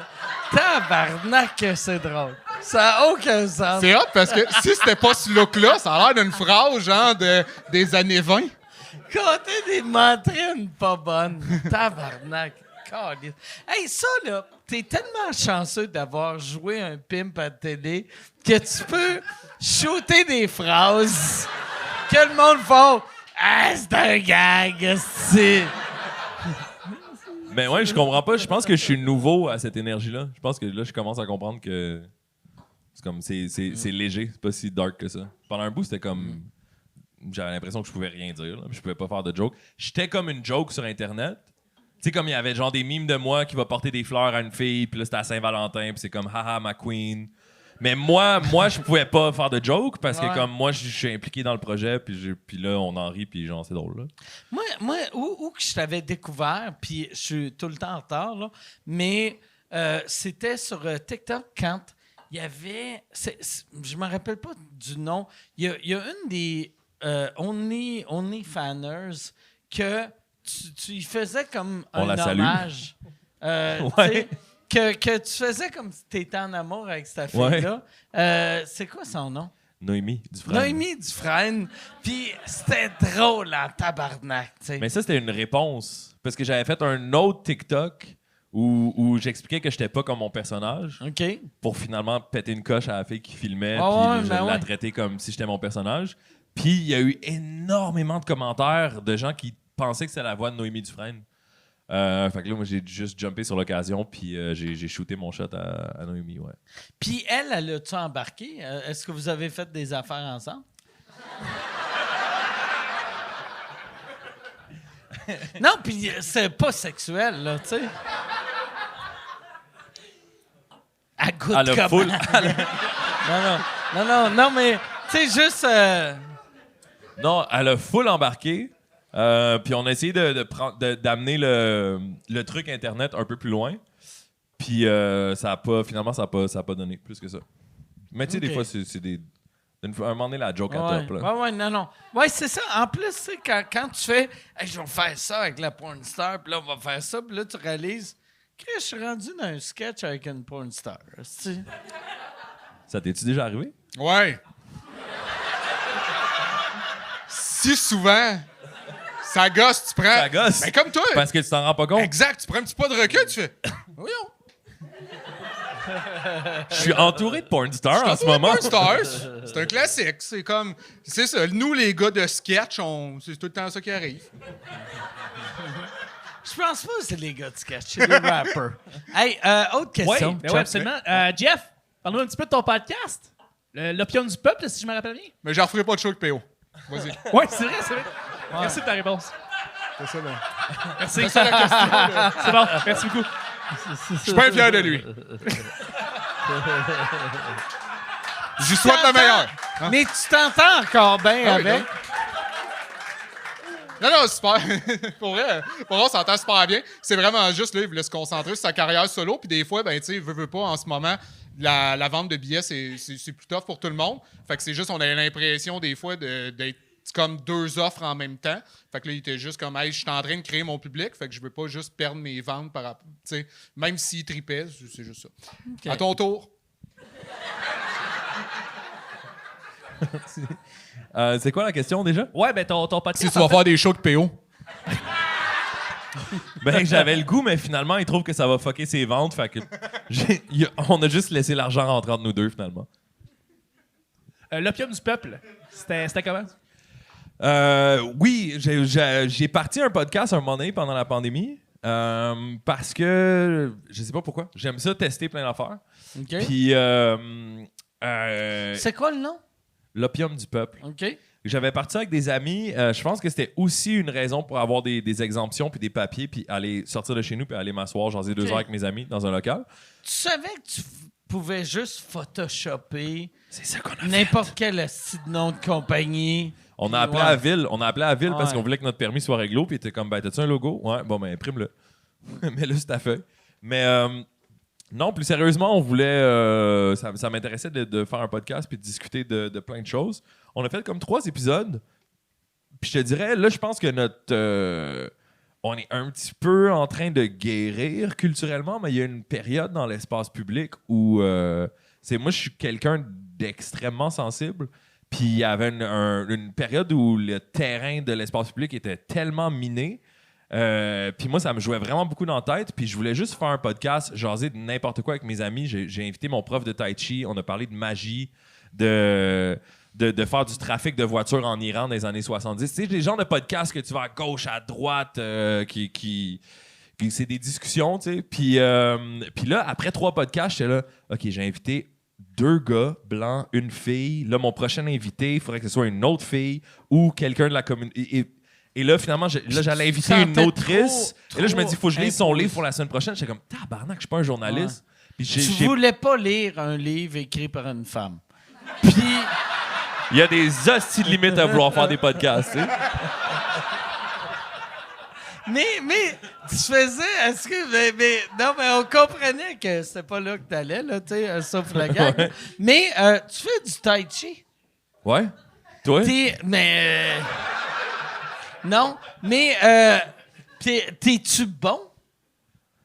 Tabarnak que c'est drôle. Ça n'a aucun sens. C'est hot parce que si c'était pas ce look-là, ça a l'air d'une phrase genre des années 20. Compter des mentrines pas bonnes. Tabarnak. Caliste. Hey, ça, là, t'es tellement chanceux d'avoir joué un pimp à la télé que tu peux shooter des phrases que le monde fait. Ah, c'est un gag, c'est. Ben ouais, je comprends pas. Je pense que je suis nouveau à cette énergie-là. Je pense que là, je commence à comprendre que c'est comme c'est léger, c'est pas si dark que ça. Pendant un bout, c'était comme j'avais l'impression que je pouvais rien dire, là. Je pouvais pas faire de joke. J'étais comme une joke sur Internet, sais, comme il y avait genre des mimes de moi qui va porter des fleurs à une fille, puis là, c'était à Saint-Valentin, puis c'est comme haha, ma queen. Mais moi, je pouvais pas faire de joke parce que comme moi, je suis impliqué dans le projet, puis là, on en rit, puis genre, c'est drôle. Là. Moi, où que je t'avais découvert, puis je suis tout le temps en retard, là, mais c'était sur TikTok quand il y avait... je me rappelle pas du nom. Il y a une des Only Fanners que tu y faisais comme On un la salue. hommage. Ouais. Que tu faisais comme si tu étais en amour avec cette fille-là. C'est quoi son nom? Noémie Dufresne. Noémie Dufresne. Puis c'était drôle en tabarnak, tu sais. Mais ça, c'était une réponse. Parce que j'avais fait un autre TikTok où j'expliquais que j'étais pas comme mon personnage OK. pour finalement péter une coche à la fille qui filmait, Ah puis ouais, je ben la ouais. traitais comme si j'étais mon personnage. Puis il y a eu énormément de commentaires de gens qui pensaient que c'était la voix de Noémie Dufresne. Fait que là, moi, j'ai juste jumpé sur l'occasion, puis j'ai shooté mon shot à Noémie, ouais. Puis elle a-tu embarqué? Est-ce que vous avez fait des affaires ensemble? Non, puis c'est pas sexuel, là, tu sais. Elle goûte Elle a comment? full- Non, mais, tu sais, juste... Non, elle a full embarqué. Puis on a essayé d'amener le truc Internet un peu plus loin. Puis finalement, ça a pas donné plus que ça. Mais tu sais, Ok. des fois, c'est des... À un moment donné, la joke à top. Là. Ouais, non. Ouais, c'est ça. En plus, tu sais, quand tu fais hey, je vais faire ça avec la porn star, puis là, on va faire ça, puis là, tu réalises que je suis rendu dans un sketch avec une porn star. Tu Ça t'es-tu déjà arrivé? Ouais. Si souvent, ça gosse, tu prends. Ça gosse. Ben comme toi. Parce que tu t'en rends pas compte. Exact, tu prends un petit pas de recul, tu fais. Voyons. Je suis entouré de porn stars en ce moment. Porn Stars, c'est un classique. C'est comme. C'est ça. Nous, les gars de sketch, c'est tout le temps ça qui arrive. Je pense pas que c'est les gars de sketch, c'est des rappers. Hey, autre Oui, question. ben ouais, absolument. Jeff, parle-nous un petit peu de ton podcast. L'Opium du peuple, si je me rappelle bien. Mais j'en ferai pas de show avec PO. Vas-y. Oui, c'est vrai. Merci de ta réponse. C'est ça, là. Merci. C'est ça la question, là. C'est bon, merci beaucoup. Je suis pas fier de lui. J'y souhaite le meilleur. Hein? Mais tu t'entends encore bien Ah oui, avec. Non, super. Pour vrai, on s'entend super bien. C'est vraiment juste, là, il voulait se concentrer sur sa carrière solo. Puis des fois, ben, tu sais, veut pas, en ce moment, la vente de billets, c'est plus tough pour tout le monde. Fait que c'est juste, on a l'impression, des fois, d'être comme deux offres en même temps. Fait que là, il était juste comme, hey, je suis en train de créer mon public. Fait que je veux pas juste perdre mes ventes par rapport. Tu sais, même s'il tripait, c'est juste ça. Okay. À ton tour. C'est quoi la question déjà? Ouais, ben ton podcast. Si tu vas faire des shows de PO. Ben, j'avais le goût, mais finalement, il trouve que ça va fucker ses ventes. Fait que on a juste laissé l'argent rentrer entre nous deux, finalement. L'Opium du peuple, c'était comment? Oui, j'ai parti un podcast un moment donné pendant la pandémie parce que je sais pas pourquoi. J'aime ça tester plein d'affaires. OK. Puis C'est quoi le nom? l'Opium du peuple. OK. J'avais parti avec des amis. Je pense que c'était aussi une raison pour avoir des exemptions puis des papiers puis aller sortir de chez nous puis aller m'asseoir, jaser 2 heures avec mes amis dans un local. Tu savais que tu pouvais juste photoshopper C'est ça qu'on a n'importe quel asti de nom de compagnie. On a appelé Ouais. à ville. On a appelé à ville parce Ouais. qu'on voulait que notre permis soit réglo. Puis était comme, ben, t'as-tu un logo? Ouais, bon, ben, imprime-le. Mets-le sur ta feuille. Mais non, plus sérieusement, on voulait. Ça m'intéressait de faire un podcast puis de discuter de plein de choses. On a fait comme 3 épisodes. Puis je te dirais, là, je pense que notre. On est un petit peu en train de guérir culturellement, mais il y a une période dans l'espace public où. Moi, je suis quelqu'un d'extrêmement sensible. Puis il y avait une période où le terrain de l'espace public était tellement miné. Puis moi, ça me jouait vraiment beaucoup dans la tête. Puis je voulais juste faire un podcast, jaser de n'importe quoi avec mes amis. J'ai invité mon prof de tai chi. On a parlé de magie, de faire du trafic de voitures en Iran dans les années 70. Tu sais, les genres de podcasts que tu vas à gauche, à droite, qui c'est des discussions, tu sais. Puis là, après 3 podcasts, j'étais là, OK, j'ai invité 2 gars blancs, une fille. Là, mon prochain invité, il faudrait que ce soit une autre fille ou quelqu'un de la communauté. Et Et là, finalement, j'allais inviter Tu une sentais autrice. trop- Et là, je me dis, il faut que je lise son imposé. livre pour la semaine prochaine. J'étais comme, tabarnak, je suis pas un journaliste. Puis Tu voulais pas lire un livre écrit par une femme. Puis, il y a des hosties de limites à vouloir faire des podcasts, tu sais. mais tu faisais, est-ce que, non, mais on comprenait que c'était pas là que t'allais, là, tu sais, sauf la gang. Ouais. Mais tu fais du tai chi. Ouais? Toi? Non, mais t'es-tu bon?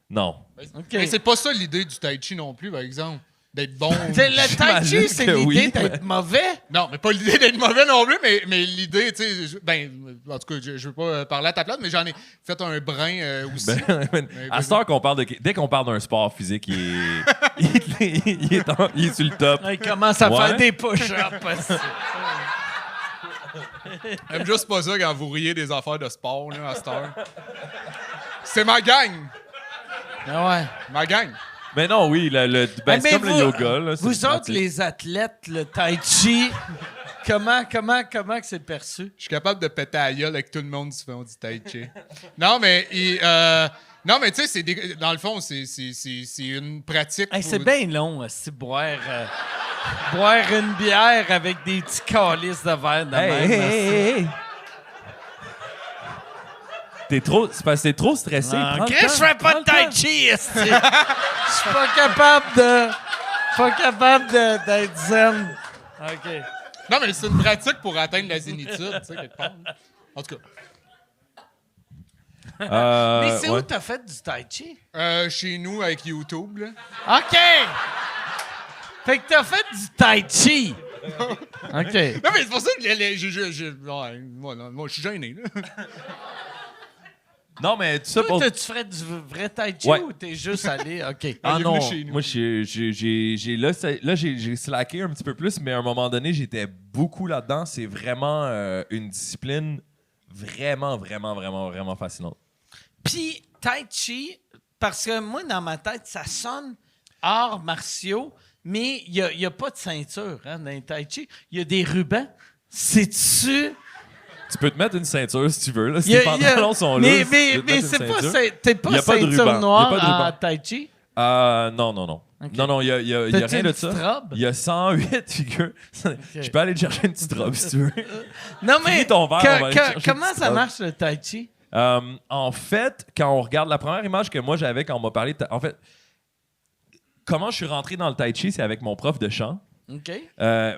Non. OK. Mais c'est pas ça l'idée du tai chi non plus, par exemple. D'être bon. Le tai chi, J'imagine c'est que l'idée oui, d'être mauvais. Non, mais pas l'idée d'être mauvais non plus, mais l'idée, tu sais, en tout cas, je veux pas parler à ta place, mais j'en ai fait un brin aussi. À cette heure qu'on parle dès qu'on parle d'un sport physique, il est sur le top. Il commence à Ouais. faire des push-ups. J'aime juste pas ça quand vous riez des affaires de sport, là, à cette heure. C'est ma gang! Ah ouais. Ma gang! Mais non, oui, c'est Mais comme le vous- yoga. Là, c'est Vous autres, pratique. les athlètes, le tai chi, comment que c'est perçu? Je suis capable de péter à la gueule avec tout le monde qui font du tai chi. Non, mais... non, mais tu sais, dans le fond, c'est une pratique... Hey, c'est pour- bien long, boire une bière avec des petits calices de verre de même. Hey. C'est parce que t'es trop stressé. Ah, Prends le Chris, temps, je fais pas prends de le tai temps. chi, esti. Je suis pas capable d'être zen. OK. Non, mais c'est une pratique pour atteindre la zénitude, tu sais, quelque part. En tout cas, Mais c'est où ouais. t'as fait du tai chi? chez nous, avec YouTube, là. OK! Fait que t'as fait du tai chi. OK. Non, mais c'est pour ça que moi, je suis gêné, là. Non, mais tout ça Toi, pour... tu ferais du vrai tai chi Ouais. ou t'es juste allé? OK. Ah Il est non, venu chez nous. moi j'ai slacké un petit peu plus, mais à un moment donné, j'étais beaucoup là-dedans. C'est vraiment une discipline vraiment, vraiment, vraiment, vraiment fascinante. Puis, tai chi, parce que moi, dans ma tête, ça sonne arts martiaux, mais il n'y a pas de ceinture hein, dans les tai chi. Il y a des rubans. C'est-tu... Tu peux te mettre une ceinture si tu veux, là. Si Il y a- tes il y a- pantalons sont mais, lourds, mais, tu peux te mais mettre c'est une pas, ceinture. t'es Il y pas a pas de ceinture ruban. noire Il y a pas de ruban. en tai chi? Non. Ok. Non, il y a T'as-tu rien une de petite ça. robe? Il y a 108 figures. Je peux aller te chercher une petite robe si tu veux. Non, mais Finis ton verre, on va aller chercher une comment petite ça robe. marche le tai chi? En fait, quand on regarde la première image que moi j'avais quand on m'a parlé, en fait, comment je suis rentré dans le tai chi, c'est avec mon prof de chant. OK.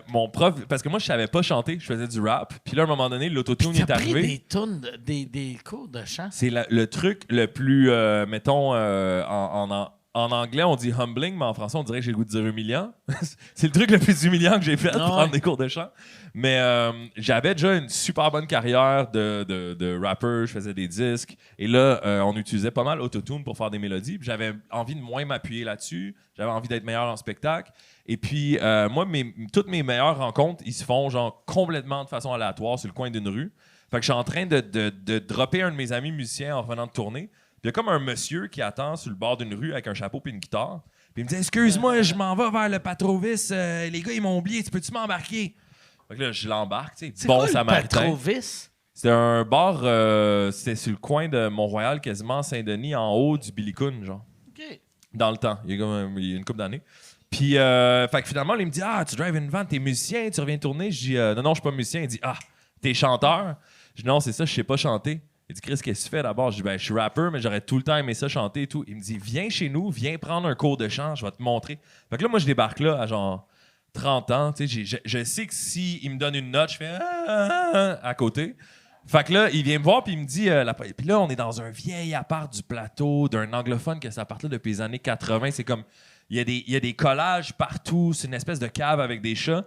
Mon prof, parce que moi je savais pas chanter, je faisais du rap. Puis là, à un moment donné, l'autotune T'as est pris arrivé. des tunes, des cours de chant? C'est le truc le plus, mettons, en anglais, on dit humbling, mais en français, on dirait que j'ai le goût de dire humiliant. C'est le truc le plus humiliant que j'ai fait, Ah prendre ouais. des cours de chant. Mais j'avais déjà une super bonne carrière de rapper, je faisais des disques. Et là, on utilisait pas mal autotune pour faire des mélodies. Puis j'avais envie de moins m'appuyer là-dessus. J'avais envie d'être meilleur en spectacle. Et puis, moi, toutes mes meilleures rencontres, ils se font genre complètement de façon aléatoire sur le coin d'une rue. Fait que je suis en train de dropper un de mes amis musiciens en revenant de tournée. Puis il y a comme un monsieur qui attend sur le bord d'une rue avec un chapeau et une guitare. Puis il me dit « Excuse-moi, je m'en vais vers le Patrovis. Les gars, ils m'ont oublié. Tu peux-tu m'embarquer? » Fait que là, je l'embarque. Tu sais, C'est bon quoi le samaritain. Patrovis? C'était un bar, c'était sur le coin de Mont-Royal, quasiment Saint-Denis, en haut du Billy Coon, genre. OK. Dans le temps. Il y a une couple d'années. Puis, fait que finalement, il me dit « Ah, tu drives une van, t'es musicien, tu reviens tourner. » Je dis « Non, je suis pas musicien. » Il dit « Ah, t'es chanteur. » Je dis « Non, c'est ça, je sais pas chanter. » Il dit « Chris, qu'est-ce que tu fais d'abord? » Je dis « Ben, je suis rappeur, mais j'aurais tout le temps aimé ça chanter et tout. » Il me dit « Viens chez nous, viens prendre un cours de chant, je vais te montrer. » Fait que là, moi, je débarque là à genre 30 ans. Tu sais, je sais que s'il me donne une note, je fais à côté. Fait que là, il vient me voir puis il me dit puis là, on est dans un vieil appart du plateau d'un anglophone que ça part là depuis les années 80. C'est comme il y a des collages partout, c'est une espèce de cave avec des chats.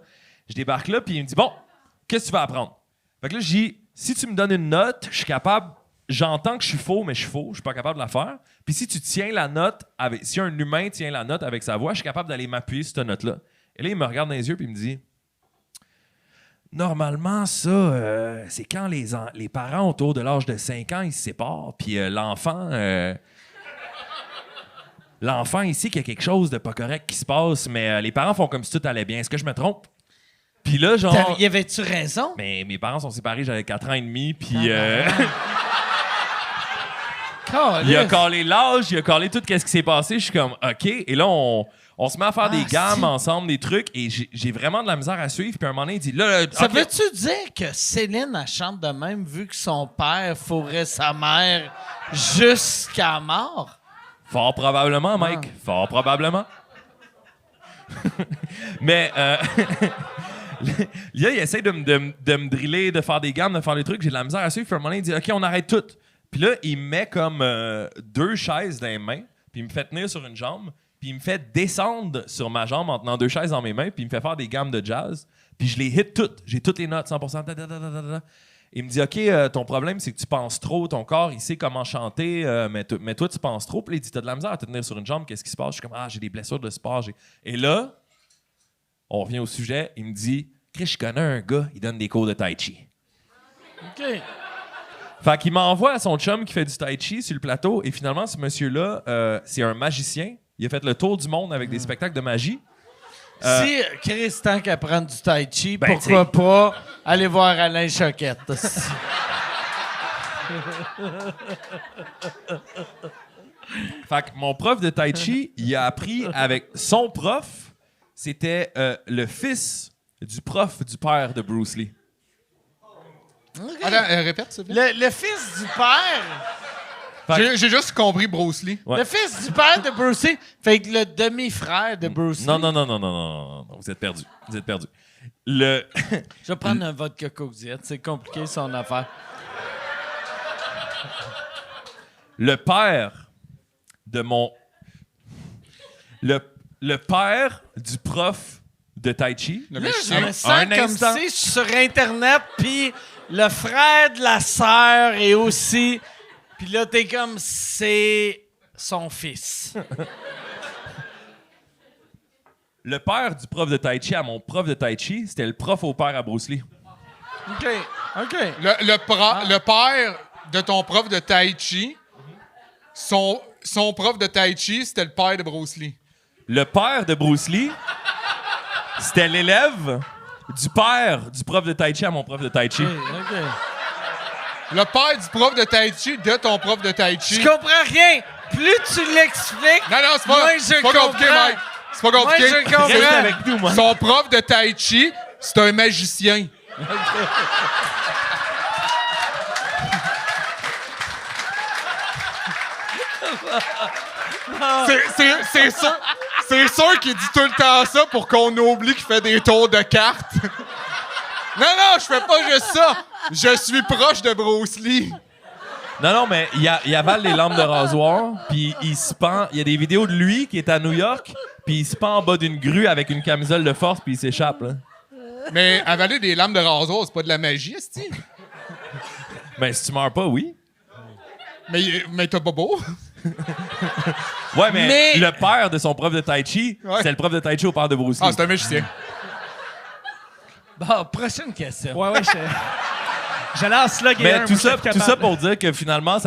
Je débarque là puis il me dit bon, qu'est-ce que tu vas apprendre? Fait que là, je dis si tu me donnes une note, je suis capable, j'entends que je suis faux, mais je suis faux, je suis pas capable de la faire. Puis si tu tiens la note si un humain tient la note avec sa voix, je suis capable d'aller m'appuyer sur cette note-là. Et là, il me regarde dans les yeux puis il me dit normalement, ça, c'est quand les parents autour de l'âge de 5 ans, ils se séparent, puis l'enfant ici, qu'il y a quelque chose de pas correct qui se passe, mais les parents font comme si tout allait bien. Est-ce que je me trompe? Puis là, genre... Y avait-tu raison? Mais mes parents sont séparés, j'avais 4 ans et demi, puis il a collé l'âge, il a collé tout ce qui s'est passé. Je suis comme, OK. Et là, on se met à faire des gammes ensemble, des trucs, et j'ai vraiment de la misère à suivre. Puis à un moment donné, il dit, là, Ça OK. veut-tu dire que Céline, elle chante de même vu que son père fourrait sa mère jusqu'à la mort? Fort probablement, Mike. Fort probablement. Mais là, il essaie de me driller, de faire des gammes, de faire des trucs. J'ai de la misère à suivre. Puis à un moment donné, il dit, OK, on arrête tout. Puis là, il me met comme 2 chaises dans les mains, puis il me fait tenir sur une jambe, puis il me fait descendre sur ma jambe en tenant 2 chaises dans mes mains, puis il me fait faire des gammes de jazz. Puis je les hit toutes. J'ai toutes les notes, 100%. Il me dit, OK, ton problème, c'est que tu penses trop. Ton corps, il sait comment chanter, mais toi, tu penses trop. Puis il dit, t'as de la misère à te tenir sur une jambe. Qu'est-ce qui se passe? Je suis comme, j'ai des blessures de sport. Et là, on revient au sujet. Il me dit, Chris, je connais un gars, il donne des cours de tai chi. OK. Fait qu'il m'envoie à son chum qui fait du tai chi sur le plateau. Et finalement, ce monsieur-là, c'est un magicien. Il a fait le tour du monde avec des spectacles de magie. Si Chris, tant qu'à prendre du tai chi, Ben, pourquoi pas aller voir Alain Choquette? Fait que mon prof de tai chi, il a appris avec son prof. C'était le fils du prof du père de Bruce Lee. Attends, répète, s'il te plaît. Le fils du père... J'ai juste compris Bruce Lee. Ouais. Le fils du père de Bruce Lee, fait que le demi-frère de Bruce Lee. Non, vous êtes perdus. Vous êtes perdus. Je vais prendre un vodka Coke Diet, c'est compliqué son affaire. Le père de mon... Le père du prof de tai chi. Le Là, je magicien. me sens comme instant. si je suis sur Internet, puis le frère de la sœur est aussi... Puis là, t'es comme, c'est son fils. Le père du prof de tai chi à mon prof de tai chi, c'était le prof au père à Bruce Lee. OK. Le père de ton prof de tai chi, son prof de tai chi, c'était le père de Bruce Lee. Le père de Bruce Lee, c'était l'élève du père du prof de tai chi à mon prof de tai chi. OK. Le père du prof de tai chi de ton prof de tai chi. Je comprends rien. Plus tu l'expliques, Non, c'est moi, pas, je c'est pas compliqué, comprends. Mike. C'est pas compliqué. Moi, je comprends. Reste avec nous, moi. Son prof de tai chi, c'est un magicien. C'est sûr qu'il dit tout le temps ça pour qu'on oublie qu'il fait des tours de cartes. Non, je fais pas juste ça. Je suis proche de Bruce Lee. Non, mais il avale les lampes de rasoir, puis il se pend. Il y a des vidéos de lui qui est à New York, puis il se pend en bas d'une grue avec une camisole de force, puis il s'échappe, là. Mais avaler des lames de rasoir, c'est pas de la magie, esti. Ben, si tu meurs pas, oui. Mais t'as pas beau. Ouais, mais Mais- le père de son prof de tai chi, Ouais. c'est le prof de tai chi au père de Bruce Lee. Ah, c'est un magicien. Bon, prochaine question. Ouais, j'allais en slugger Mais un, tout moi, ça, je suis tout ça capable. pour dire que finalement,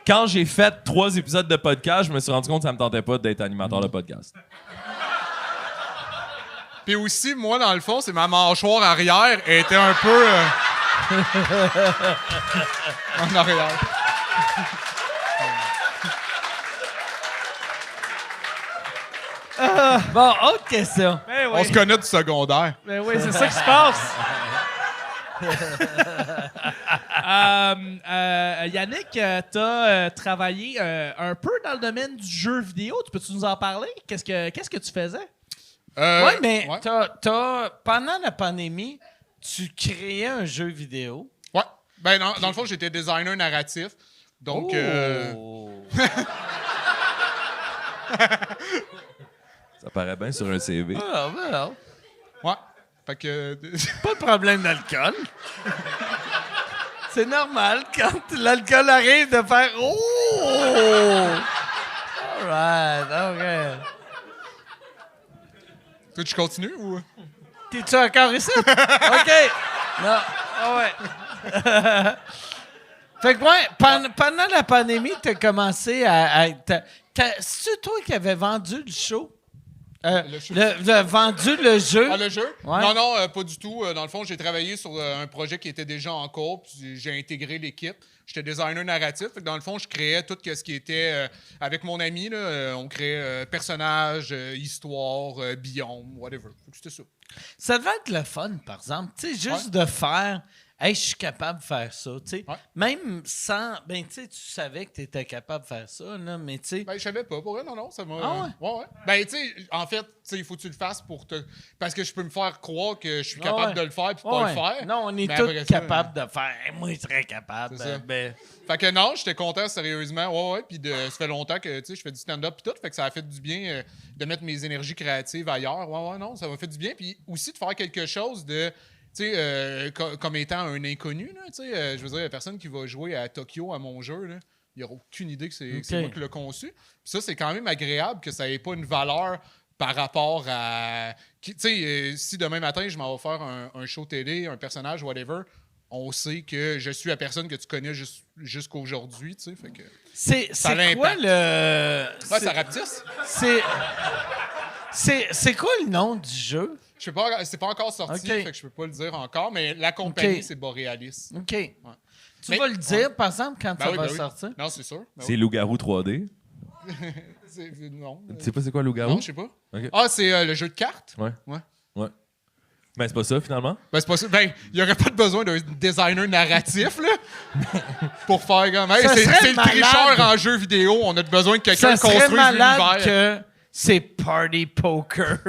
quand j'ai fait 3 épisodes de podcast, je me suis rendu compte que ça me tentait pas d'être animateur de podcast. Puis aussi, moi, dans le fond, c'est ma mâchoire arrière était un peu... en arrière. Bon, autre question. Ben oui. On se connaît du secondaire. Ben oui, c'est ça qui se passe. Yannick, tu as travaillé un peu dans le domaine du jeu vidéo. Peux-tu nous en parler? Qu'est-ce que tu faisais? Ouais, mais ouais. pendant la pandémie, tu créais un jeu vidéo. Ouais. Ben, dans le fond, j'étais designer narratif. Donc, Ça paraît bien sur un CV. Ah, ben, ouais. Fait que... pas de problème d'alcool. C'est normal quand l'alcool arrive de faire Oh! Alright, OK. Tu veux que je continue ou... T'es-tu encore ici? OK. Non. Ah ouais. Fait que, ouais, pendant la pandémie, t'as commencé à c'est toi qui avais vendu le show? Le vendu le jeu. Ah, le jeu? Ouais. Non, pas du tout. Dans le fond, j'ai travaillé sur un projet qui était déjà en cours, puis j'ai intégré l'équipe. J'étais designer narratif. Fait que dans le fond, je créais tout ce qui était avec mon ami. Là, on créait personnages, histoire, biome, whatever. Fait que c'était ça. Ça devait être le fun, par exemple. Tu sais, juste de faire. Hey, je suis capable de faire ça. Tu sais. Ouais. Même sans. Ben, tu sais, tu savais que tu étais capable de faire ça, là, mais tu sais. Ben, je savais pas. Pour vrai, non, ça m'a. Ah ouais. Ben, tu sais, en fait, il faut que tu le fasses pour te. Parce que je peux me faire croire que je suis capable de le faire puis pas le faire. Non, on est Mais tous après ça, capables de faire. Hey, moi, je serais capable. C'est ça. Ben, Fait que non, j'étais content sérieusement. Ouais. Puis ça fait longtemps que je fais du stand-up et tout. Fait que ça a fait du bien de mettre mes énergies créatives ailleurs. Ouais, non, ça m'a fait du bien. Puis aussi de faire quelque chose de. Tu sais, comme étant un inconnu, là, tu sais, je veux dire, la personne qui va jouer à Tokyo à mon jeu, là, il n'aura aucune idée que c'est moi qui l'ai conçu. Puis ça, c'est quand même agréable que ça n'ait pas une valeur par rapport à... Tu sais, si demain matin, je m'en vais faire un show télé, un personnage, whatever, on sait que je suis la personne que tu connais jusqu'aujourd'hui, tu sais, fait que... c'est quoi l'impact. le. Ouais, ça rapetisse. C'est quoi le nom du jeu? Je sais pas, c'est pas encore sorti, fait que je peux pas le dire encore, mais la compagnie, c'est Borealis. OK. Ouais. Tu vas le dire, par exemple, quand ça va sortir? Non, c'est sûr. Ben C'est Loup-garou 3D. non. Tu sais pas c'est quoi Loup-garou? Non, je sais pas. Ok. Ah, c'est le jeu de cartes? Ouais. Ouais. Ben, c'est pas ça, finalement. Ben, c'est pas ça. Ben, il y aurait pas de besoin d'un designer narratif, là, pour faire comme... Hey, Ça c'est serait le malade. tricheur en jeu vidéo. On a besoin que quelqu'un Ça serait construise malade l'univers. que c'est Party Poker.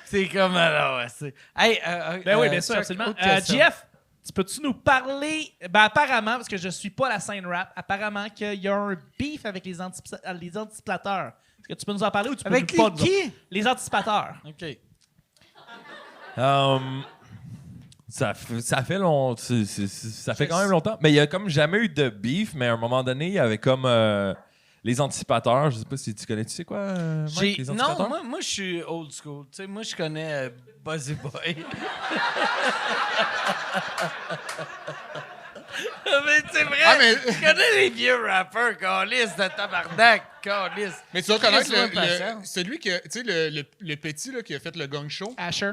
C'est comme alors, c'est. Hey, Ben oui, bien sûr, Chuck, absolument. autre question. Jeff, peux-tu nous parler, ben apparemment, parce que je suis pas la scène rap, apparemment qu'il y a un beef avec les anticipateurs. Est-ce que tu peux nous en parler ou tu peux Avec nous pas les nous en- qui? Les anticipateurs. OK. Ça fait long, ça fait quand même longtemps. Mais il y a comme jamais eu de beef, mais à un moment donné, il y avait comme les anticipateurs. Je sais pas si tu connais, tu sais quoi, Mike, les anticipateurs? Non, moi je suis old school. Tu sais, moi, je connais Buzzy Boy. Mais c'est vrai, Ah, mais- je connais les vieux rappeurs, câlisse de tabarnak, câlisse. Mais tu dois connaître Laisse-moi patience. celui qui a, tu sais, le petit là, qui a fait le gang show. Asher.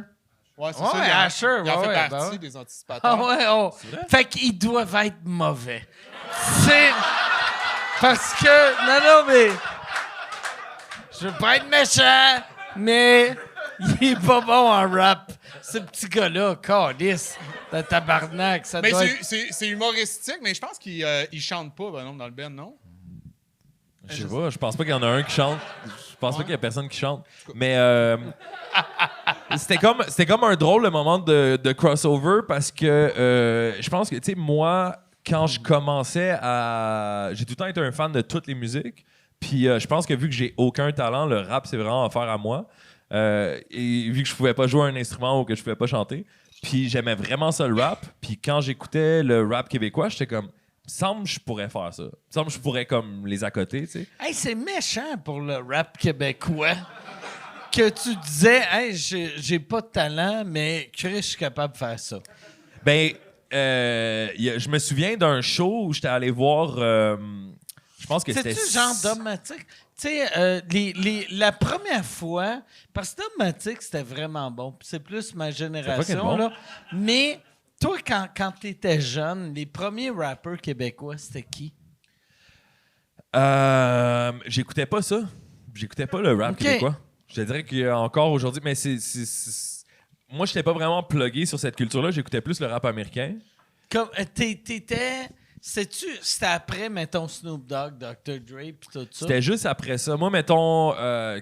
Ouais, c'est Ouais, ça. Il en Asher, il en ouais, fait ouais, partie ben ouais. des anticipateurs. Ah ouais, oh. Fait qu'ils doivent être mauvais. C'est. Parce que. Non, mais. Je veux pas être méchant, mais. Il est pas bon en rap. Ce petit gars-là, câlisse de tabarnak. Ça Mais doit être... c'est humoristique, mais je pense qu'il il chante pas, par exemple, dans le band, non? Je sais pas, je pense pas qu'il y en a un qui chante. Je pense pas qu'il y a personne qui chante. Mais c'était comme un drôle le moment de crossover parce que je pense que, tu sais, moi, quand je commençais à... J'ai tout le temps été un fan de toutes les musiques. Puis je pense que vu que j'ai aucun talent, le rap, c'est vraiment affaire à moi. Et vu que je pouvais pas jouer un instrument ou que je pouvais pas chanter, puis j'aimais vraiment ça le rap. Puis quand j'écoutais le rap québécois, j'étais comme... semble que je pourrais faire ça. Semble que je pourrais comme les accoter, tu sais. Hey, c'est méchant pour le rap québécois. Que tu disais, hey, j'ai pas de talent, mais Chris, je suis capable de faire ça. Ben, je me souviens d'un show où j'étais allé voir. Je pense que c'était. C'est-tu genre Dogmatic? Tu sais, la première fois, parce que Dogmatic, c'était vraiment bon. Puis c'est plus ma génération, bon. là. Mais toi, quand tu étais jeune, les premiers rappeurs québécois, c'était qui? J'écoutais pas ça. J'écoutais pas le rap Ok. québécois. Je te dirais qu'encore aujourd'hui, mais moi, j'étais pas vraiment plugué sur cette culture-là. J'écoutais plus le rap américain. Comme, t'étais... C'était après, mettons, Snoop Dogg, Dr. Dre, puis tout ça? C'était juste après ça. Moi, mettons,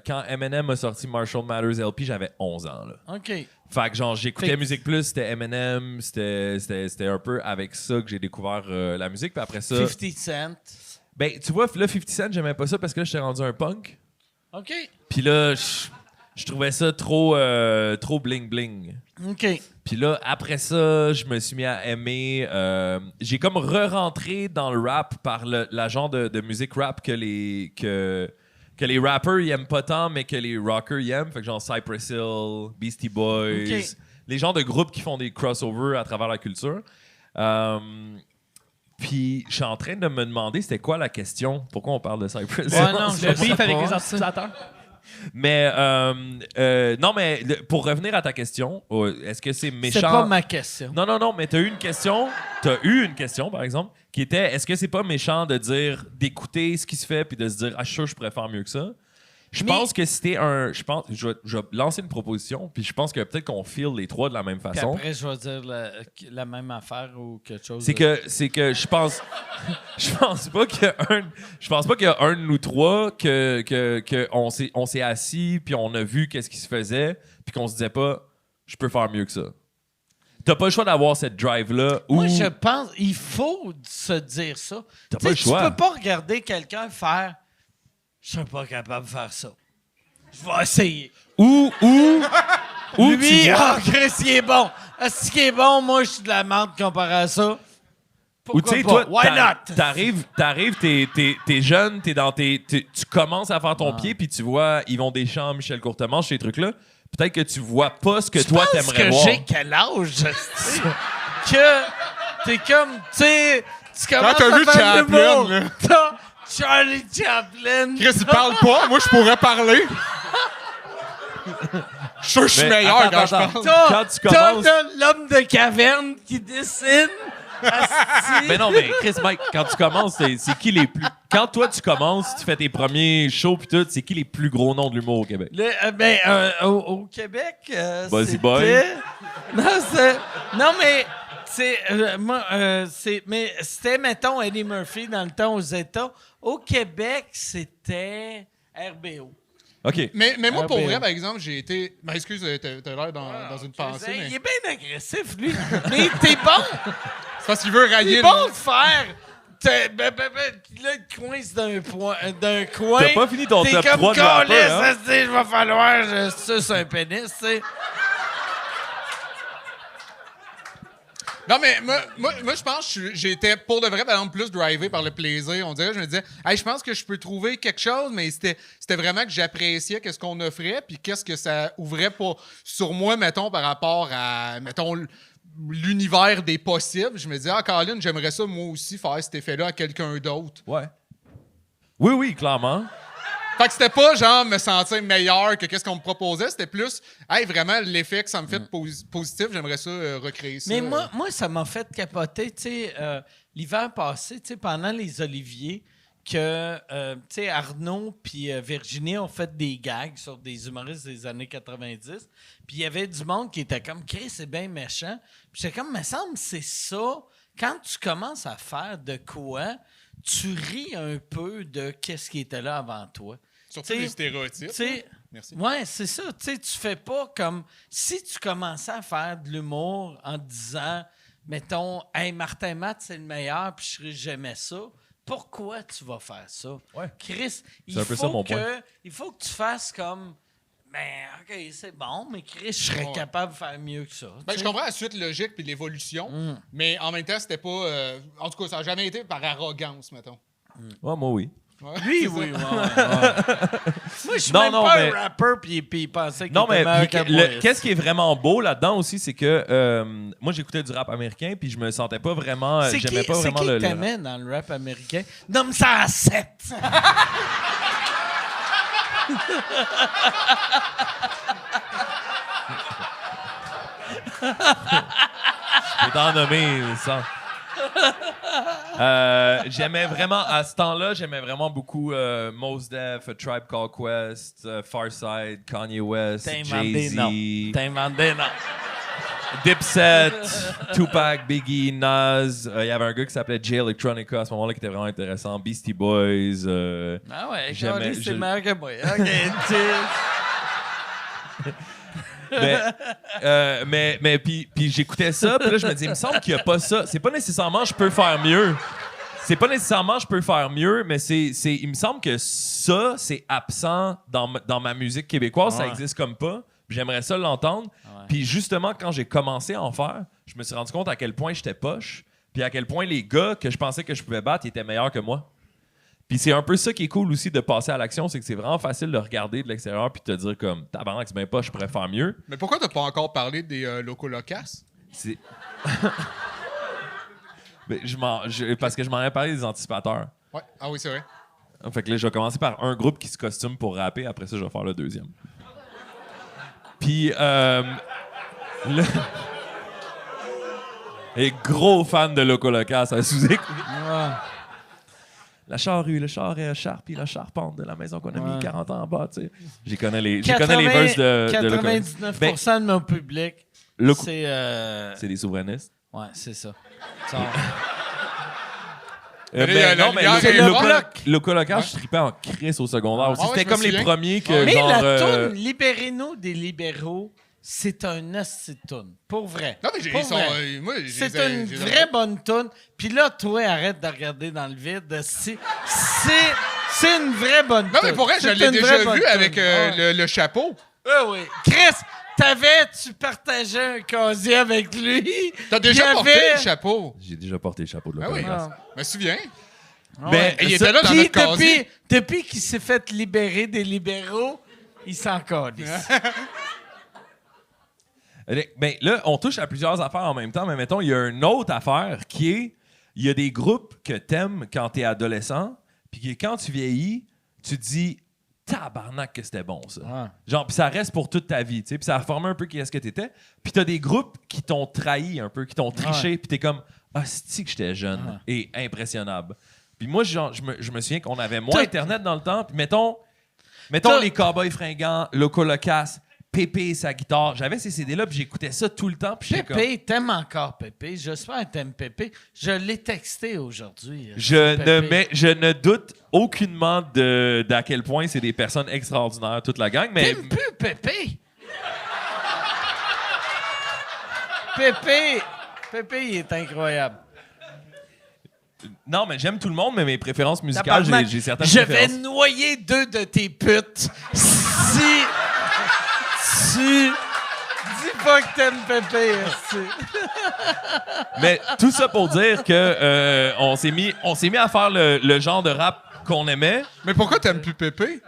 quand Eminem a sorti Marshall Mathers LP, j'avais 11 ans. Là. OK. Fait que genre, j'écoutais Fait- Musique Plus, c'était Eminem, c'était un peu avec ça que j'ai découvert la musique. Puis après ça, 50 Cent. ben, tu vois, là, 50 Cent, j'aimais pas ça parce que là, j'étais rendu un punk. OK. Puis là, je trouvais ça trop bling-bling. OK. Puis là, après ça, je me suis mis à aimer. J'ai comme re-rentré dans le rap par la genre de musique rap que les rappers ils aiment pas tant, mais que les rockers ils aiment. Fait que genre Cypress Hill, Beastie Boys, Ok. les genres de groupes qui font des crossovers à travers la culture. Puis je suis en train de me demander c'était quoi la question? Pourquoi on parle de Cypress Hill? Ouais, non, je Le sais beef avec pas. les anticipateurs. Mais, non, mais pour revenir à ta question, est-ce que c'est méchant? C'est pas ma question. Non, mais t'as eu une question, par exemple, qui était, est-ce que c'est pas méchant de dire, d'écouter ce qui se fait puis de se dire, ah, je suis sûr que je pourrais faire mieux que ça? Je pense que c'était je vais lancer une proposition, puis je pense que peut-être qu'on feel les trois de la même Puis façon. après, je vais dire la même affaire ou quelque chose. C'est que je pense pas qu'il y a un de nous trois que on s'est assis puis on a vu qu'est-ce qui se faisait puis qu'on se disait pas je peux faire mieux que ça. T'as pas le choix d'avoir cette drive là où Moi, je pense il faut se dire ça. T'as Tu pas sais, le choix. Tu peux pas regarder quelqu'un faire « Je suis pas capable de faire ça. Je vais essayer. » ou Lui, tu vois, Chris, il est bon. Est-ce qu'il est bon? Moi, je suis de la merde comparé à ça. ou tu sais Pourquoi toi pas? Why not? t'arrives t'es jeune, tu commences à faire ton pied puis tu vois Yvon Deschamps, Michel Courtemanche, ces trucs là. Peut-être que tu vois pas ce que toi t'aimerais voir. J'ai quel âge? esti? Que t'es comme, tu sais, tu commences t'as à vu faire de Chaplin, l'humour. là. T'as Charlie Chaplin. Chris, il parle pas. Moi, je pourrais parler. Je suis sûr que je suis Mais meilleur attends, quand je attends. parle. Quand tu commences- T'as l'homme de caverne qui dessine. asti. Mais non, mais Chris, Mike, quand tu commences, c'est qui les plus... Quand toi, tu commences, tu fais tes premiers shows pis tout, c'est qui les plus gros noms de l'humour au Québec? Au Québec, Vas-y, c'était... boy. Non, mais... mais c'était, mettons, Eddie Murphy dans le temps aux États. Au Québec, c'était RBO. OK. Mais moi, pour RBO. vrai, par exemple, j'ai été... Ben, excuse, t'as l'air dans une pensée, Il mais... est bien agressif, lui. Mais t'es bon. C'est parce qu'il veut T'es railler... bon de faire... Puis là, il te coince d'un coin. T'as pas fini ton T'es top comme 3 de rappeur, câlisse, hein? asti, il va falloir je suce un pénis, tu sais. Non, mais moi je pense que j'étais, pour de vrai, par exemple, plus drivé par le plaisir. On dirait, je me disais, hey, je pense que je peux trouver quelque chose, mais c'était vraiment que j'appréciais qu'est-ce qu'on offrait, puis qu'est-ce que ça ouvrait sur moi, mettons, par rapport à, mettons, l'univers des possibles. Je me disais, ah, Colin, j'aimerais ça, moi aussi, faire cet effet-là à quelqu'un d'autre. Ouais. Oui, clairement. Fait que c'était pas, genre, me sentir meilleur que qu'est-ce qu'on me proposait. C'était plus, hey, vraiment, l'effet que ça me fait positif, j'aimerais ça recréer ça. Mais moi, ça m'a fait capoter, tu sais, l'hiver passé, tu sais, pendant les Oliviers, que, tu sais, Arnaud puis Virginie ont fait des gags sur des humoristes des années 90. Puis il y avait du monde qui était comme, Chris, c'est bien méchant. Puis j'étais comme, me semble, c'est ça. Quand tu commences à faire de quoi, tu ris un peu de qu'est-ce qui était là avant toi. Surtout t'sais, les stéréotypes. T'sais, Merci. ouais, c'est ça. Tu sais, tu fais pas comme... Si tu commençais à faire de l'humour en disant, mettons, « Hey, Martin Matt, c'est le meilleur, puis j'aimais ça », pourquoi tu vas faire ça? Ouais. Chris, un peu ça, mon point. il faut que tu fasses comme... Ben, OK, c'est bon, mais Chris, je serais Ouais. capable de faire mieux que ça. Ben, tu je sais. comprends la suite logique puis l'évolution, mais en même temps, c'était pas... en tout cas, ça n'a jamais été par arrogance, mettons. Ouais, moi, oui. Ouais, Lui, c'est oui, ça. Moi, je suis Non, même non, pas mais- un rapper, puis il pensait qu'il Non, était mais meilleur puis que moi. qu'est-ce qui est vraiment beau là-dedans aussi, c'est que moi, j'éctais du rap américain, puis je me sentais pas vraiment... C'est j'aimais qui, pas c'est vraiment qui le... que t'aimais dans le rap américain? Nomme ça à 7! Je peux t'en nommer, ça. J'aimais vraiment, à ce temps-là, j'aimais vraiment beaucoup Mos Def, A Tribe Called Quest, Pharcyde, Kanye West, Jay-Z, T'inventes des noms. Dipset, Tupac, Biggie, Nas. Il y avait un gars qui s'appelait Jay Electronica à ce moment-là qui était vraiment intéressant. Beastie Boys. Ah ouais, J'aimais- Carly, c'est je- meilleur que moi. OK, mais puis j'écoutais ça, puis là, je me disais, il me semble qu'il n'y a pas ça. C'est pas nécessairement je peux faire mieux. C'est pas nécessairement je peux faire mieux, mais il me semble que ça, c'est absent dans ma musique québécoise. Ça Ouais. existe comme pas. Puis j'aimerais ça l'entendre. Ouais. Puis justement, quand j'ai commencé à en faire, je me suis rendu compte à quel point j'étais poche. Puis à quel point les gars que je pensais que je pouvais battre, ils étaient meilleurs que moi. Puis c'est un peu ça qui est cool aussi de passer à l'action, c'est que c'est vraiment facile de regarder de l'extérieur puis de te dire comme tabarnak, c'est bien pas, je pourrais faire mieux. Mais pourquoi t'as pas encore parlé des locaux locas? C'est mais parce que je m'en ai parlé des anticipateurs. Ouais. Ah oui, c'est vrai. Fait que là, je vais commencer par un groupe qui se costume pour rapper. Après ça, je vais faire le deuxième. Puis, et gros fan de Loco Loca, ça sous-écoute. La charrue, le char est charpie, la charpente de la maison qu'on a mis 40 ans en bas, tu sais. J'ai connais les verses de Loco Loca. 99% de mon public, Loco- c'est... C'est des souverainistes. Ouais, c'est ça. Mais là, il y a la lumière c'est et le le bloc. Loco Loca, je tripais en crise au secondaire aussi. Ah ouais, C'était je me comme les souviens. premiers que Mais genre... la toune Libérez-nous des libéraux, c'est un asti de toune. Pour vrai. Non, mais Pour ils sont. vrai. Moi, C'est une vraie bonne toune. Puis là, toi, arrête de regarder dans le vide. C'est une vraie bonne toune. Non, mais pour vrai, je C'est l'ai une déjà vraie vu bonne avec toune. Ouais. le chapeau. Ah oui. Chris, tu partageais un casier avec lui. T'as déjà Il y porté avait- le chapeau. J'ai déjà porté le chapeau de Ah Loco oui. Loca. Ah. Je me souviens. Ben, Et il ça- était là dans Puis notre casier. depuis qu'il s'est fait libérer des libéraux, il s'en calisse. Ben, là, on touche à plusieurs affaires en même temps, mais mettons, il y a une autre affaire qui est, il y a des groupes que t'aimes quand t'es adolescent, puis que quand tu vieillis, tu te dis, tabarnak que c'était bon, ça. Ouais. Genre, puis ça reste pour toute ta vie, tu sais, puis ça a formé un peu qui est-ce que t'étais. Puis t'as des groupes qui t'ont trahi un peu, qui t'ont triché, puis t'es comme, ah, c'est que j'étais jeune et impressionnable. Puis moi, genre, je me souviens qu'on avait moins T'as- Internet dans le temps, puis mettons T'as- les Cowboys fringants, Loco Locas, Pépé et sa guitare. J'avais ces CD-là, puis j'écoutais ça tout le temps, puis j'étais comme... Pépé, t'aimes encore Pépé. J'espère que t'aimes Pépé. Je l'ai texté aujourd'hui. Je ne doute aucunement d'à quel point c'est des personnes extraordinaires, toute la gang, mais... T'aimes plus Pépé? Pépé, il est incroyable. Non, mais j'aime tout le monde, mais mes préférences musicales, Tabarnak, j'ai certaines je vais préférences. noyer 2 de tes putes si tu dis pas que t'aimes Pépé. esti. Mais tout ça pour dire que on s'est mis à faire le genre de rap qu'on aimait. Mais pourquoi t'aimes plus Pépé?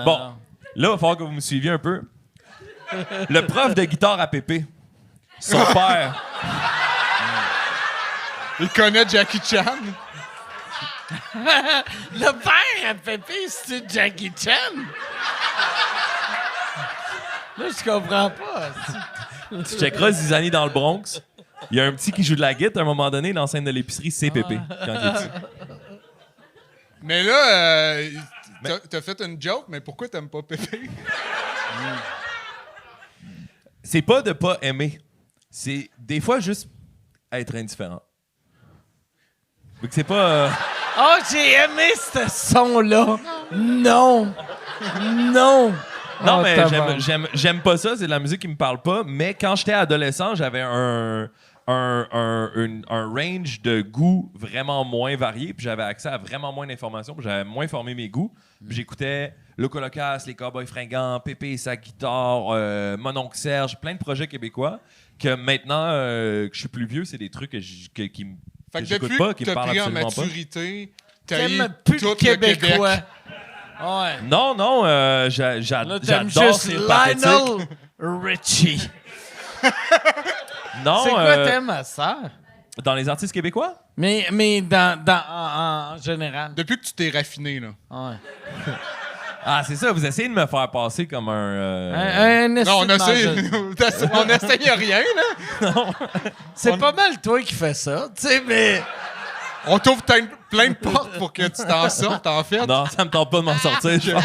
Bon, là, il va falloir que vous me suiviez un peu. Le prof de guitare à Pépé, son père, Il connaît Jackie Chan. Le père à Pépé, c'est Jackie Chan? Là, je comprends pas. esti. tu checkeras Zizani dans le Bronx. Il y a un petit qui joue de la guitare à un moment donné, dans la scène de l'épicerie, c'est Pépé, quand il est petit. Mais là, t'as fait une joke, mais pourquoi t'aimes pas Pépé? C'est pas de pas aimer. C'est des fois juste être indifférent. Donc c'est pas... Oh, j'ai aimé ce son-là. Non. Non. Non, Oh, mais tabarnak. j'aime pas ça, c'est de la musique qui me parle pas. Mais quand j'étais adolescent, j'avais un range de goûts vraiment moins varié, puis j'avais accès à vraiment moins d'informations, puis j'avais moins formé mes goûts. Puis j'écoutais Loco Locas, les Cowboys fringants, Pépé et sa guitare, Mon oncle Serge, plein de projets québécois, que maintenant que je suis plus vieux, c'est des trucs qui me Fait que que j'écoute depuis pas, que qui me t'as parlent pris en absolument pas. maturité, t'as eu T'aimes plus tout le le Québec. Québécois. Ouais. Non, Là, j'adore t'aimes juste ces pathétiques. Lionel Richie. Non, C'est quoi t'aimes, ma sœur? dans les artistes québécois? Mais en général. Depuis que tu t'es raffiné, là. Ouais. Ah, c'est ça, vous essayez de me faire passer comme un... Un esti Non, on de essaye, mangeur. on essaye rien, là. C'est pas mal toi qui fais ça, tu sais, mais... On t'ouvre plein de portes pour que tu t'en sortes, en fait. Non, ça me tente pas de m'en sortir, je pense.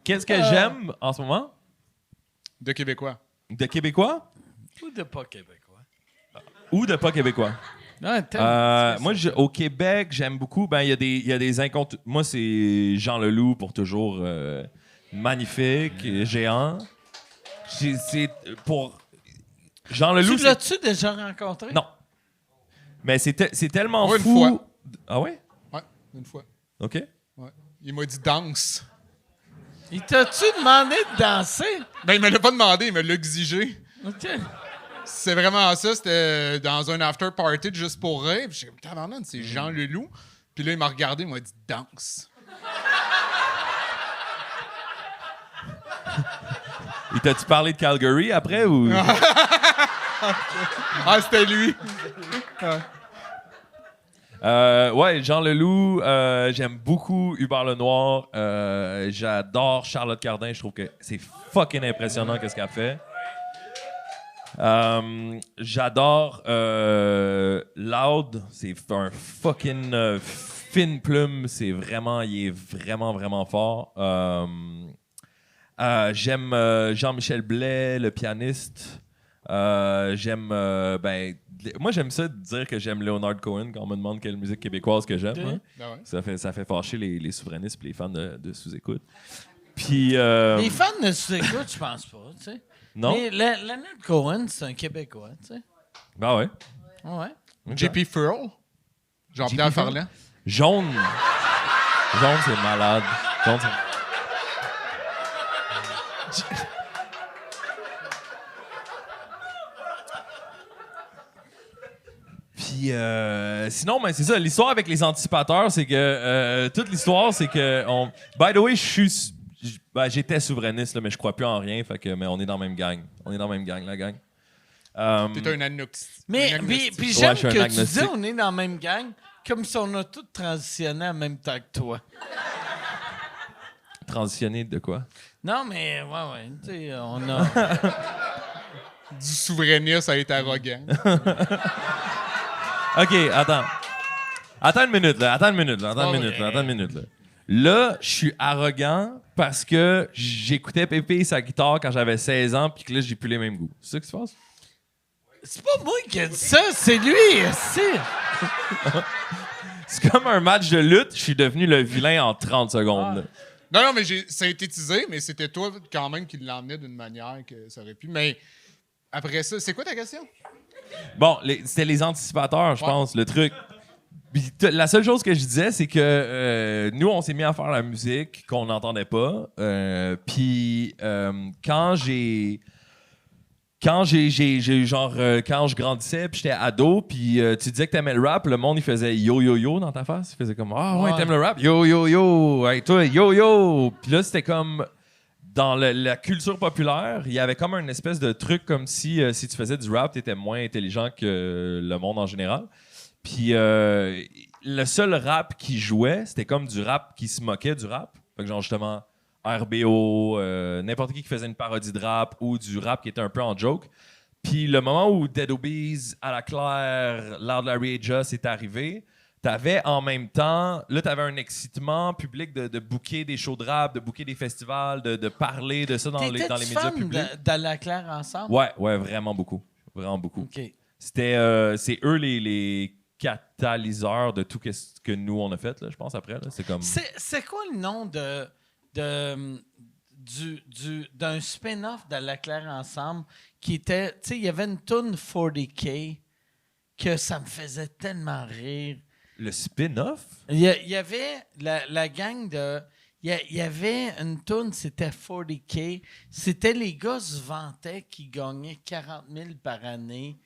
Qu'est-ce que j'aime en ce moment? De Québécois. De Québécois Ou de pas québécois. ou de pas québécois? Ouais, t'aimes. Moi, au Québec, j'aime beaucoup. Ben, il y a des incontournables. Moi, c'est Jean Leloup pour toujours magnifique, géant. C'est pour Jean Leloup. Tu l'as-tu déjà rencontré? Non. Mais c'est tellement Moi, une fou. fois. Ah ouais? Ouais, une fois. OK. Ouais. Il m'a dit danse. Il t'a-tu demandé de danser? Ben, il me l'a pas demandé, il me l'a exigé. OK. C'est vraiment ça. C'était dans un after party de Juste pour rire. Puis j'ai dit, tabarnak, c'est Jean Leloup. Puis là, il m'a regardé, il m'a dit danse. Et t'as-tu parlé de Calgary après ou. Ah, c'était lui. Ouais, Jean Leloup, j'aime beaucoup Hubert Lenoir. J'adore Charlotte Cardin. Je trouve que c'est fucking impressionnant qu'est-ce qu'elle fait. J'adore Loud. C'est un fucking fine plume. Il est vraiment, vraiment fort. J'aime Jean-Michel Blais, le pianiste. Moi, j'aime ça de dire que j'aime Leonard Cohen quand on me demande quelle musique québécoise que j'aime. Hein. Ben ouais. Ça fait fâcher les souverainistes et les fans de sous-écoute. Puis. Les fans de sous-écoute, je pense pas, tu sais. Non? Mais Leonard Cohen, c'est un Québécois, tu sais. Ben ouais. Ouais. JP Furl. Jean-Pierre JP Furl? Farland. Jaune, c'est malade. Jaune, c'est... Puis sinon, ben, c'est ça. L'histoire avec les anticipateurs, c'est que toute l'histoire, c'est que by the way, j'étais souverainiste, là, mais je crois plus en rien. Fait que, mais on est dans la même gang. On est dans la même gang, la gang. T'es un agnostique. Mais Un puis agnostique. j'aime je suis un que tu agnostique. dis on est dans la même gang, comme si on a tous transitionné en même temps que toi. Transitionné de quoi? Non, mais ouais, tu sais, on a... Du souverainiste à être arrogant. OK, attends. Attends une minute, là. Là, je suis arrogant parce que j'écoutais Pépé et sa guitare quand j'avais 16 ans puis que là, j'ai plus les mêmes goûts. C'est ça qui se passe? C'est pas moi qui ai dit ça, c'est lui, c'est... C'est comme un match de lutte, je suis devenu le vilain en 30 secondes. là. Non, mais j'ai synthétisé, mais c'était toi quand même qui l'emmenais d'une manière que ça aurait pu. Mais après ça, c'est quoi ta question? Bon, c'était les anticipateurs, je pense, le truc. Puis la seule chose que je disais, c'est que nous, on s'est mis à faire la musique qu'on n'entendait pas. Puis quand je grandissais, puis j'étais ado, puis tu disais que t'aimais le rap, le monde, il faisait yo yo yo dans ta face. Il faisait comme ah ouais, t'aimes le rap? Yo yo yo! Hey, toi, yo yo! Puis là, c'était comme dans la culture populaire, il y avait comme une espèce de truc comme si tu faisais du rap, t'étais moins intelligent que le monde en général. Puis le seul rap qui jouait, c'était comme du rap qui se moquait du rap. Fait que genre justement RBO, n'importe qui faisait une parodie de rap ou du rap qui était un peu en joke. Puis le moment où Dead Obies, À la Claire, Loud Larry et Just est arrivé, t'avais en même temps, là t'avais un excitement public de booker des shows de rap, de booker des festivals, de parler de ça dans les médias publics. Dans la Claire ensemble? Ouais, vraiment beaucoup. Vraiment beaucoup. OK. C'est eux les catalyseurs de tout ce que nous on a fait, là, je pense, après. Là. C'est comme... C'est quoi le nom d'un spin-off de La Claire Ensemble qui était... Tu sais, il y avait une tune 40K que ça me faisait tellement rire. Le spin-off? Il y avait la gang de... Il y avait une tune, c'était 40K. C'était les gars se vantaient qui gagnaient 40 000 par année.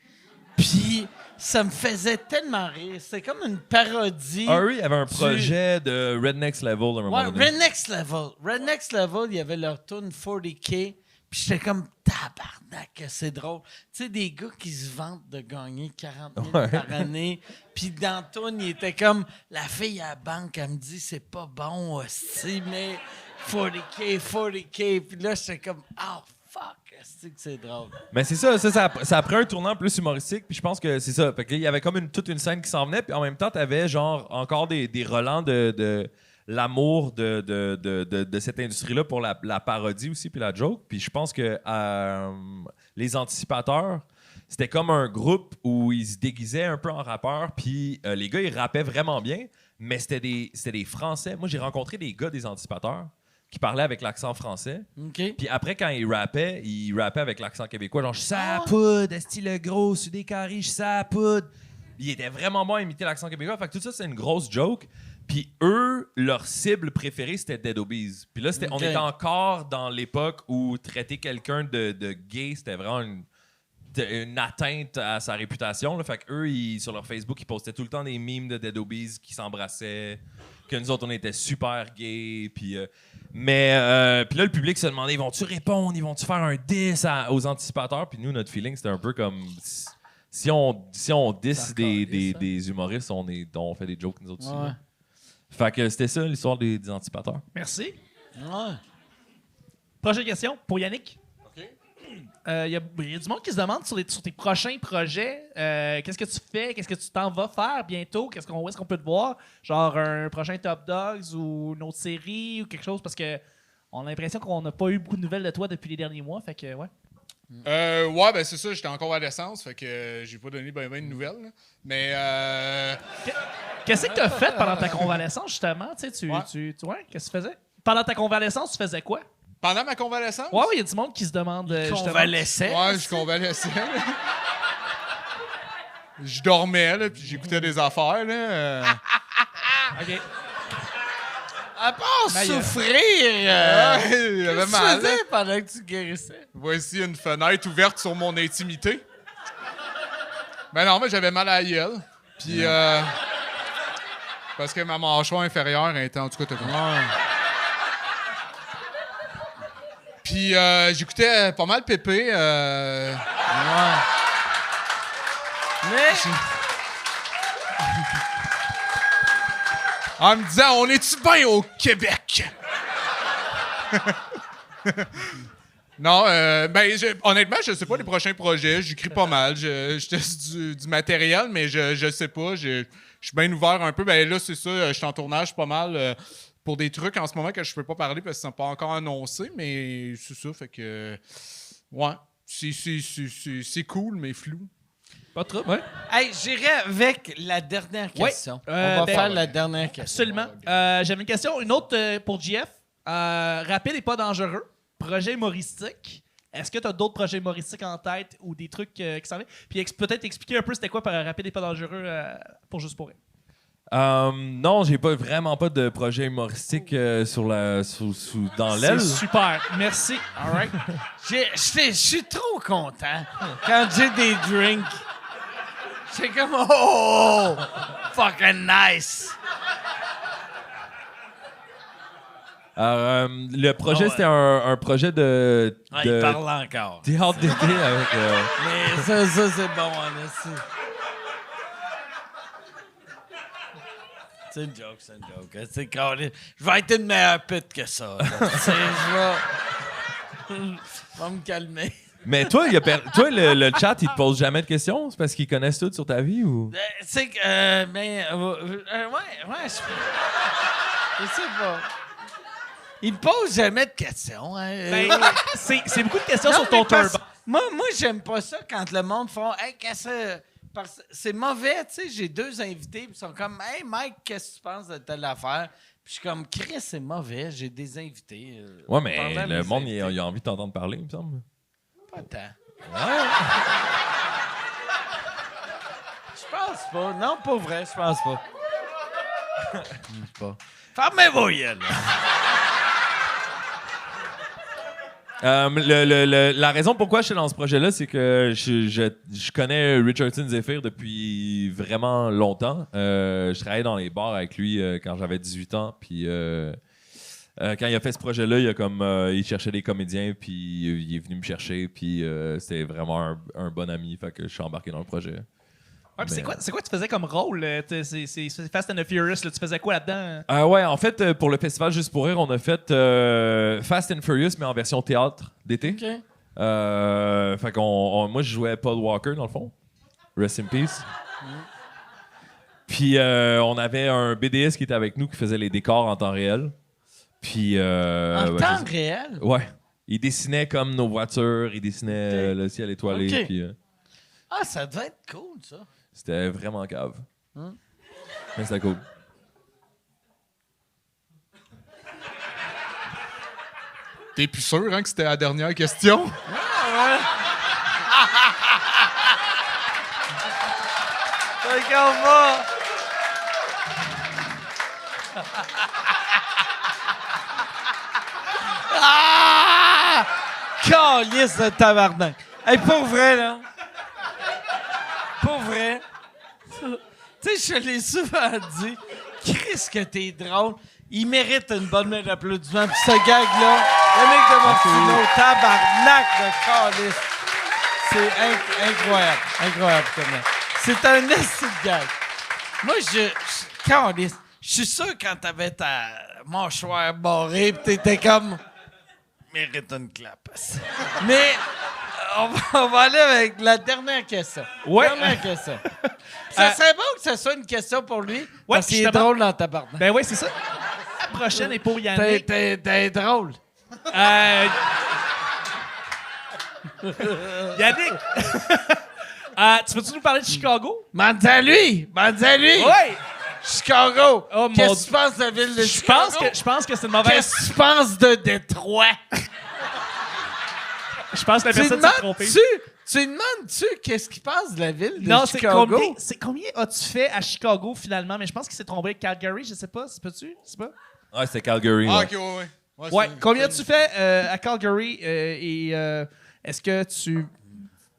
Puis ça me faisait tellement rire. C'était comme une parodie. Ah oui, il y avait un projet de Rednext Level à un moment donné. Rednext Level. Rednext Level, il y avait leur tune 40K. Puis j'étais comme, tabarnak, c'est drôle. Tu sais, des gars qui se vantent de gagner 40 000 par année. Puis dans le tune, il était comme, la fille à la banque, elle me dit, c'est pas bon, aussi, mais 40K. Puis là, j'étais comme, oh, fuck, c'est drôle. Mais c'est ça a pris un tournant plus humoristique, puis je pense que c'est ça. Fait que, il y avait comme toute une scène qui s'en venait, puis en même temps, t'avais genre encore des relents de l'amour de cette industrie-là pour la parodie aussi, puis la joke. Puis je pense que les anticipateurs, c'était comme un groupe où ils se déguisaient un peu en rappeurs, puis les gars, ils rappaient vraiment bien, mais c'était des Français. Moi, j'ai rencontré des gars des anticipateurs qui parlaient avec l'accent français. OK. Puis après, quand ils rappaient avec l'accent québécois, genre « Je suis à la poudre, esti le gros, sur des carrés, je suis à la poudre. » Ils étaient vraiment bons à imiter l'accent québécois. Fait que tout ça, c'est une grosse joke. Puis eux, leur cible préférée, c'était Dead Obies. Puis là, on était encore dans l'époque où traiter quelqu'un de gay, c'était vraiment une atteinte à sa réputation. Là. Fait qu'eux, sur leur Facebook, ils postaient tout le temps des memes de Dead Obies qui s'embrassaient. que nous autres, on était super gays. Puis là, le public se demandait, ils vont-tu répondre? Ils vont-tu faire un diss aux anticipateurs? Puis nous, notre feeling, c'était un peu comme... Si on diss des humoristes, on fait des jokes, nous autres aussi. Ouais. Là. Fait que c'était ça, l'histoire des anticipateurs. Merci. Ouais. Prochaine question pour Yannick. OK. Il y a du monde qui se demande sur tes prochains projets, qu'est-ce que tu fais, qu'est-ce que tu t'en vas faire bientôt, où est-ce qu'on peut te voir, genre un prochain Top Dogs ou une autre série ou quelque chose, parce que on a l'impression qu'on n'a pas eu beaucoup de nouvelles de toi depuis les derniers mois, fait que ouais. Ouais, ben c'est ça, j'étais en convalescence, fait que j'ai pas donné ben de nouvelles. Là. Mais Qu'est-ce que tu as fait pendant ta convalescence justement, Ouais. Qu'est-ce que tu faisais? Pendant ta convalescence, tu faisais quoi? pendant ma convalescence, Ouais, il y a du monde qui se demande justement. Convalescent. ouais, je convalesçais. là. Je dormais, là, puis j'écoutais des affaires. Là, OK. À part Ma gueule. souffrir, Ouais, il avait qu'est-ce que mal. tu là. faisais pendant que tu guérissais? Voici une fenêtre ouverte sur mon intimité. Ben non, mais j'avais mal à la gueule. Puis, parce que ma mâchoire inférieure était en tout cas tout Puis, j'écoutais pas mal Pépé. Mais En me disant, on est-tu bien au Québec? Non, honnêtement, je sais pas les prochains projets. J'écris pas mal. Je teste du matériel, mais je sais pas. Je suis bien ouvert un peu. Ben là, c'est ça. Je suis en tournage pas mal pour des trucs en ce moment que je peux pas parler parce qu'ils sont pas encore annoncés, mais c'est ça. Fait que. Ouais. C'est cool, mais flou. Pas trop, ouais. hey, j'irai avec la dernière question. Ouais. On va Ben, faire la dernière question. Absolument. J'avais une question, une autre pour JF. Rapide et pas dangereux. Projet humoristique. Est-ce que tu as d'autres projets humoristiques en tête ou des trucs qui s'en viennent? Puis peut-être expliquer un peu c'était quoi par rapide et pas dangereux pour Juste pour rire. Non, j'ai vraiment pas de projet humoristique dans l'aile. C'est super. Merci. All right. Je suis trop content quand j'ai des drinks. C'est comme oh, fucking nice. Le projet, ouais. c'était un projet de Il parle encore. théâtre d'été avec... Mais ça c'est bon, honnêtement. C'est une joke. C'est carré. Je vais être une meilleure pute que ça. Je vais me calmer. Mais toi, le chat, il te pose jamais de questions? C'est parce qu'ils connaissent tout sur ta vie ou? C'est que, ouais, je sais pas. Il me pose jamais de questions. Hein. Ben, c'est beaucoup de questions Non, sur ton mais parce- turban. Moi, j'aime pas ça quand le monde font « Hey, qu'est-ce que... » Parce- C'est mauvais, tu sais. J'ai deux invités, puis ils sont comme « Hey, Mike, qu'est-ce que tu penses de telle affaire? » Puis je suis comme « Chris, c'est mauvais, j'ai des invités. Ouais, mais Parlez à le mes monde, invités. il a envie de t'entendre parler, il me semble. Pas tant. Je pense pas. Non, pas vrai, je pense pas. Je pense pas. Fermez vos yeux, là. La raison pourquoi je suis dans ce projet-là, c'est que je connais Richardson Zephyr depuis vraiment longtemps. Je travaillais dans les bars avec lui quand j'avais 18 ans. Puis quand il a fait ce projet-là, il cherchait des comédiens, puis il est venu me chercher. Puis c'était vraiment un bon ami. Fait que je suis embarqué dans le projet. Ouais, puis Mais- c'est quoi tu faisais comme rôle? C'est Fast and the Furious, là, tu faisais quoi là-dedans? Ouais, en fait, pour le festival Juste pour rire, on a fait Fast and Furious, mais en version théâtre d'été. OK. Fait moi, je jouais Paul Walker, dans le fond. Rest in peace. Puis on avait un BDS qui était avec nous qui faisait les décors en temps réel. Puis... En ouais, temps réel? Ouais. Il dessinait comme nos voitures, il dessinait le ciel étoilé. Ok. Puis, Ah, ça devait être cool, ça. c'était vraiment cave. Mais c'était cool. T'es plus sûr hein, que c'était la dernière question? Regarde pas. Ah! Calice de tabarnak. Hey, pour vrai, là. Pour vrai. Tu sais, je l'ai souvent dit. Chris, que t'es drôle. Il mérite une bonne main d'applaudissement. Puis ce gag-là, Yannick de Martino, tabarnak de calice. C'est incroyable. Incroyable, comment. C'est un esti de gag. Moi, calice. Je suis sûr quand t'avais ta mâchoire barrée pis t'étais comme... Mérite une clap. Mais on va aller avec la dernière question. Ouais. Dernière question. Ça serait bon que ce soit une question pour lui. Ouais, Parce qu'il est justement. drôle dans ta barbe. Ben oui, c'est ça. La prochaine est pour Yannick. T'es drôle. Yannick, tu veux-tu nous parler de Chicago? Mande à lui! Oui! Chicago! Oh, mon Qu'est-ce que tu penses de la ville de Je Chicago? pense que c'est une mauvaise... Qu'est-ce que tu penses de Détroit? Je pense que la personne s'est trompée. Tu demandes-tu qu'est-ce qu'il pense de la ville de Non, c'est Chicago? combien as-tu fait à Chicago finalement? Mais je pense qu'il s'est trompé avec Calgary, je sais pas. C'est pas? Ouais, c'est Calgary. Ah, là. ok, ouais. Ouais. Combien as-tu fait à Calgary et est-ce que tu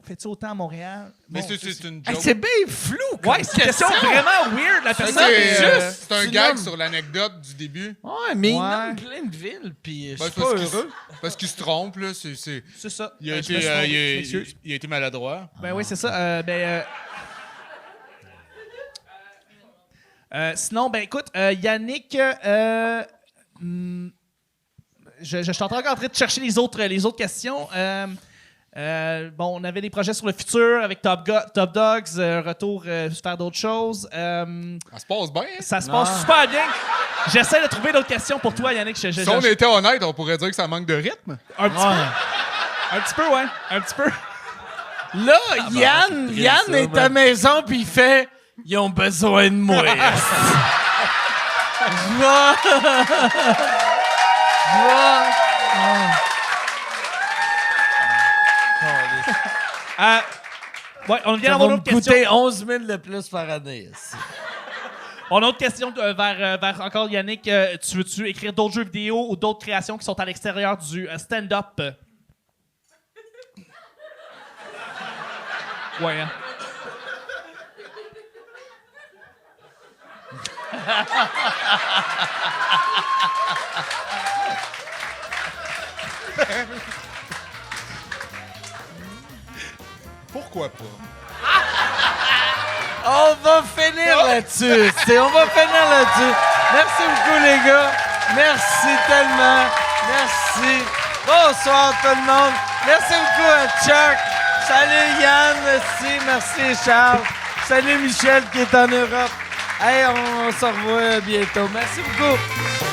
fais-tu autant à Montréal? Mais Bon, c'est une Hey, joke. c'est bien flou comme ouais, c'est une question vraiment weird. La Ça, personne. c'est un tu gag nommes. sur l'anecdote du début. Ouais, mais il Ouais. nomme plein de villes, puis je Ben, suis c'est pas parce qu'il heureux. parce qu'il se trompe, là. C'est C'est ça. il, a Je me suis été, trompé, il a- m'excuse. il a été maladroit. Ben oui, c'est ça. Sinon, ben écoute, Yannick, je suis encore en train de chercher les autres questions. Bon, on avait des projets sur le futur avec Top Dogs, retour faire d'autres choses. Ça se passe bien, hein? Ça se passe super bien. J'essaie de trouver d'autres questions pour toi, Yannick. Si on était honnête, on pourrait dire que ça manque de rythme. Un petit peu, ouais. Un petit peu. Là, Yann est à la maison, puis il fait « Ils ont besoin de moi. » Je Ouais, on vient Ça d'avoir va une me autre question. coûter 11 000 de plus par année. ici. On a une autre question vers encore Yannick. Tu veux-tu écrire d'autres jeux vidéo ou d'autres créations qui sont à l'extérieur du stand-up? Ouais, hein? Pourquoi pas? On va finir là-dessus. On va finir là-dessus. Merci beaucoup, les gars. Merci tellement. Merci. Bonsoir, tout le monde. Merci beaucoup à Chuck. Salut, Yann. Merci, Charles. Salut, Michel, qui est en Europe. Hey, on se revoit bientôt. Merci beaucoup.